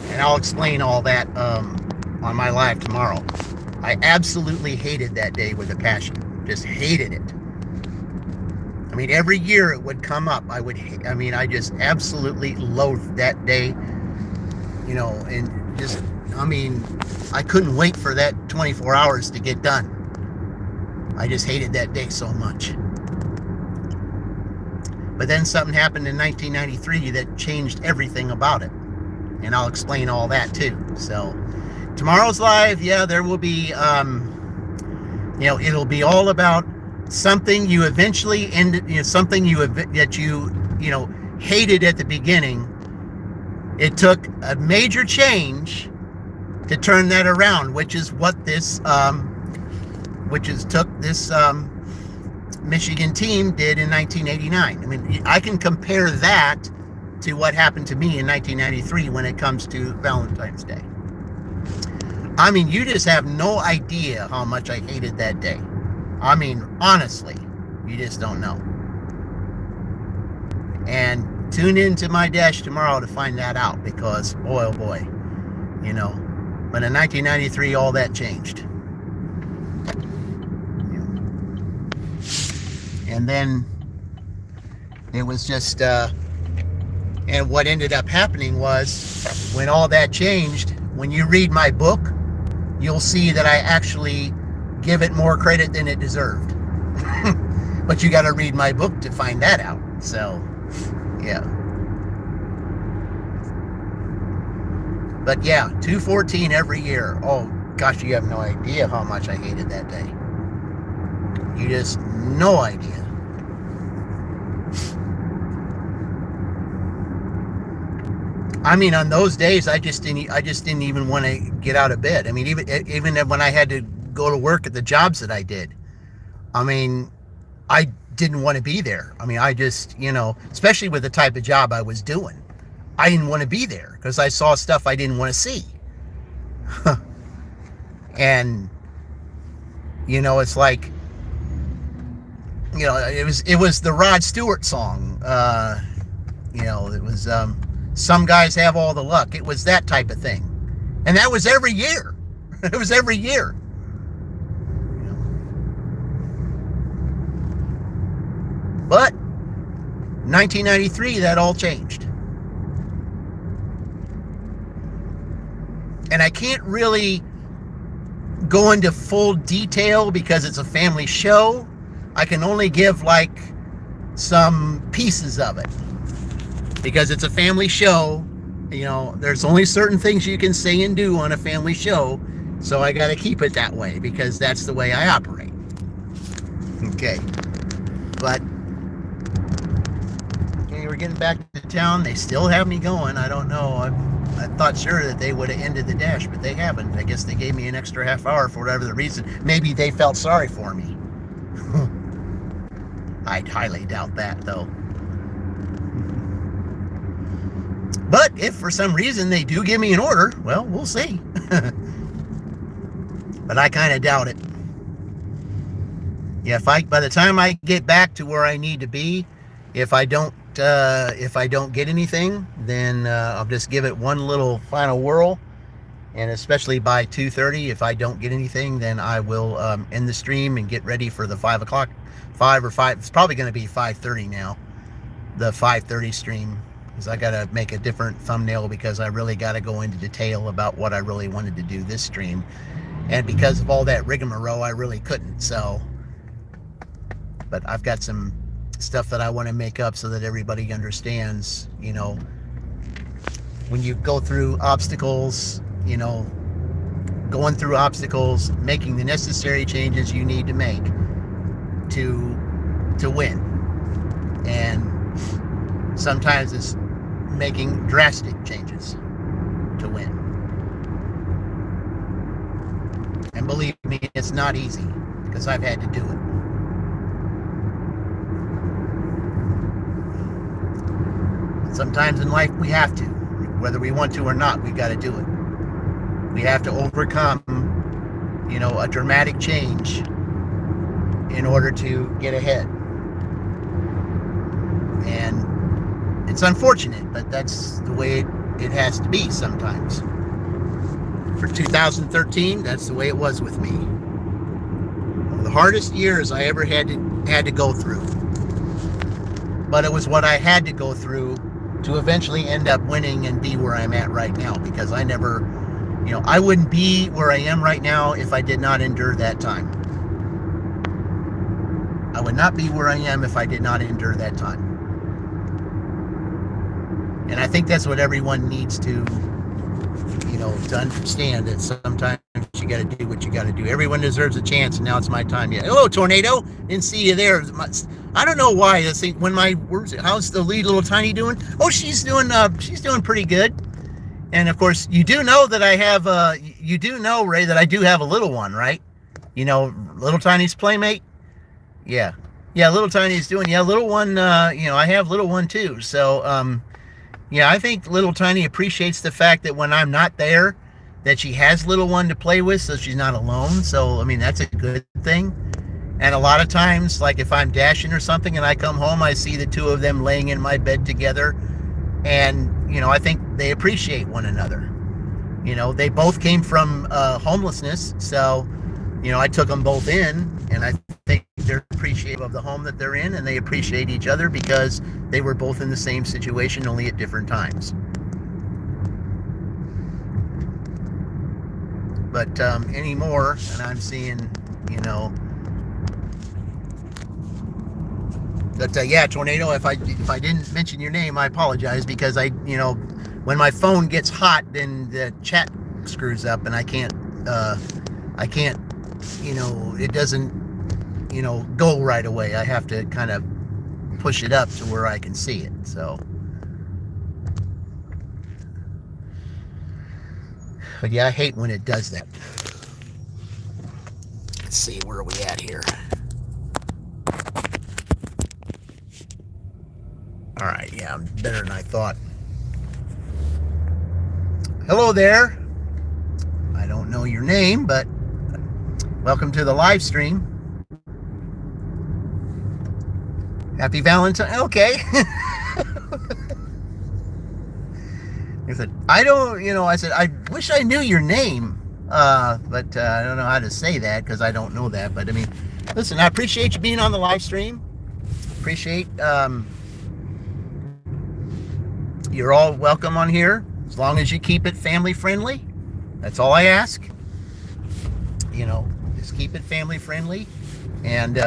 and I'll explain all that on my live tomorrow. I absolutely hated that day with a passion. Just hated it. I mean, every year it would come up. I just absolutely loathed that day, you know, and just, I mean, I couldn't wait for that 24 hours to get done. I just hated that day so much. But then something happened in 1993 that changed everything about it. And I'll explain all that too. So tomorrow's live, yeah, there will be, you know, it'll be all about something you eventually ended, you know, something that you hated at the beginning. It took a major change to turn that around, which is what this, Michigan team did in 1989. I mean, I can compare that to what happened to me in 1993 when it comes to Valentine's Day. I mean, you just have no idea how much I hated that day. I mean, honestly, you just don't know. And tune into my dash tomorrow to find that out, because boy, oh boy, you know, but in 1993, all that changed. And then it was just, and what ended up happening was, when all that changed, when you read my book, you'll see that I actually give it more credit than it deserved. But you got to read my book to find that out. So, yeah. But yeah, 214 every year. Oh gosh, you have no idea how much I hated that day. You just no idea. I mean, on those days, I just didn't even want to get out of bed. I mean, even when I had to go to work at the jobs that I did, I mean, I didn't want to be there. I mean, I just, especially with the type of job I was doing, I didn't want to be there because I saw stuff I didn't want to see. And, it's like, it was the Rod Stewart song. It was, some guys have all the luck. It was that type of thing. And that was every year. It was every year. But 1993, that all changed. And I can't really go into full detail because it's a family show. I can only give like some pieces of it. Because it's a family show, there's only certain things you can say and do on a family show. So I got to keep it that way because that's the way I operate. Okay. But we're getting back to town. They still have me going. I don't know. I thought sure that they would have ended the dash, but they haven't. I guess they gave me an extra half hour for whatever the reason. Maybe they felt sorry for me. I'd highly doubt that, though. But if for some reason they do give me an order, well, we'll see. But I kind of doubt it. Yeah, by the time I get back to where I need to be, if I don't get anything, then I'll just give it one little final whirl. And especially by 2:30, if I don't get anything, then I will end the stream and get ready for the 5 o'clock, 5 or 5. It's probably going to be 5:30 now, the 5:30 stream, because I got to make a different thumbnail because I really got to go into detail about what I really wanted to do this stream. And because of all that rigmarole, I really couldn't. So, but I've got some stuff that I want to make up so that everybody understands, when you go through obstacles, going through obstacles, making the necessary changes you need to make to win. And sometimes it's making drastic changes to win. And believe me, it's not easy because I've had to do it. Sometimes in life we have to, whether we want to or not, we got to do it. We have to overcome, a dramatic change in order to get ahead. And it's unfortunate, but that's the way it has to be sometimes. For 2013, that's the way it was with me. One of the hardest years I ever had to go through. But it was what I had to go through to eventually end up winning and be where I'm at right now, because I never, I wouldn't be where I am right now if I did not endure that time. I would not be where I am if I did not endure that time. And I think that's what everyone needs to understand, that sometimes you got to do what you got to do. Everyone deserves a chance, and now it's my time. Yeah. Hello, Tornado. Didn't see you there. I don't know why. I think how's the lead little tiny doing? Oh, she's doing pretty good. And of course, you do know that I have you do know, Ray, that I do have a little one, right? Little Tiny's playmate. Yeah, little Tiny's doing. Yeah, little one. I have little one too. So yeah, I think little Tiny appreciates the fact that when I'm not there, that she has little one to play with, so she's not alone. So I mean, that's a good thing. And a lot of times, like if I'm dashing or something and I come home, I see the two of them laying in my bed together. And, I think they appreciate one another. They both came from homelessness. So, I took them both in, and I think they're appreciative of the home that they're in, and they appreciate each other because they were both in the same situation, only at different times. But anymore, and I'm seeing, But yeah, Tornado, if I didn't mention your name, I apologize, because when my phone gets hot, then the chat screws up and I can't, it doesn't, go right away. I have to kind of push it up to where I can see it. So, but yeah, I hate when it does that. Let's see, where are we at here? All right, yeah, I'm better than I thought. Hello there. I don't know your name, but welcome to the live stream. Happy Valentine. Okay. I said, I said, I wish I knew your name, but I don't know how to say that because I don't know that. But I mean, listen, I appreciate you being on the live stream. Appreciate, you're all welcome on here as long as you keep it family friendly. That's all I ask. Just keep it family friendly. And,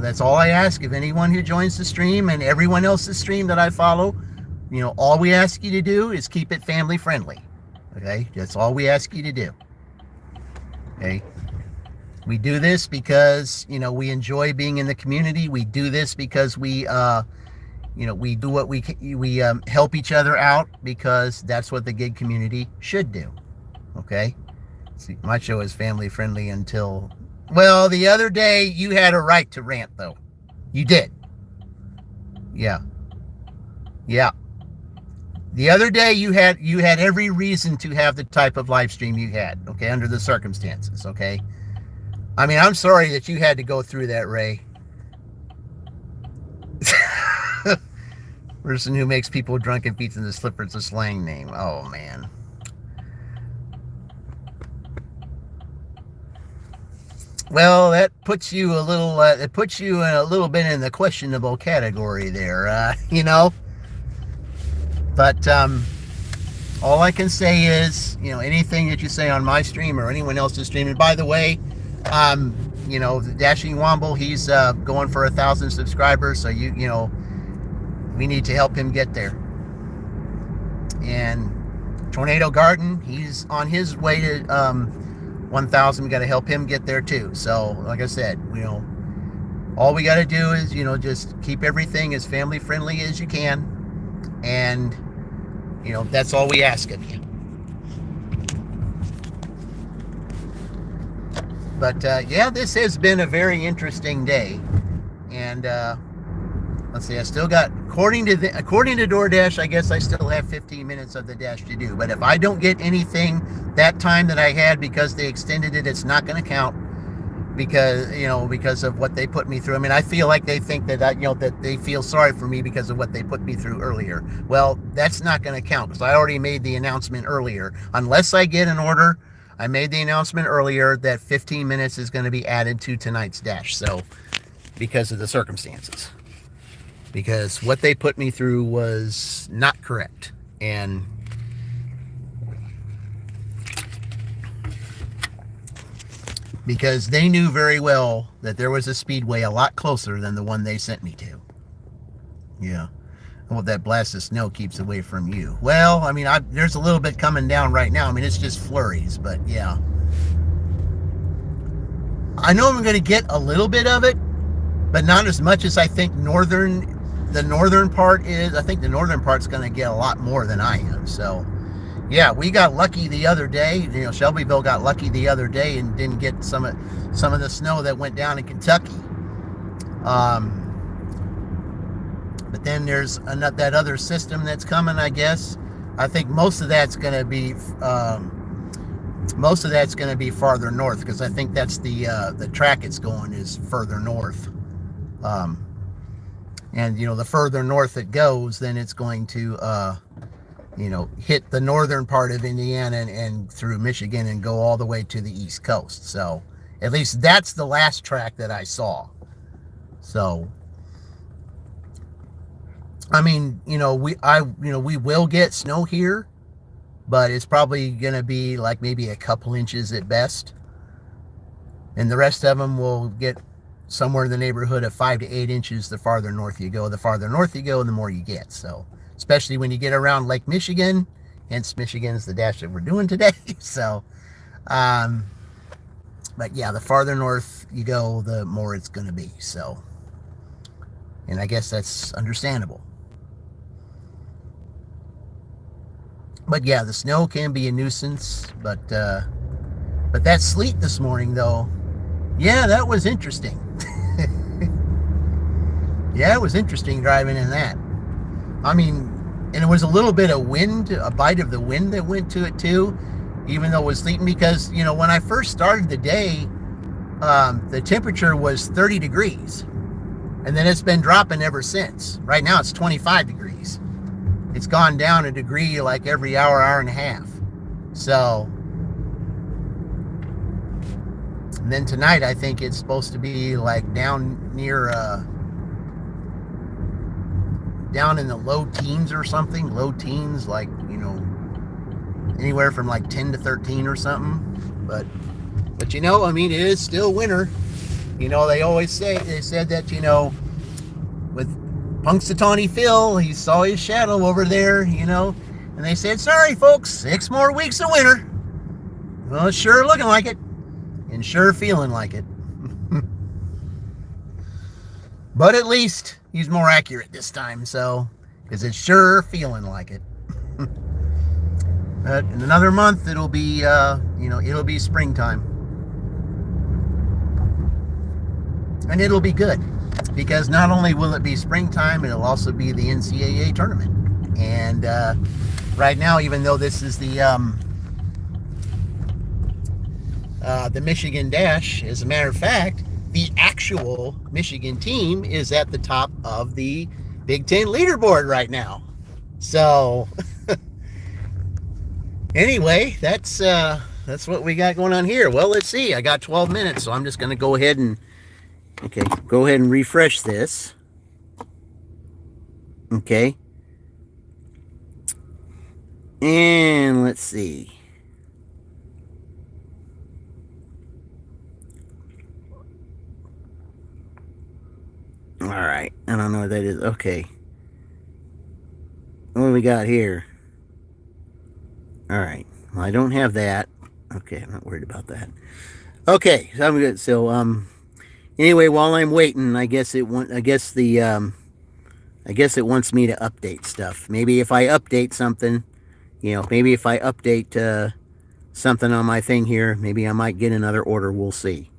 that's all I ask of anyone who joins the stream and everyone else's stream that I follow. All we ask you to do is keep it family friendly. Okay? That's all we ask you to do. Okay? We do this because, we enjoy being in the community. We do this because we do what we help each other out because that's what the gig community should do. Okay? See, my show is family friendly until, well, the other day you had a right to rant though. You did. Yeah. Yeah. The other day you had every reason to have the type of live stream you had, okay, under the circumstances, okay? I mean, I'm sorry that you had to go through that, Ray. Person who makes people drunk and beats in the slipper, it's a slang name. Oh, man. Well, that puts you a little, it puts you in a little bit in the questionable category there, But all I can say is, anything that you say on my stream or anyone else's stream, and by the way, the Dashing Womble, he's going for 1,000 subscribers, so we need to help him get there. And Tornado Garden, he's on his way to 1,000. We got to help him get there too. So, like I said, all we got to do is, just keep everything as family friendly as you can. And, that's all we ask of you. But, yeah, this has been a very interesting day. And, let's see, I still got, according to DoorDash, I guess I still have 15 minutes of the dash to do. But if I don't get anything that time that I had because they extended it, it's not going to count. Because of what they put me through. I mean, I feel like they think that that they feel sorry for me because of what they put me through earlier. Well, that's not going to count because I already made the announcement earlier. Unless I get an order, I made the announcement earlier that 15 minutes is going to be added to tonight's dash. So, because of the circumstances, because what they put me through was not correct, and because they knew very well that there was a speedway a lot closer than the one they sent me to. Yeah. Well, that blast of snow keeps away from you. Well, I mean, there's a little bit coming down right now. I mean, it's just flurries, but yeah. I know I'm going to get a little bit of it, but not as much as I think the northern part is. I think the northern part's going to get a lot more than I am, so... Yeah, we got lucky the other day. Shelbyville got lucky the other day and didn't get some of the snow that went down in Kentucky. But then there's that other system that's coming, I guess. I think most of that's going to be farther north because I think that's the track it's going is further north. And the further north it goes, then it's going to hit the northern part of Indiana and through Michigan and go all the way to the East Coast. So at least that's the last track that I saw. So, I mean, we will get snow here, but it's probably going to be like maybe a couple inches at best. And the rest of them will get somewhere in the neighborhood of 5 to 8 inches the farther north you go. The farther north you go, the more you get. So, especially when you get around Lake Michigan, hence Michigan is the dash that we're doing today. So, but yeah, the farther north you go, the more it's going to be. So, and I guess that's understandable. But yeah, the snow can be a nuisance. But that sleet this morning, though, yeah, that was interesting. Yeah, it was interesting driving in that. I mean, and it was a little bit of wind, a bite of the wind that went to it too, even though it was sleeting, because, you know, when I first started the day, the temperature was 30 degrees. And then it's been dropping ever since. Right now it's 25 degrees. It's gone down a degree like every hour, hour and a half. So, and then tonight I think it's supposed to be like down near, down in the low teens or something. Low teens, like, you know, anywhere from like 10 to 13 or something. But you know, I mean, it is still winter. You know, they said that, you know, with Punxsutawney Phil, he saw his shadow over there, you know, and they said, sorry folks, 6 more weeks of winter. Well, it's sure looking like it, and sure feeling like it. But at least he's more accurate this time, so, because it's sure feeling like it. But in another month, it'll be, you know, it'll be springtime. And it'll be good, because not only will it be springtime, it'll also be the NCAA tournament. And right now, even though this is the Michigan Dash, as a matter of fact, the actual Michigan team is at the top of the Big Ten leaderboard right now. So anyway, that's what we got going on here. Well, let's see. I got 12 minutes, so I'm just going to go ahead and refresh this. Okay. And let's see. All right. I don't know what that is. Okay. What do we got here? All right. Well, I don't have that. Okay, I'm not worried about that. Okay, so I'm good. So anyway, while I'm waiting, I guess it wants me to update stuff. Maybe if I update something, you know, maybe if I update something on my thing here, maybe I might get another order. We'll see.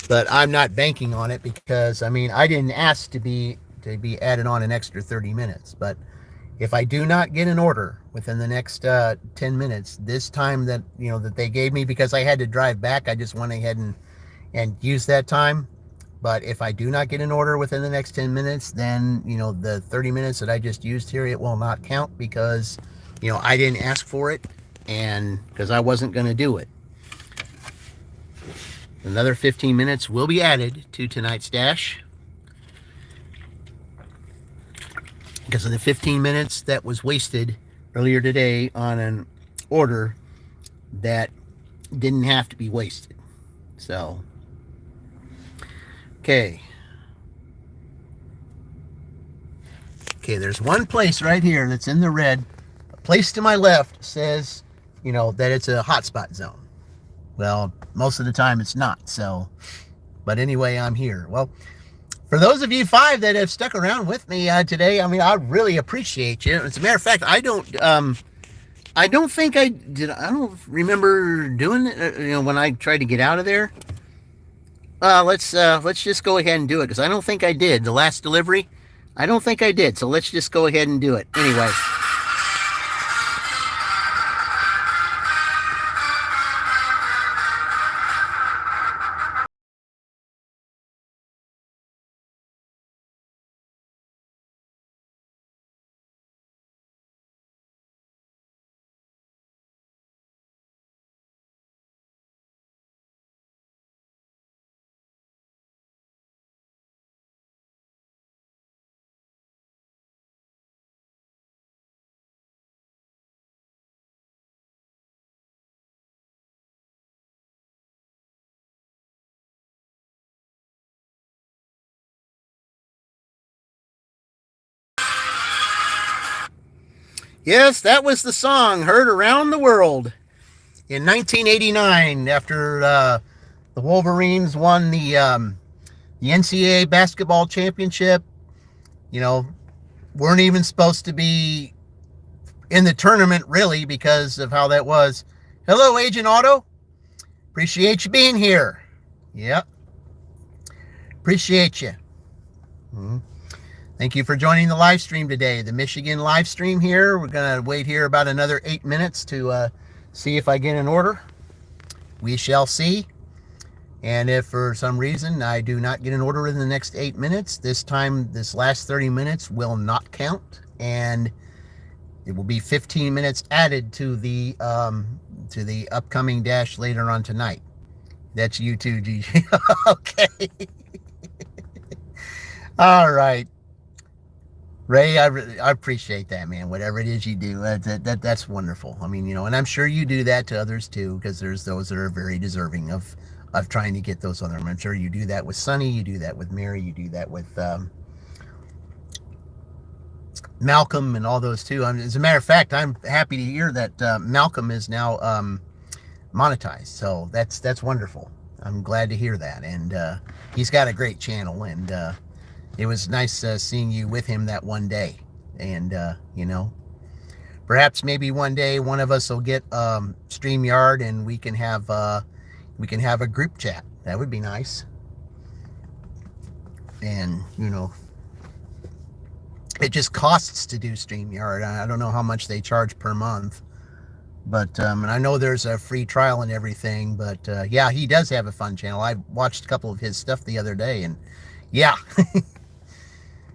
But I'm not banking on it, because I mean, I didn't ask to be added on an extra 30 minutes. But if I do not get an order within the next 10 minutes, this time that, you know, that they gave me, because I had to drive back, I just went ahead and used that time. But if I do not get an order within the next 10 minutes, then, you know, the 30 minutes that I just used here, it will not count, because, you know, I didn't ask for it, and because I wasn't going to do it. Another 15 minutes will be added to tonight's dash, because of the 15 minutes that was wasted earlier today on an order that didn't have to be wasted. So, okay, there's one place right here that's in the red. A place to my left says, you know, that it's a hotspot zone. Well, most of the time it's not. So, but anyway, I'm here. Well, for those of you 5 that have stuck around with me today, I mean, I really appreciate you. As a matter of fact, I don't think I did. I don't remember doing it, you know, when I tried to get out of there. Let's just go ahead and do it, because I don't think I did the last delivery. I don't think I did. So let's just go ahead and do it anyway. Yes, that was the song heard around the world in 1989 after the Wolverines won the NCAA basketball championship. You know, weren't even supposed to be in the tournament, really, because of how that was. Hello, Agent Auto. Appreciate you being here. Yep. Appreciate you. Thank you for joining the live stream today, the Michigan live stream here. We're going to wait here about another 8 minutes to see if I get an order. We shall see. And if for some reason I do not get an order in the next 8 minutes, this last 30 minutes will not count, and it will be 15 minutes added to the upcoming dash later on tonight. That's you too, GG. Okay. All right. Ray, I appreciate that, man. Whatever it is you do, that's wonderful. I mean, and I'm sure you do that to others too, because there's those that are very deserving of trying to get those other. I'm sure you do that with Sonny, you do that with Mary, you do that with Malcolm and all those too. As a matter of fact, I'm happy to hear that Malcolm is now monetized. So that's wonderful. I'm glad to hear that. And he's got a great channel, and it was nice seeing you with him that one day. And, perhaps maybe one day one of us will get StreamYard and we can have a group chat. That would be nice. And, it just costs to do StreamYard. I don't know how much they charge per month. But, and I know there's a free trial and everything. But, yeah, he does have a fun channel. I watched a couple of his stuff the other day. And, yeah.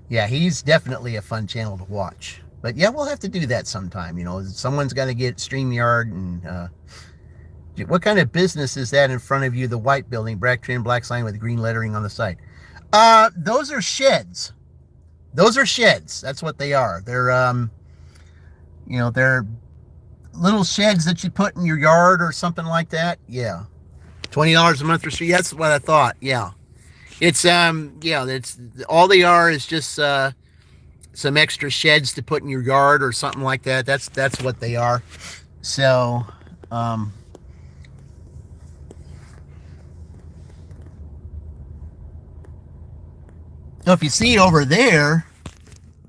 Yeah, he's definitely a fun channel to watch. But yeah, we'll have to do that sometime. Someone's got to get StreamYard. And what kind of business is that in front of you? The white building, black trim, black sign with green lettering on the side. Those are sheds. Those are sheds. That's what they are. They're they're little sheds that you put in your yard or something like that. Yeah, $20 a month for free. That's what I thought. Yeah. It's it's all they are is just some extra sheds to put in your yard or something like that. That's what they are. So if you see over there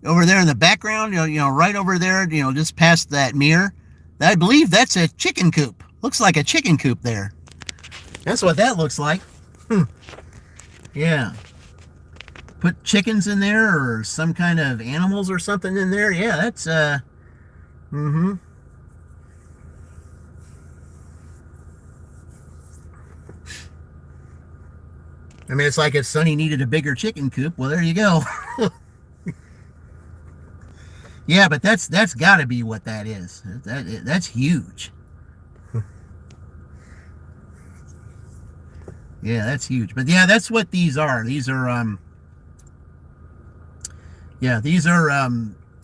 in the background, right over there, just past that mirror, I believe that's a chicken coop. Looks like a chicken coop there. That's what that looks like. Yeah. Put chickens in there or some kind of animals or something in there. Yeah, that's I mean, it's like if Sonny needed a bigger chicken coop. Well, there you go. Yeah, but that's got to be what that is. That's huge. Yeah, that's huge. But yeah, that's what these are. These are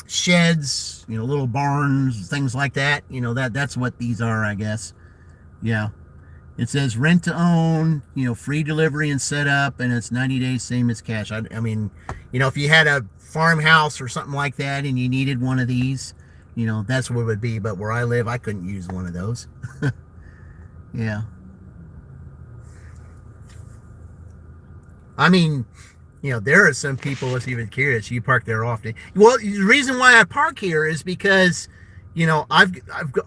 sheds, little barns, things like that. That's what these are, I guess. Yeah. It says rent to own, free delivery and setup, and it's 90 days, same as cash. I mean, if you had a farmhouse or something like that and you needed one of these, that's what it would be. But where I live, I couldn't use one of those. Yeah. I mean, there are some people that's even curious. You park there often. Well, the reason why I park here is because, I've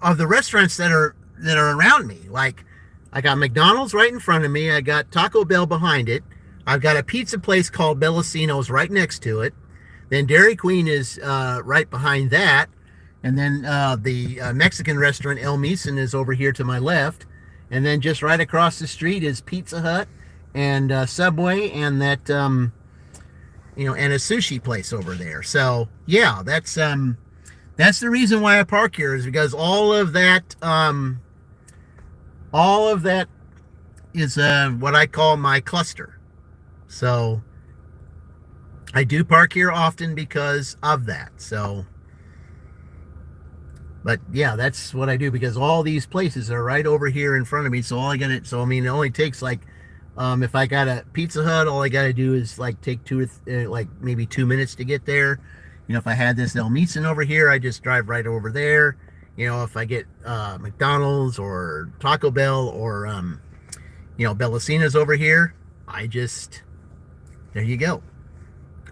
of the restaurants that are around me. Like, I got McDonald's right in front of me. I got Taco Bell behind it. I've got a pizza place called Bellacino's right next to it. Then Dairy Queen is right behind that. And then the Mexican restaurant El Meson is over here to my left. And then just right across the street is Pizza Hut and Subway and that and a sushi place over there. So yeah, that's the reason why I park here, is because all of that is what I call my cluster. So I do park here often because of that. So, but yeah, that's what I do, because all these places are right over here in front of me. So it only takes like, if I got a Pizza Hut, all I got to do is like take maybe 2 minutes to get there. If I had this El Meson over here, I just drive right over there. If I get McDonald's or Taco Bell or Bellacino's over here, there you go.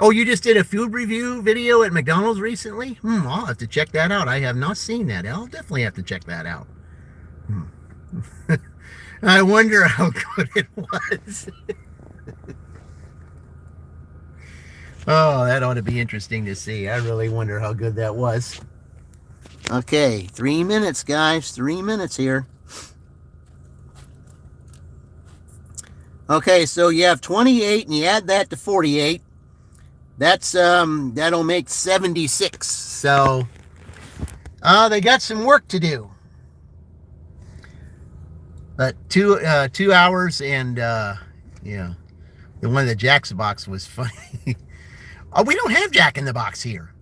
Oh, you just did a food review video at McDonald's recently? I'll have to check that out. I have not seen that. I'll definitely have to check that out. I wonder how good it was. Oh, that ought to be interesting to see. I really wonder how good that was. Okay, 3 minutes, guys. 3 minutes here. Okay, so you have 28 and you add that to 48. That's that'll make 76. So they got some work to do. But 2 hours and yeah. The one of the Jack's box was funny. Oh, we don't have Jack in the Box here.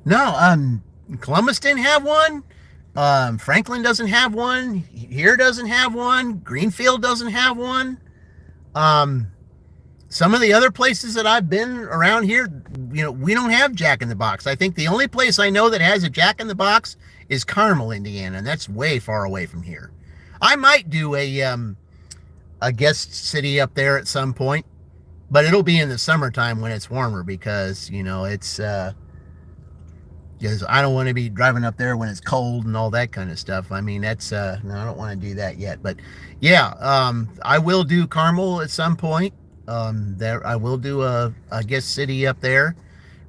No, Columbus didn't have one. Franklin doesn't have one. Here doesn't have one. Greenfield doesn't have one. Some of the other places that I've been around here, you know, we don't have Jack in the Box. I think the only place I know that has a Jack in the Box is Carmel, Indiana, and that's way far away from here. I might do a guest city up there at some point, but it'll be in the summertime when it's warmer because, you know, it's because I don't want to be driving up there when it's cold and all that kind of stuff. I mean, that's no, I don't want to do that yet, but yeah, I will do Carmel at some point. There I will do a guest city up there.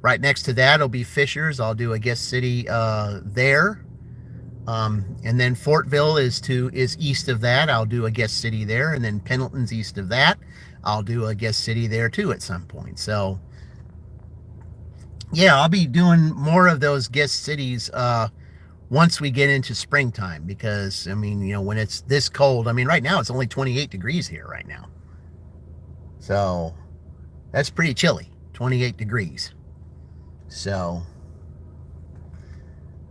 Right next to that will be Fishers. I'll do a guest city there. And then Fortville is east of that. I'll do a guest city there, and then Pendleton's east of that. I'll do a guest city there too at some point. So yeah, I'll be doing more of those guest cities once we get into springtime, because I mean, you know, when it's this cold, I mean, right now it's only 28 degrees here right now. So that's pretty chilly, 28 degrees. So,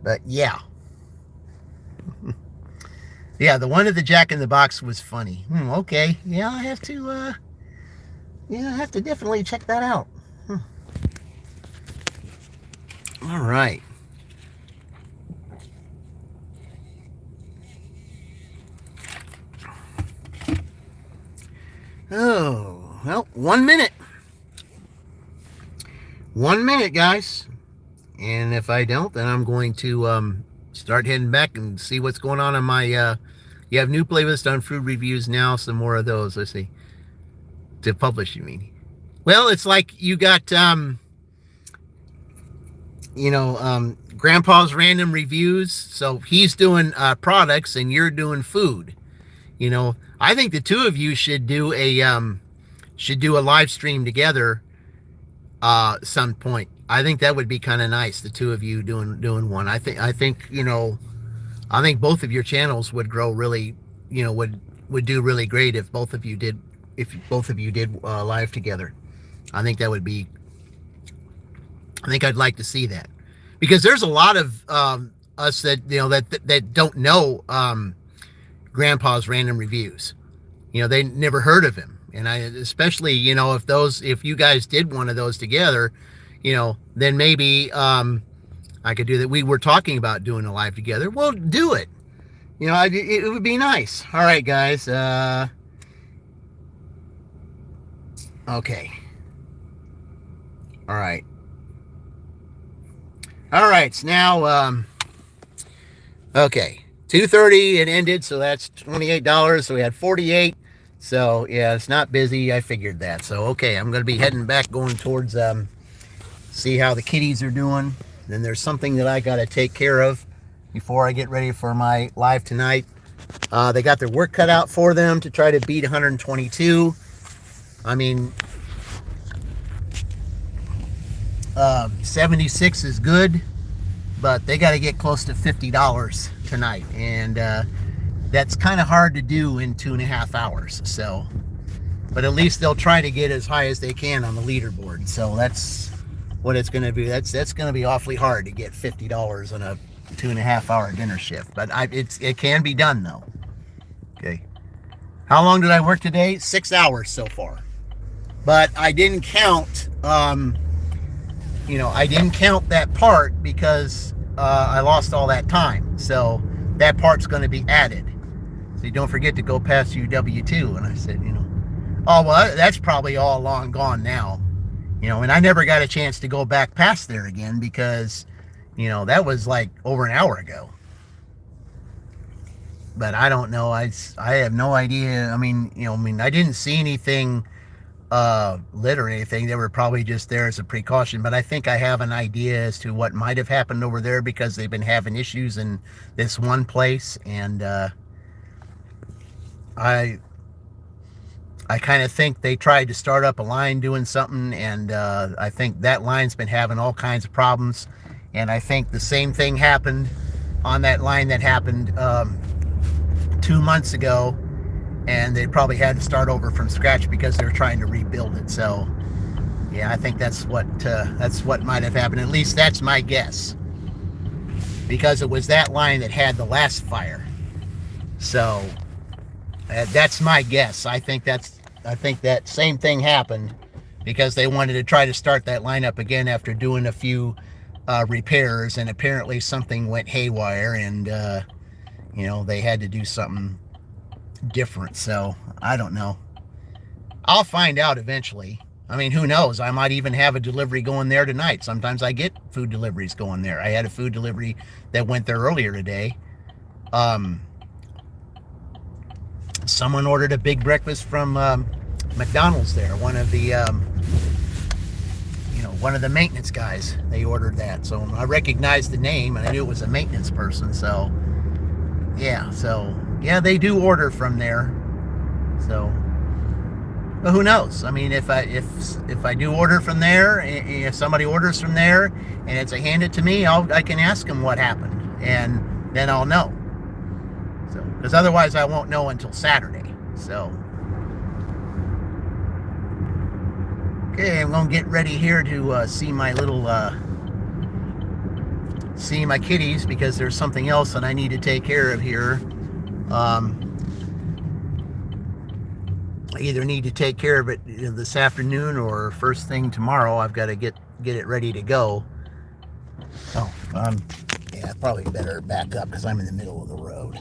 but yeah. Yeah, the one of the Jack in the Box was funny. Okay. Yeah, I have to definitely check that out. All right. Oh, well, 1 minute. 1 minute, guys. And if I don't, then I'm going to start heading back and see what's going on my you have new playlist on food reviews now, some more of those. Let's see. To publish, you mean? Well, it's like you got Grandpa's Random Reviews. So he's doing products and you're doing food. You know, I think the two of you should do a live stream together some point. I think that would be kind of nice, the two of you doing one. I think you know, I think both of your channels would grow really, you know, would do really great if both of you did live together. I think that would be, I think I'd like to see that, because there's a lot of us that, you know, that don't know Grandpa's Random Reviews. You know, they never heard of him, and I especially, you know, if you guys did one of those together, you know, then maybe I could do that. We were talking about doing a live together. Well, do it. You know, it would be nice. All right, guys. Okay. All right. All right. So now, okay. 2:30 it ended, so that's $28. So we had 48. So yeah, it's not busy. I figured that. So okay, I'm gonna be heading back, going towards see how the kitties are doing. Then there's something that I gotta take care of before I get ready for my live tonight. They got their work cut out for them to try to beat 122. I mean, 76 is good, but they got to get close to $50 tonight, and that's kind of hard to do in 2.5 hours. So, but at least they'll try to get as high as they can on the leaderboard. So that's what it's going to be. That's going to be awfully hard to get $50 on a 2.5 hour dinner shift, but it can be done though. Okay, how long did I work today? 6 hours so far, but I didn't count. You know, I didn't count that part because I lost all that time. So that part's going to be added. So you don't forget to go past UW2. And I said, you know, oh, well, that's probably all long gone now. You know, and I never got a chance to go back past there again because, you know, that was like over an hour ago. But I don't know. I have no idea. I mean, you know, I didn't see anything lit or anything. They were probably just there as a precaution, but I think I have an idea as to what might have happened over there because they've been having issues in this one place. And I kind of think they tried to start up a line doing something, and I think that line's been having all kinds of problems. And I think the same thing happened on that line that happened 2 months ago, and they probably had to start over from scratch because they're trying to rebuild it. So yeah, I think that's what might have happened. At least that's my guess, because it was that line that had the last fire. So that's my guess. I think that same thing happened because they wanted to try to start that line up again after doing a few repairs, and apparently something went haywire, and they had to do something different. So I don't know. I'll find out eventually. I mean, who knows? I might even have a delivery going there tonight. Sometimes I get food deliveries going there. I had a food delivery that went there earlier today. Someone ordered a big breakfast from McDonald's there. One of the maintenance guys, they ordered that. So I recognized the name, and I knew it was a maintenance person. So yeah, they do order from there. So, but who knows? I mean, if I do order from there, if somebody orders from there and it's a hand it to me, I can ask them what happened, and then I'll know. So, because otherwise I won't know until Saturday. So, okay, I'm gonna get ready here to see my little see my kitties, because there's something else that I need to take care of here. I either need to take care of it this afternoon or first thing tomorrow. I've got to get it ready to go. Oh, yeah, probably better back up because I'm in the middle of the road.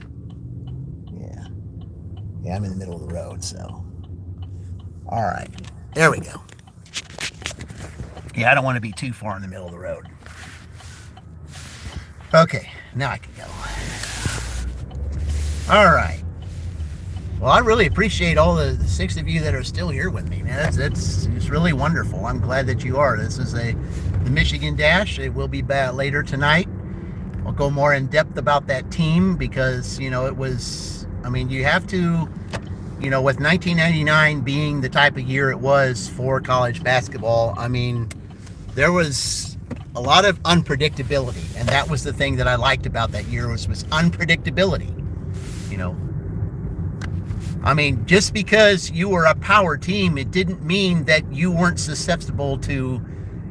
Yeah, I'm in the middle of the road. So, all right, there we go. Yeah, I don't want to be too far in the middle of the road. Okay, now I can go. All right. Well, I really appreciate all the 6 of you that are still here with me, man. It's really wonderful. I'm glad that you are. This is the Michigan Dash. It will be back later tonight. I'll go more in depth about that team because, it was, you have to, with 1999 being the type of year it was for college basketball, there was a lot of unpredictability. And that was the thing that I liked about that year was unpredictability, just because you were a power team, it didn't mean that you weren't susceptible to,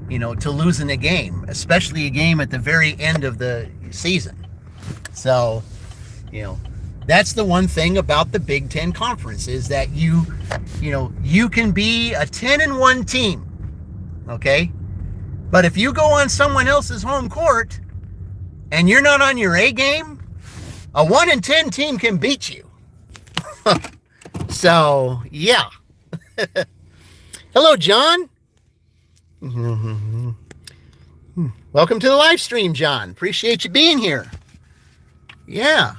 to losing a game, especially a game at the very end of the season. So, that's the one thing about the Big Ten Conference is that you can be a 10-1 team, okay? But if you go on someone else's home court and you're not on your A game, a 1-10 team can beat you. So, yeah. Hello, John. Welcome to the live stream, John. Appreciate you being here. Yeah.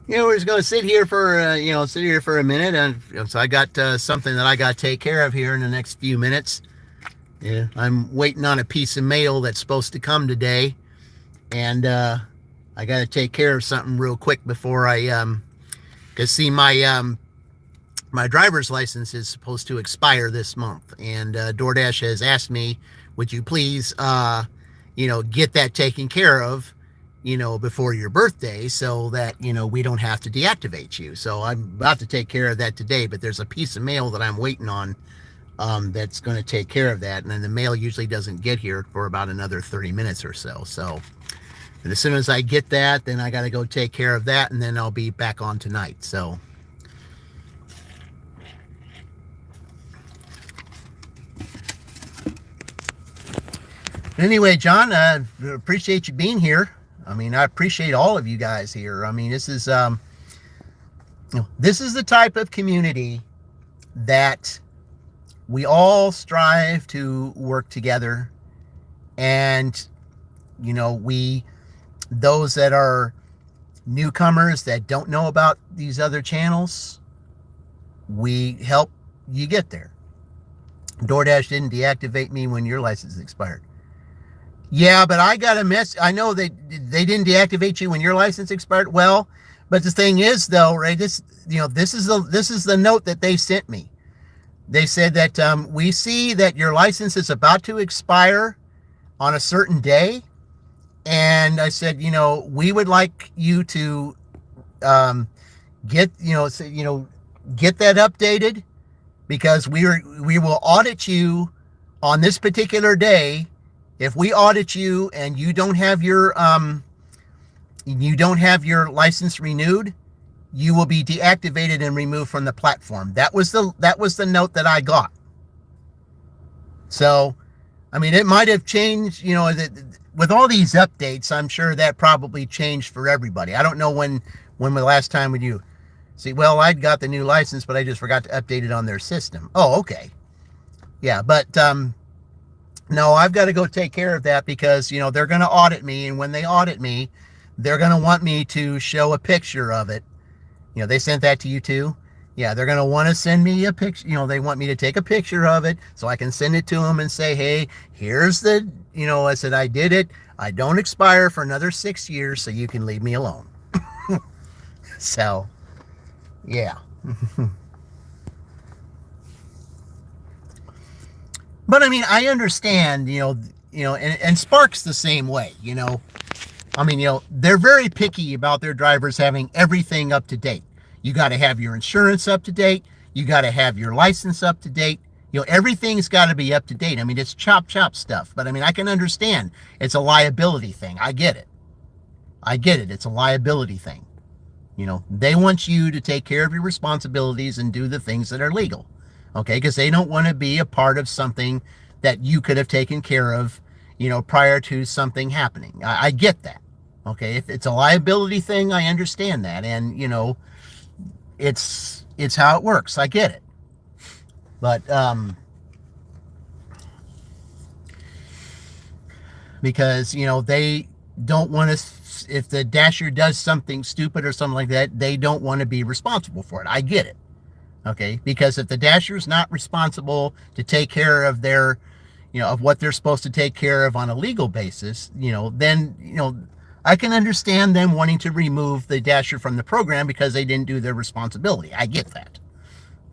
We're just going to sit here for a minute. And so I got something that I got to take care of here in the next few minutes. Yeah, I'm waiting on a piece of mail that's supposed to come today. And I got to take care of something real quick before I because see, my driver's license is supposed to expire this month, and DoorDash has asked me, would you please, get that taken care of, before your birthday, so that we don't have to deactivate you. So I'm about to take care of that today, but there's a piece of mail that I'm waiting on that's going to take care of that, and then the mail usually doesn't get here for about another 30 minutes or so. So. And as soon as I get that, then I got to go take care of that, and then I'll be back on tonight. So, anyway, John, I appreciate you being here. I appreciate all of you guys here. This is the type of community that we all strive to work together, and those that are newcomers that don't know about these other channels, we help you get there. DoorDash didn't deactivate me when your license expired. Yeah, but I got a mess. I know they didn't deactivate you when your license expired. Well, but the thing is, though, right? This is the note that they sent me. They said that we see that your license is about to expire on a certain day, and I said, we would like you to get that updated, because we will audit you on this particular day. If we audit you and you don't have your license renewed, you will be deactivated and removed from the platform. That was the note that I got. So, I mean, it might have changed, with all these updates. I'm sure that probably changed for everybody. I don't know when the last time would you see, well, I'd got the new license, but I just forgot to update it on their system. Oh, okay. Yeah, but no, I've got to go take care of that, because, they're going to audit me. And when they audit me, they're going to want me to show a picture of it. They sent that to you too. Yeah, they're going to want to send me a picture. They want me to take a picture of it so I can send it to them and say, hey, here's the, I said, I did it. I don't expire for another 6 years, so you can leave me alone. So, yeah. But I mean, I understand, and Spark's the same way, I mean, they're very picky about their drivers having everything up to date. You got to have your insurance up to date. You got to have your license up to date. Everything's got to be up to date. I mean, it's chop stuff, but I mean, I can understand it's a liability thing. I get it. It's a liability thing. They want you to take care of your responsibilities and do the things that are legal. Okay, because they don't want to be a part of something that you could have taken care of, prior to something happening. I get that. Okay, if it's a liability thing, I understand that, and it's how it works. I get it, but because they don't want to. If the dasher does something stupid or something like that, they don't want to be responsible for it. I get it. Okay, because if the dasher's not responsible to take care of their, of what they're supposed to take care of on a legal basis, then, I can understand them wanting to remove the dasher from the program because they didn't do their responsibility. I get that.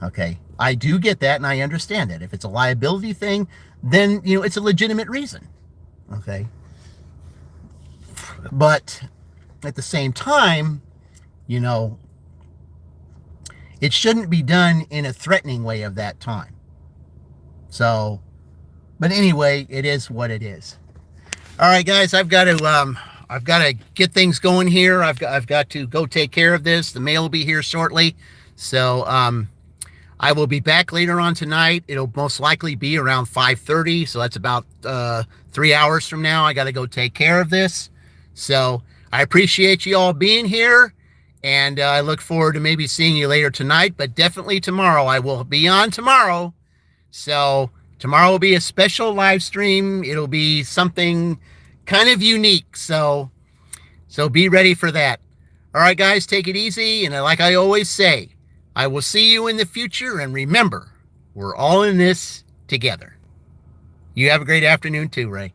Okay, I do get that, and I understand that. If it's a liability thing, then, it's a legitimate reason. Okay. But at the same time, it shouldn't be done in a threatening way of that time. So, but anyway, it is what it is. All right, guys, I've got to get things going here. I've got to go take care of this. The mail will be here shortly. So, I will be back later on tonight. It'll most likely be around 5:30. So that's about 3 hours from now. I got to go take care of this. So I appreciate you all being here. And I look forward to maybe seeing you later tonight, but definitely tomorrow. I will be on tomorrow. So tomorrow will be a special live stream. It'll be something kind of unique. So be ready for that. All right, guys, take it easy. And like I always say, I will see you in the future. And remember, we're all in this together. You have a great afternoon too, Ray.